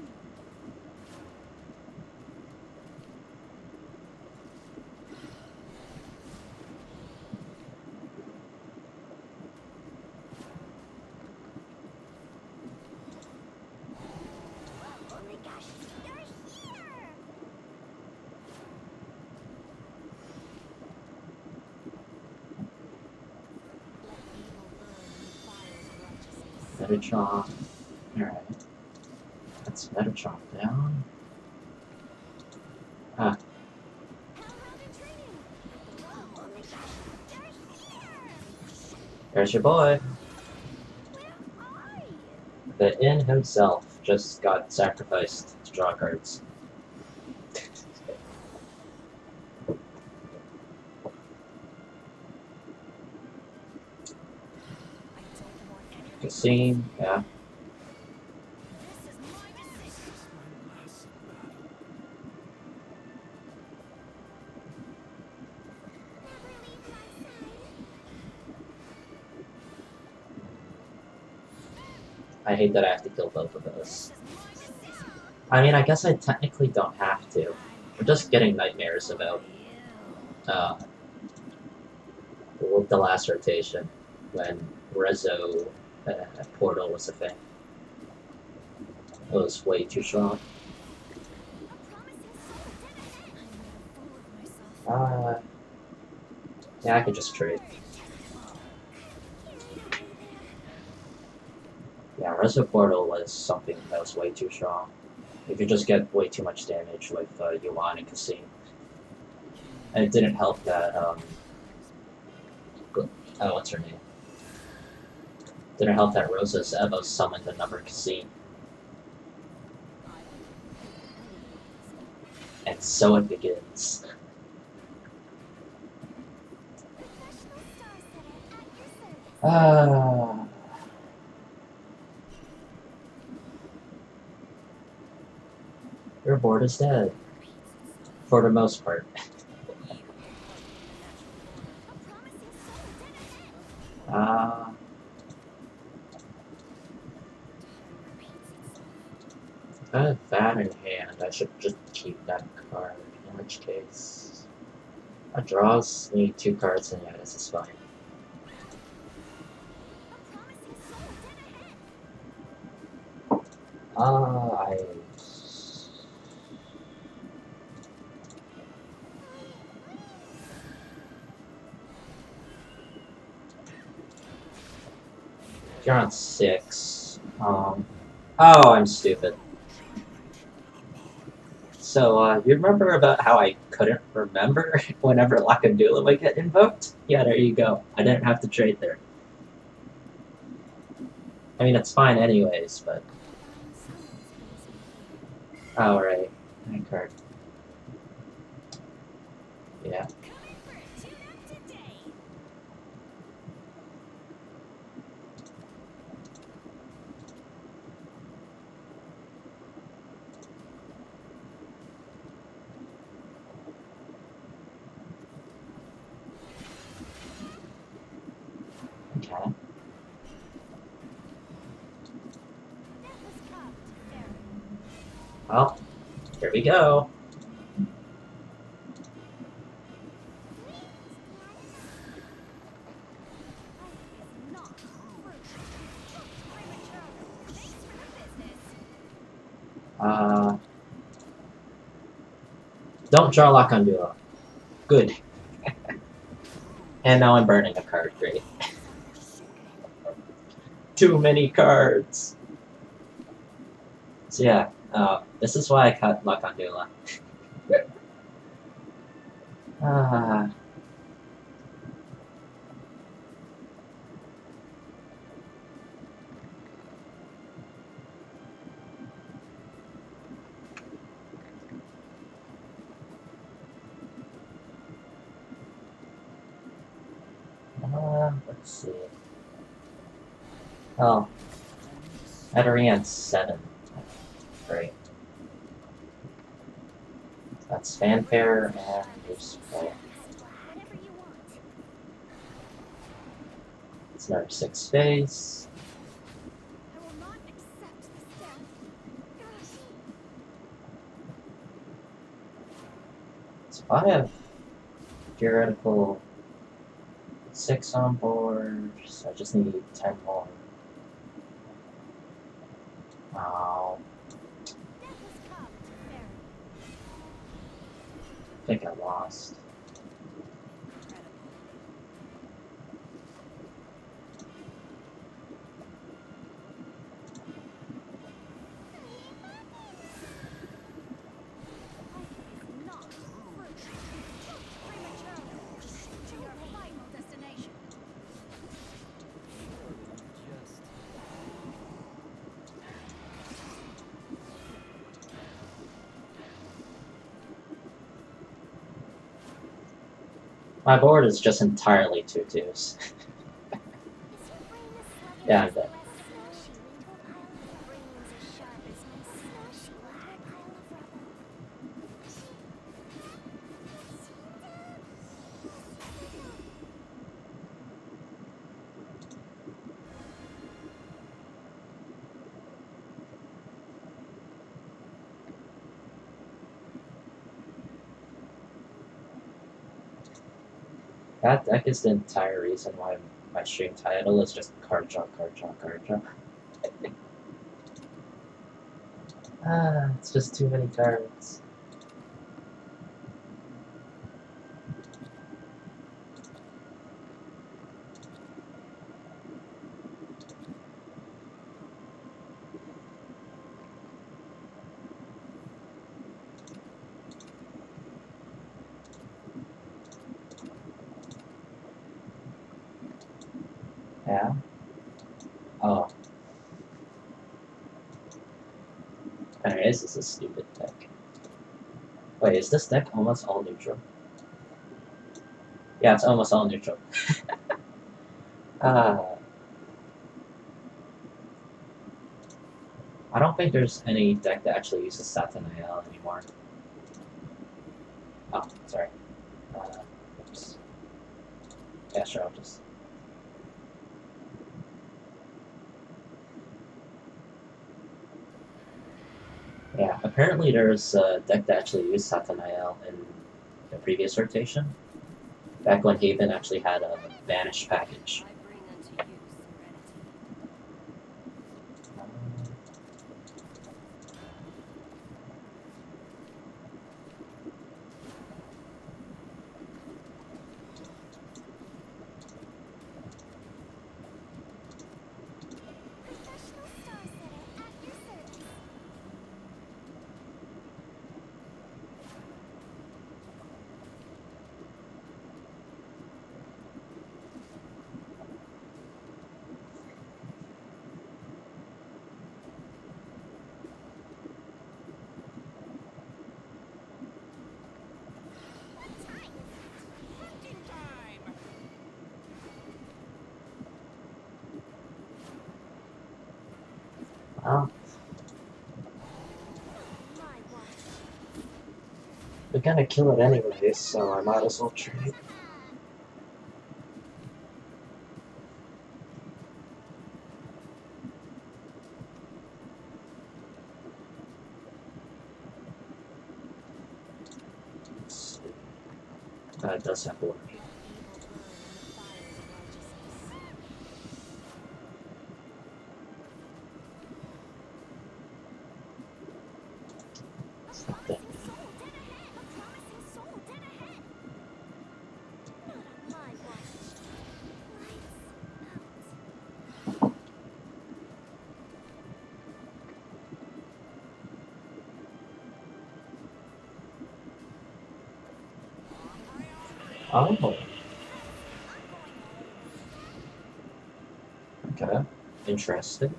Oh my gosh, you're here. Let evil burn in the fire of righteousness. Metatron. Alright. That's Metatron down. Ah, Hellhound in training. Oh my gosh, you're here. there's your boy. Where are you? The inn himself just got sacrificed to draw cards. I don't want anything. Cassim, yeah. This is my decision. Never leave my side. I hate that I have to kill both of those. This is my decision. I mean, I guess I technically don't have to. I'm just getting nightmares about uh, the last rotation when Rezo Portal was a thing. It was way too strong. Yeah, I could just trade. Yeah, Reso Portal was something that was way too strong. You could just get way too much damage with Yuan and Cassim. And it didn't help that, what's her name? Didn't help that Rosa's Evo summoned another Cassim. And so it begins. Your board is dead. For the most part. If I have that in hand, I should just keep that card, in which case... I draws me 2 cards, and yeah, this is fine. I... You're on 6. Oh, I'm stupid. So, you remember about how I couldn't remember whenever Lakadula would get invoked? Yeah, there you go. I didn't have to trade there. I mean, it's fine anyways, but... Oh, right. That card. Yeah. Okay. Well, here we go. Don't draw lock on duo. Good. And now I'm burning a card. Great. Too many cards. So yeah, this is why I cut luck on Dula. Let's see. Oh, Ederian 7. Great. That's Fanfare and Useful. It's another 6 space. So I have theoretical 6 on board, so I just need 10 more. Oh. I think I lost. My board is just entirely 2/2s. Yeah, I'm dead. That deck is the entire reason why my stream title is just card draw, card draw, card draw. It's just too many cards. Yeah? Oh. Anyways, this is a stupid deck. Wait, is this deck almost all neutral? Yeah, it's almost all neutral. uh, I don't think there's any deck that actually uses Satanael anymore. Oh, sorry. Oops. Yeah, sure, I'll just... Yeah, apparently there's a deck that actually used Satanael in the previous rotation. Back when Haven actually had a Vanish package. I bring unto you serenity. Professional star setter at your service. What time is it? Hunting time! Well, My watch. we're gonna kill it anyways, so I might as well trade. It does have one. Evil burn in the fires of righteousness. It's A not that promising soul dead ahead. A promising soul dead ahead. Not on my watch. Lights out. Oh, I'm going home. okay. Interesting.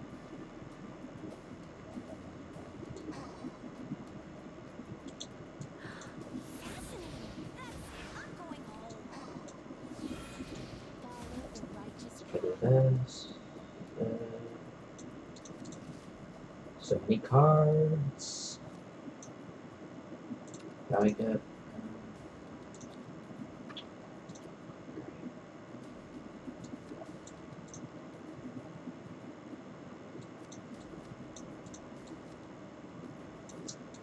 Fascinating. That's it. I'm going home. Follow the righteous Look path. at this. Uh, so many cards. Now I get.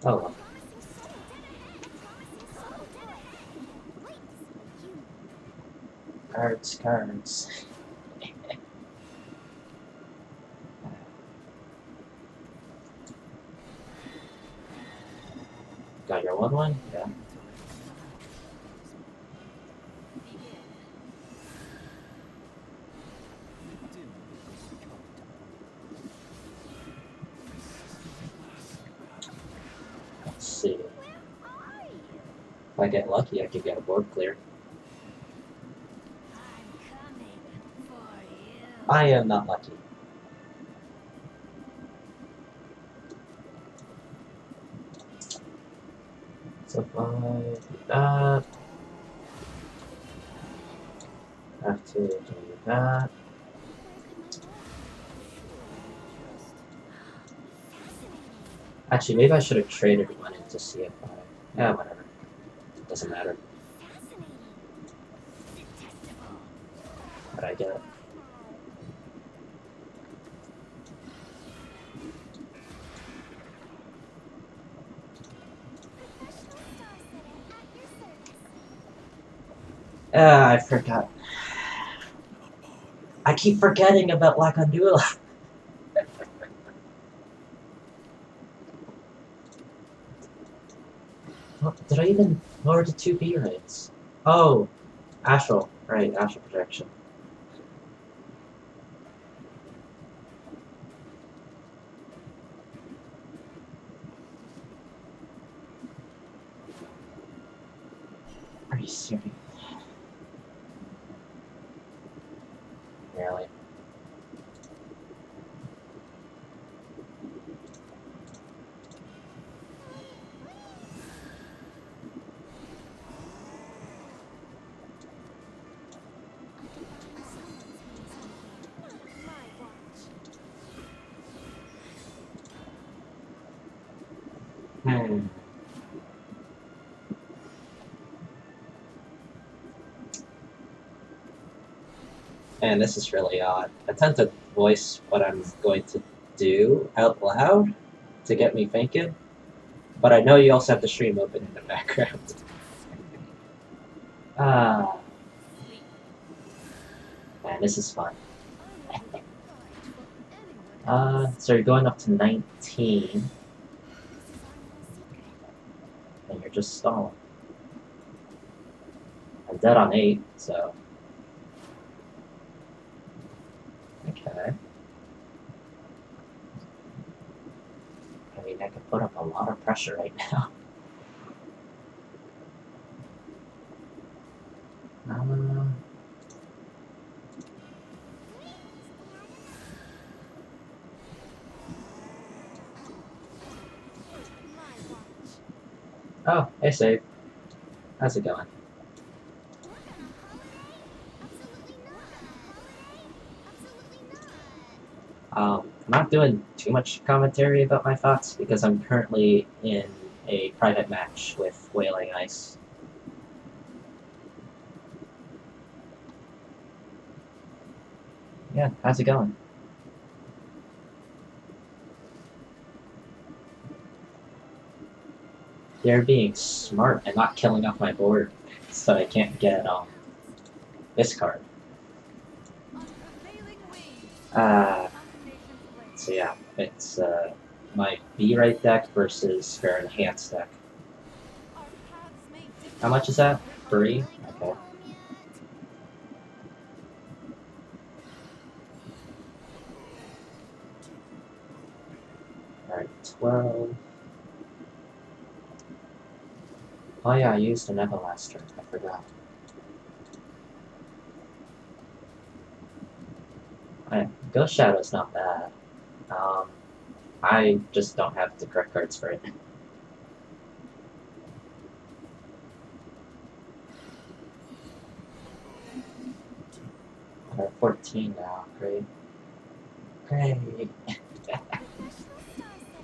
Oh well. Promising soul dead ahead. Promising soul dead ahead. Lights you. Cards. Got your 1/1? Yeah. Let's see. Where are you? If I get lucky, I could get a board clear. I'm coming for you. I am not lucky. So if I do that, I have to do that. Actually, maybe I should have traded one in to see if I... Yeah, whatever. Doesn't matter. But I get it. I forgot. I keep forgetting about Lacandula. Oh, did I even lower to 2B rates? Oh, astral. Right, astral projection. Are you serious? Really? A divine summons me to something. Not my watch. Hmm. Man, this is really odd. I tend to voice what I'm going to do out loud to get me thinking, but I know you also have the stream open in the background. Ah, Sleep. man, this is fun. I would fight for anyone else. So you're going up to 19, This is our little secret. and you're just stalling. I'm dead on 8, so... Okay. I mean, I could put up a lot of pressure right now. My watch. Oh, hey, Save. How's it going? What on a holiday? Absolutely not. Absolutely not. I'm not doing too much commentary about my thoughts because I'm currently in a private match with Wailing Ice. Yeah, how's it going? They're being smart and not killing off my board so I can't get this card. Unprevailing wings. Condemnation's blade. So yeah, it's my B-right deck versus their enhanced deck. Our paths may differ. How much is that? Yet our 3? will be Okay. home yet. Alright, 12. Oh yeah, I used an Everlaster. I forgot. Alright, Ghost Shadow's not bad. I just don't have the correct cards for it. 14 now. Great. Great. Professional star setter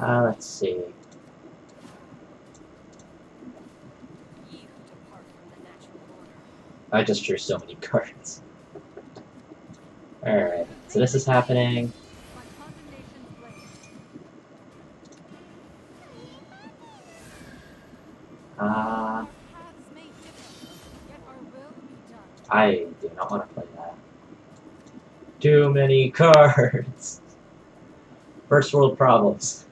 at your Let's see. Ye who depart from the natural order. I just drew so many cards. Alright, so this is happening. By condemnation's blade. Uh, Our paths may differ, yet our will be done. I do not want to play that. Too many cards! First world problems.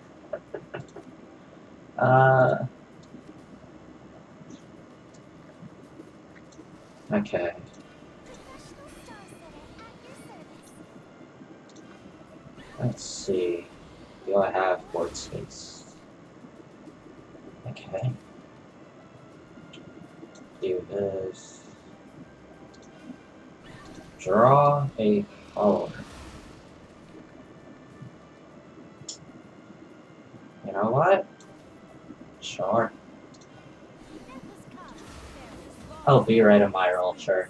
Okay. Professional star setter at your service. Let's see. Do I have board space? Okay. Do this. Draw a follower. You know what? Sure. Deathless come, there is I'll be right on my roll, sure.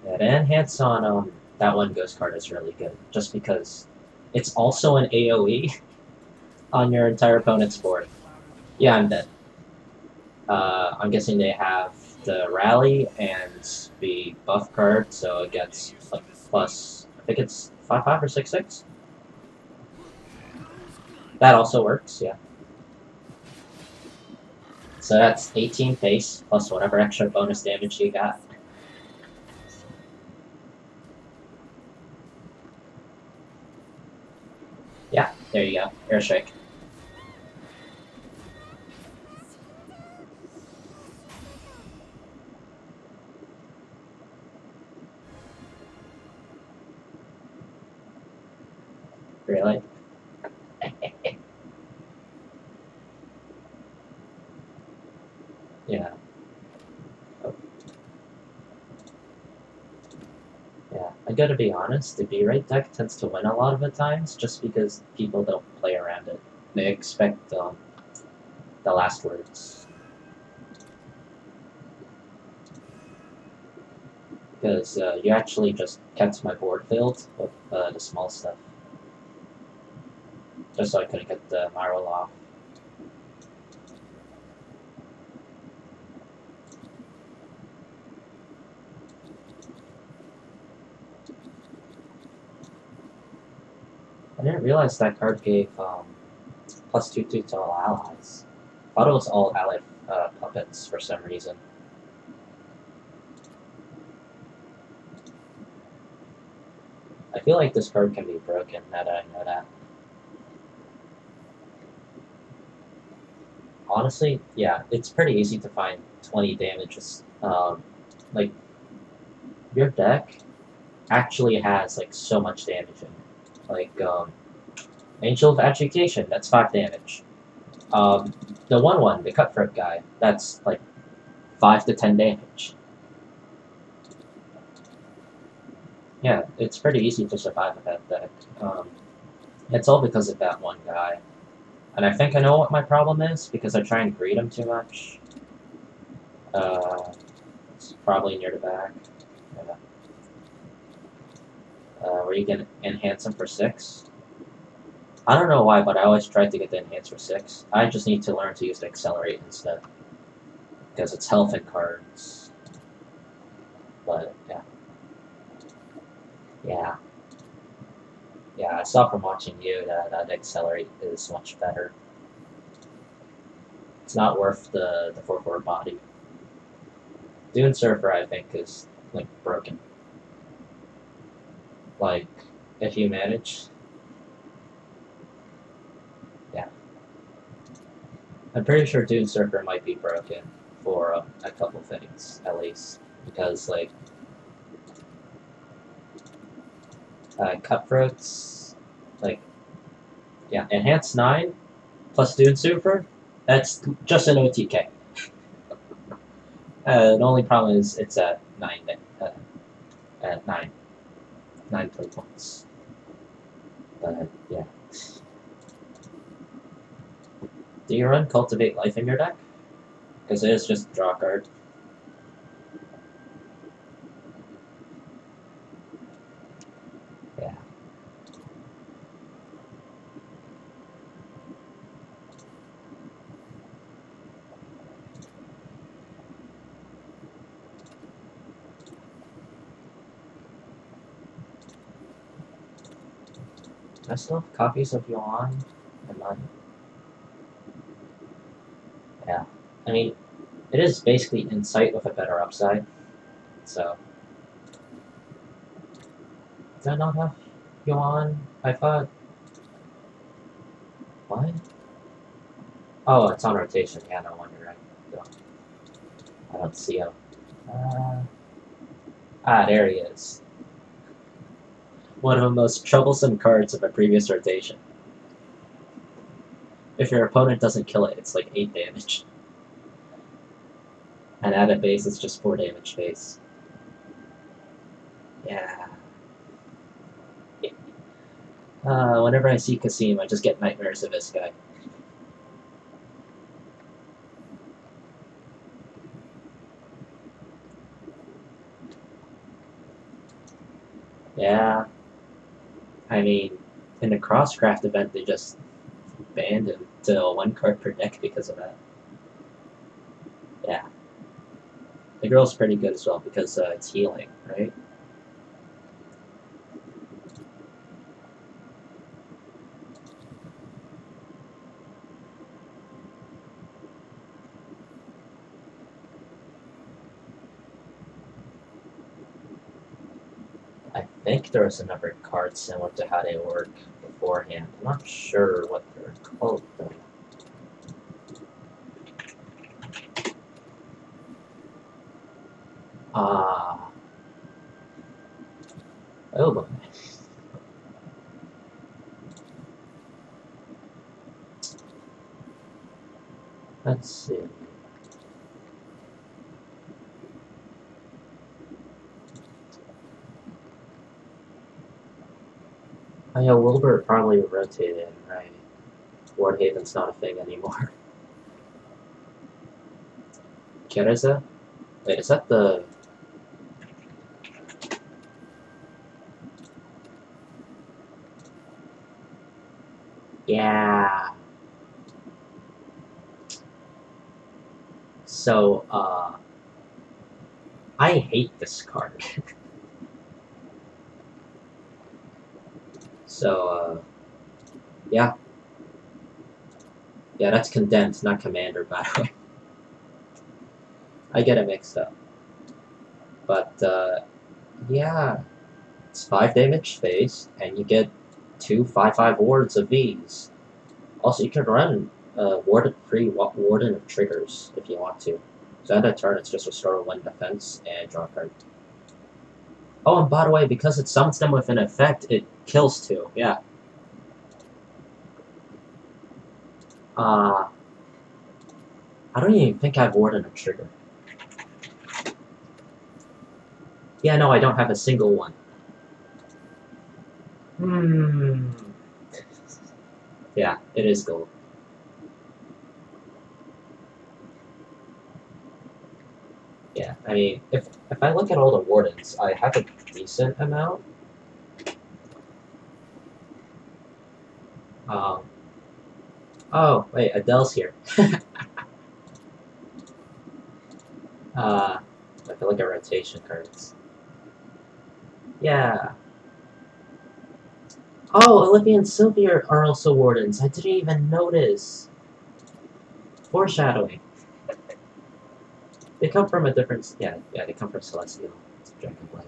Yeah, the enhance on that one ghost card is really good, just because it's also an AoE on your entire opponent's board. Yeah, I'm dead. I'm guessing they have the rally and the buff card, so it gets like plus, I think it's 5/5 or 6/6. That also works, yeah. So that's 18 pace plus whatever extra bonus damage you got. There you go. Airstrike. Really? Yeah. Oh. Yeah. I gotta be honest, the B-rate deck tends to win a lot of the times just because people don't play around it. They expect the last words. Because you actually just kept my board filled with the small stuff. Just so I couldn't get the Myral off. I didn't realize that card gave +2/2 to all allies. I thought it was all ally puppets for some reason. I feel like this card can be broken now that I know that. Honestly, yeah, it's pretty easy to find 20 damages. Like, your deck actually has like so much damage in it. Like, Angel of Education, that's 5 damage. The 1/1, the Cutthroat guy, that's like 5 to 10 damage. Yeah, it's pretty easy to survive with that deck. It's all because of that one guy. And I think I know what my problem is, because I try and greet him too much. It's probably near the back. Yeah. Where you can enhance him for 6. I don't know why, but I always try to get the enhance for 6. I just need to learn to use the accelerate instead. Because it's health and cards. But, yeah. Yeah. Yeah, I saw from watching you that accelerate is much better. It's not worth the 4/4 body. Dune Surfer, I think, is, like, broken. Like, if you manage... Yeah. I'm pretty sure Dune Surfer might be broken for a couple things, at least. Because, like, Cutthroats, like, yeah, Enhanced 9 plus Dune Super, that's just an OTK. The only problem is it's at 9, at 9 play points. But, yeah. Do you run Cultivate Life in your deck? Because it is just a draw card. Yeah. I still have copies of Yuan and mine. Yeah. I mean, it is basically Insight with a better upside. So. Did I not have Yuan? I thought. What? Oh, it's on rotation. Yeah, no wonder. I don't see him. There he is. One of the most troublesome cards of a previous rotation. If your opponent doesn't kill it, it's like 8 damage. And at a base, it's just 4 damage base. Yeah. Whenever I see Kasim, I just get nightmares of this guy. Yeah. I mean, in the Crosscraft event, they just banned him to 1 card per deck because of that. Yeah. The girl's pretty good as well because it's healing, right? I think there was a number of cards similar to how they work beforehand. I'm not sure what they're called though. Ah. Oh boy. Let's see. Oh yeah, Wilbur probably rotated, right? Wardhaven's not a thing anymore. Kereza? Wait, is that the... Yeah. So, I hate this card. So, yeah. Yeah, that's Condensed, not Commander, by the way. I get it mixed up. But, yeah. It's 5 damage face, and you get 2 5/5 wards of these. Also, you can run Warden of Triggers if you want to. So at a turn, it's just restore 1 defense and draw a card. Oh, and by the way, because it summons them with an effect, it kills 2. Yeah. I don't even think I have Warden of Trigger. Yeah, no, I don't have a single one. Yeah, it is gold. Yeah, I mean, if I look at all the wardens, I have a decent amount. Oh, wait, Adele's here. I can look at rotation cards. Yeah. Oh, Olivia and Sylvia are also wardens. I didn't even notice. Foreshadowing. They come from a different... Yeah, they come from Celestial. It's Dragonblade.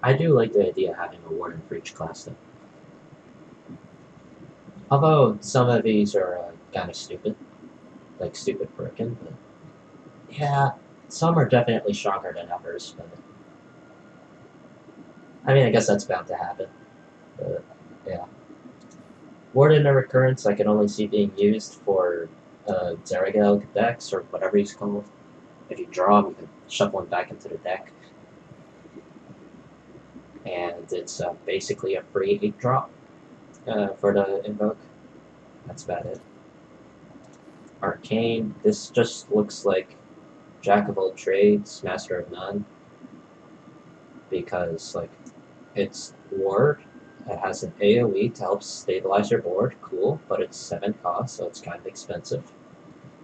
I do like the idea of having a warden for each class, though. Although some of these are kind of stupid. Like stupid frickin', but... Yeah, some are definitely stronger than others, but... I mean, I guess that's bound to happen. But, yeah. Warden of Recurrence I can only see being used for Zeragel decks, or whatever he's called. If you draw him, you can shuffle him back into the deck. And it's basically a free 8-drop for the Invoke. That's about it. Arcane, this just looks like Jack of all trades, Master of none. Because, like, it's Ward. It has an AoE to help stabilize your board. Cool, but it's 7 cost, so it's kind of expensive.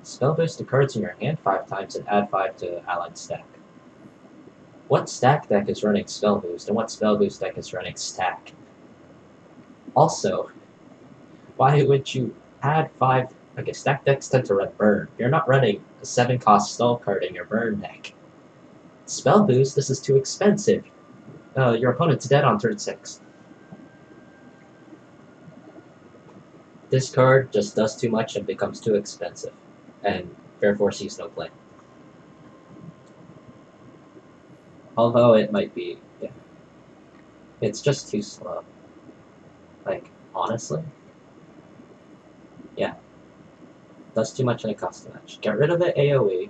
Spell boost the cards in your hand 5 times and add 5 to allied stack. What stack deck is running spell boost, and what spell boost deck is running stack? Also, why would you add 5... Okay, stack decks tend to run burn. You're not running a 7 cost stall card in your burn deck. Spell boost, this is too expensive. Your opponent's dead on turn 6. This card just does too much and becomes too expensive, and therefore sees no play. Although it might be, yeah. It's just too slow. Like, honestly? Yeah. Does too much and it costs too much. Get rid of the AoE.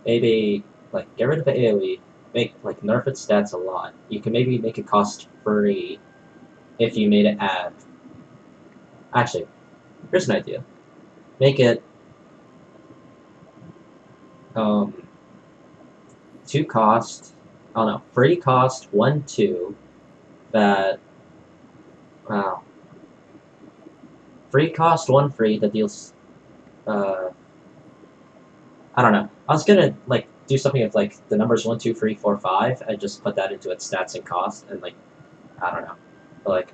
Maybe, like, get rid of the AoE. Nerf its stats a lot. You can maybe make it cost free if you made it add. Actually, here's an idea. Make it 2 cost, oh no, free cost 1, 2, that, wow. Free cost 1 free that deals, I don't know. I was gonna, like, do something with, like, the numbers 1, 2, 3, 4, 5, and just put that into its stats and cost, and, like, I don't know. But, like,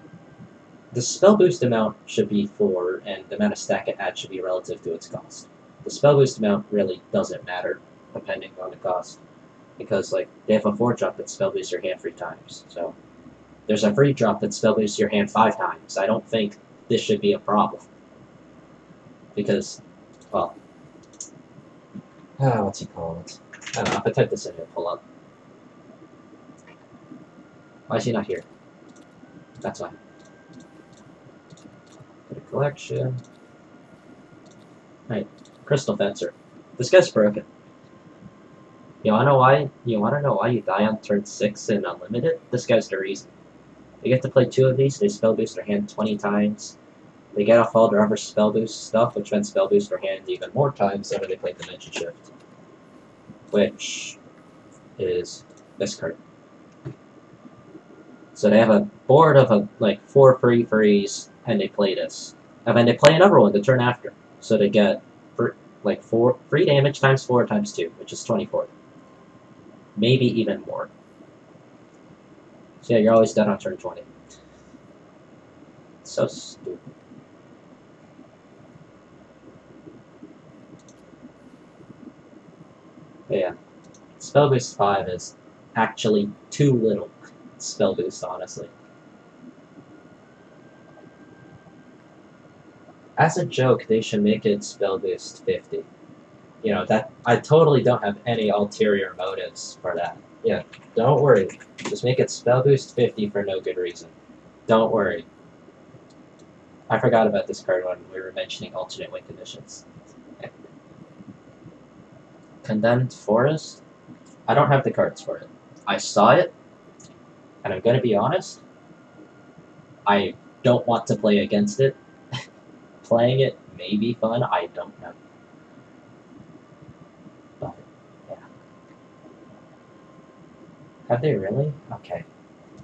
the spell boost amount should be 4, and the amount of stack it adds should be relative to its cost. The spell boost amount really doesn't matter, depending on the cost. Because, like, they have a 4-drop that spell boosts your hand 3 times, so... There's a free drop that spell boosts your hand 5 times. I don't think this should be a problem. Because, well, what's he called? I don't know, if I type this in, it'll pull up. Why is he not here? That's why. Get a collection. Right, Crystal Fencer. This guy's broken. You wanna know why? You wanna know why you die on turn 6 in Unlimited? This guy's the reason. They get to play 2 of these, they spell boost their hand 20 times. They get off all their other spell boost stuff, which then spell boost their hand even more times after they play Dimension Shift. Which is this card. So they have a board of like 4 free frees, and they play this. And then they play another one the turn after. So they get like 4 free damage times 4 times 2, which is 24. Maybe even more. So yeah, you're always dead on turn 20. So stupid. But yeah, spell boost 5 is actually too little spell boost, honestly. As a joke, they should make it spell boost 50. You know, that I totally don't have any ulterior motives for that. Yeah, don't worry. Just make it spell boost 50 for no good reason. Don't worry. I forgot about this card when we were mentioning alternate win conditions. Okay. Condemned Forest? I don't have the cards for it. I saw it, and I'm gonna be honest, I don't want to play against it. Playing it may be fun, I don't know. But, yeah. Have they really? Okay.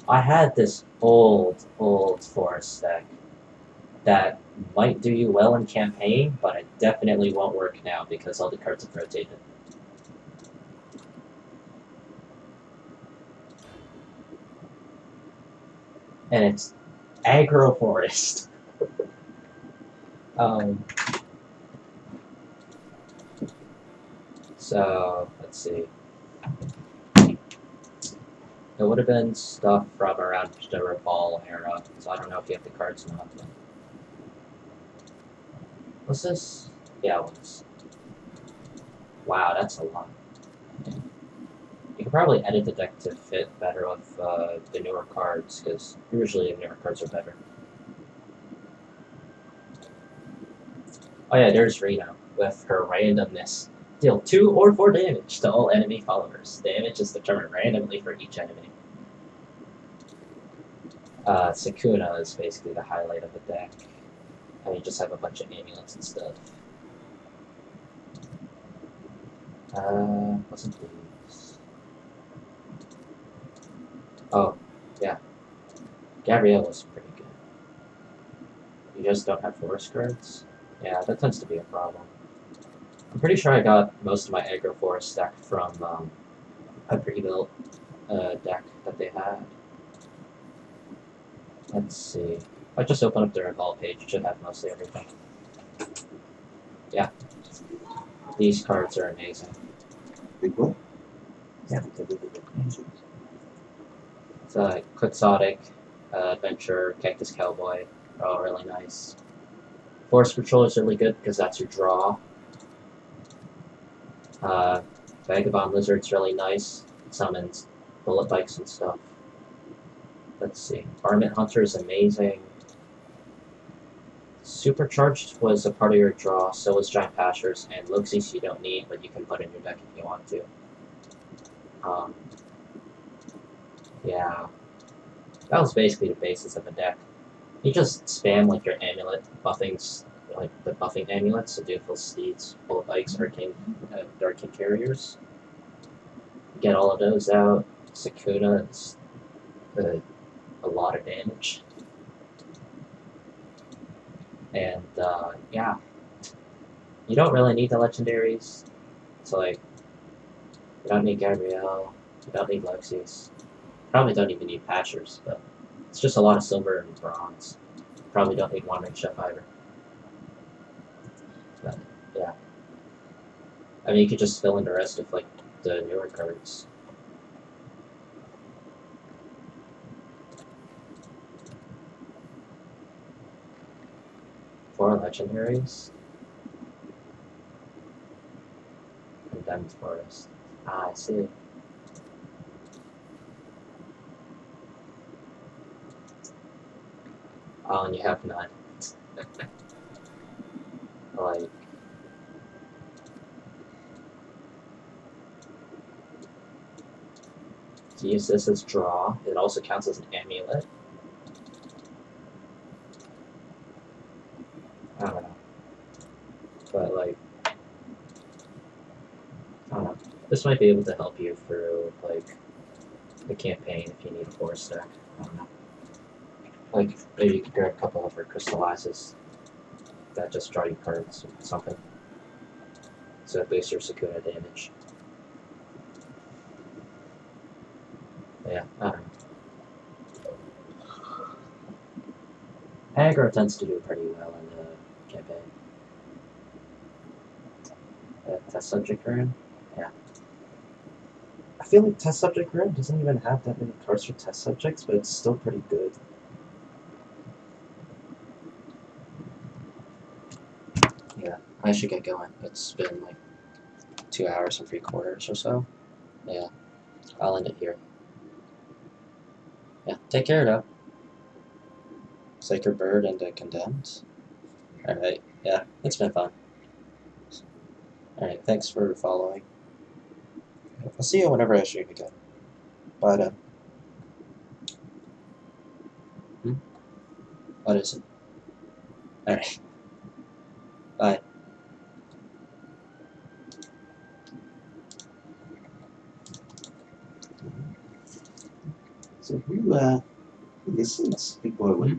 I had this old Forest deck that might do you well in campaign, but it definitely won't work now because all the cards have rotated. And it's aggro forest. So let's see. It would have been stuff from around the Revolve era, so I don't know if you have the cards or not. What's this? Yeah, it was. Wow, that's a lot. You can probably edit the deck to fit better with the newer cards, because usually the newer cards are better. Oh yeah, there's Reno, with her randomness. Deal 2 or 4 damage to all enemy followers. Damage is determined randomly for each enemy. Sakuna is basically the highlight of the deck. And you just have a bunch of amulets and stuff. Wasn't these? Oh, yeah. Gabrielle was pretty good. You just don't have forest cards? Yeah, that tends to be a problem. I'm pretty sure I got most of my aggro forest deck from a pre-built deck that they had. Let's see. I just opened up their Evolve page, it should have mostly everything. Yeah. These cards are amazing. Big what? Yeah. So Quixotic, Adventure, Cactus Cowboy are all really nice. Forest Patrol is really good because that's your draw. Vagabond Lizard's really nice. It summons bullet bikes and stuff. Let's see. Varmint Hunter is amazing. Supercharged was a part of your draw, so was Giant Pashers, and Loxies you don't need, but you can put in your deck if you want to. Yeah. That was basically the basis of the deck. You just spam like your amulet buffings, like the buffing amulets, so Dutiful Steeds, Bullet Bikes, Arcane Carriers. Get all of those out. Sakuna is a lot of damage. And yeah, you don't really need the legendaries. So like, you don't need Gabrielle, you don't need Lexies. Probably don't even need Patchers, but it's just a lot of silver and bronze. Probably don't need Wandering Chef either. But yeah, I mean you could just fill in the rest of like the newer cards. 4 legendaries. Condemned forest. Ah, I see. Oh, and you have none. Like, to use this as draw, it also counts as an amulet. I don't know. But, like, I don't know. This might be able to help you through, like, the campaign if you need a forest deck. I don't know. Like, maybe you could grab a couple of her crystallizes that just draw you cards or something. So it boosts your Sakuna damage. But yeah, I don't know. Aggro tends to do pretty well in the campaign. Test subject rune? Yeah. I feel like test subject rune doesn't even have that many cards for test subjects, but it's still pretty good. Yeah, I should get going. It's been like 2 hours and 3/4 or so. Yeah, I'll end it here. Yeah, take care though. Sacred Bird and Condemned. Alright, yeah, it's been fun. Alright, thanks for following. I'll see you whenever I stream again. Bye then. What is it? Alright, bye. So who listens? Big boy, what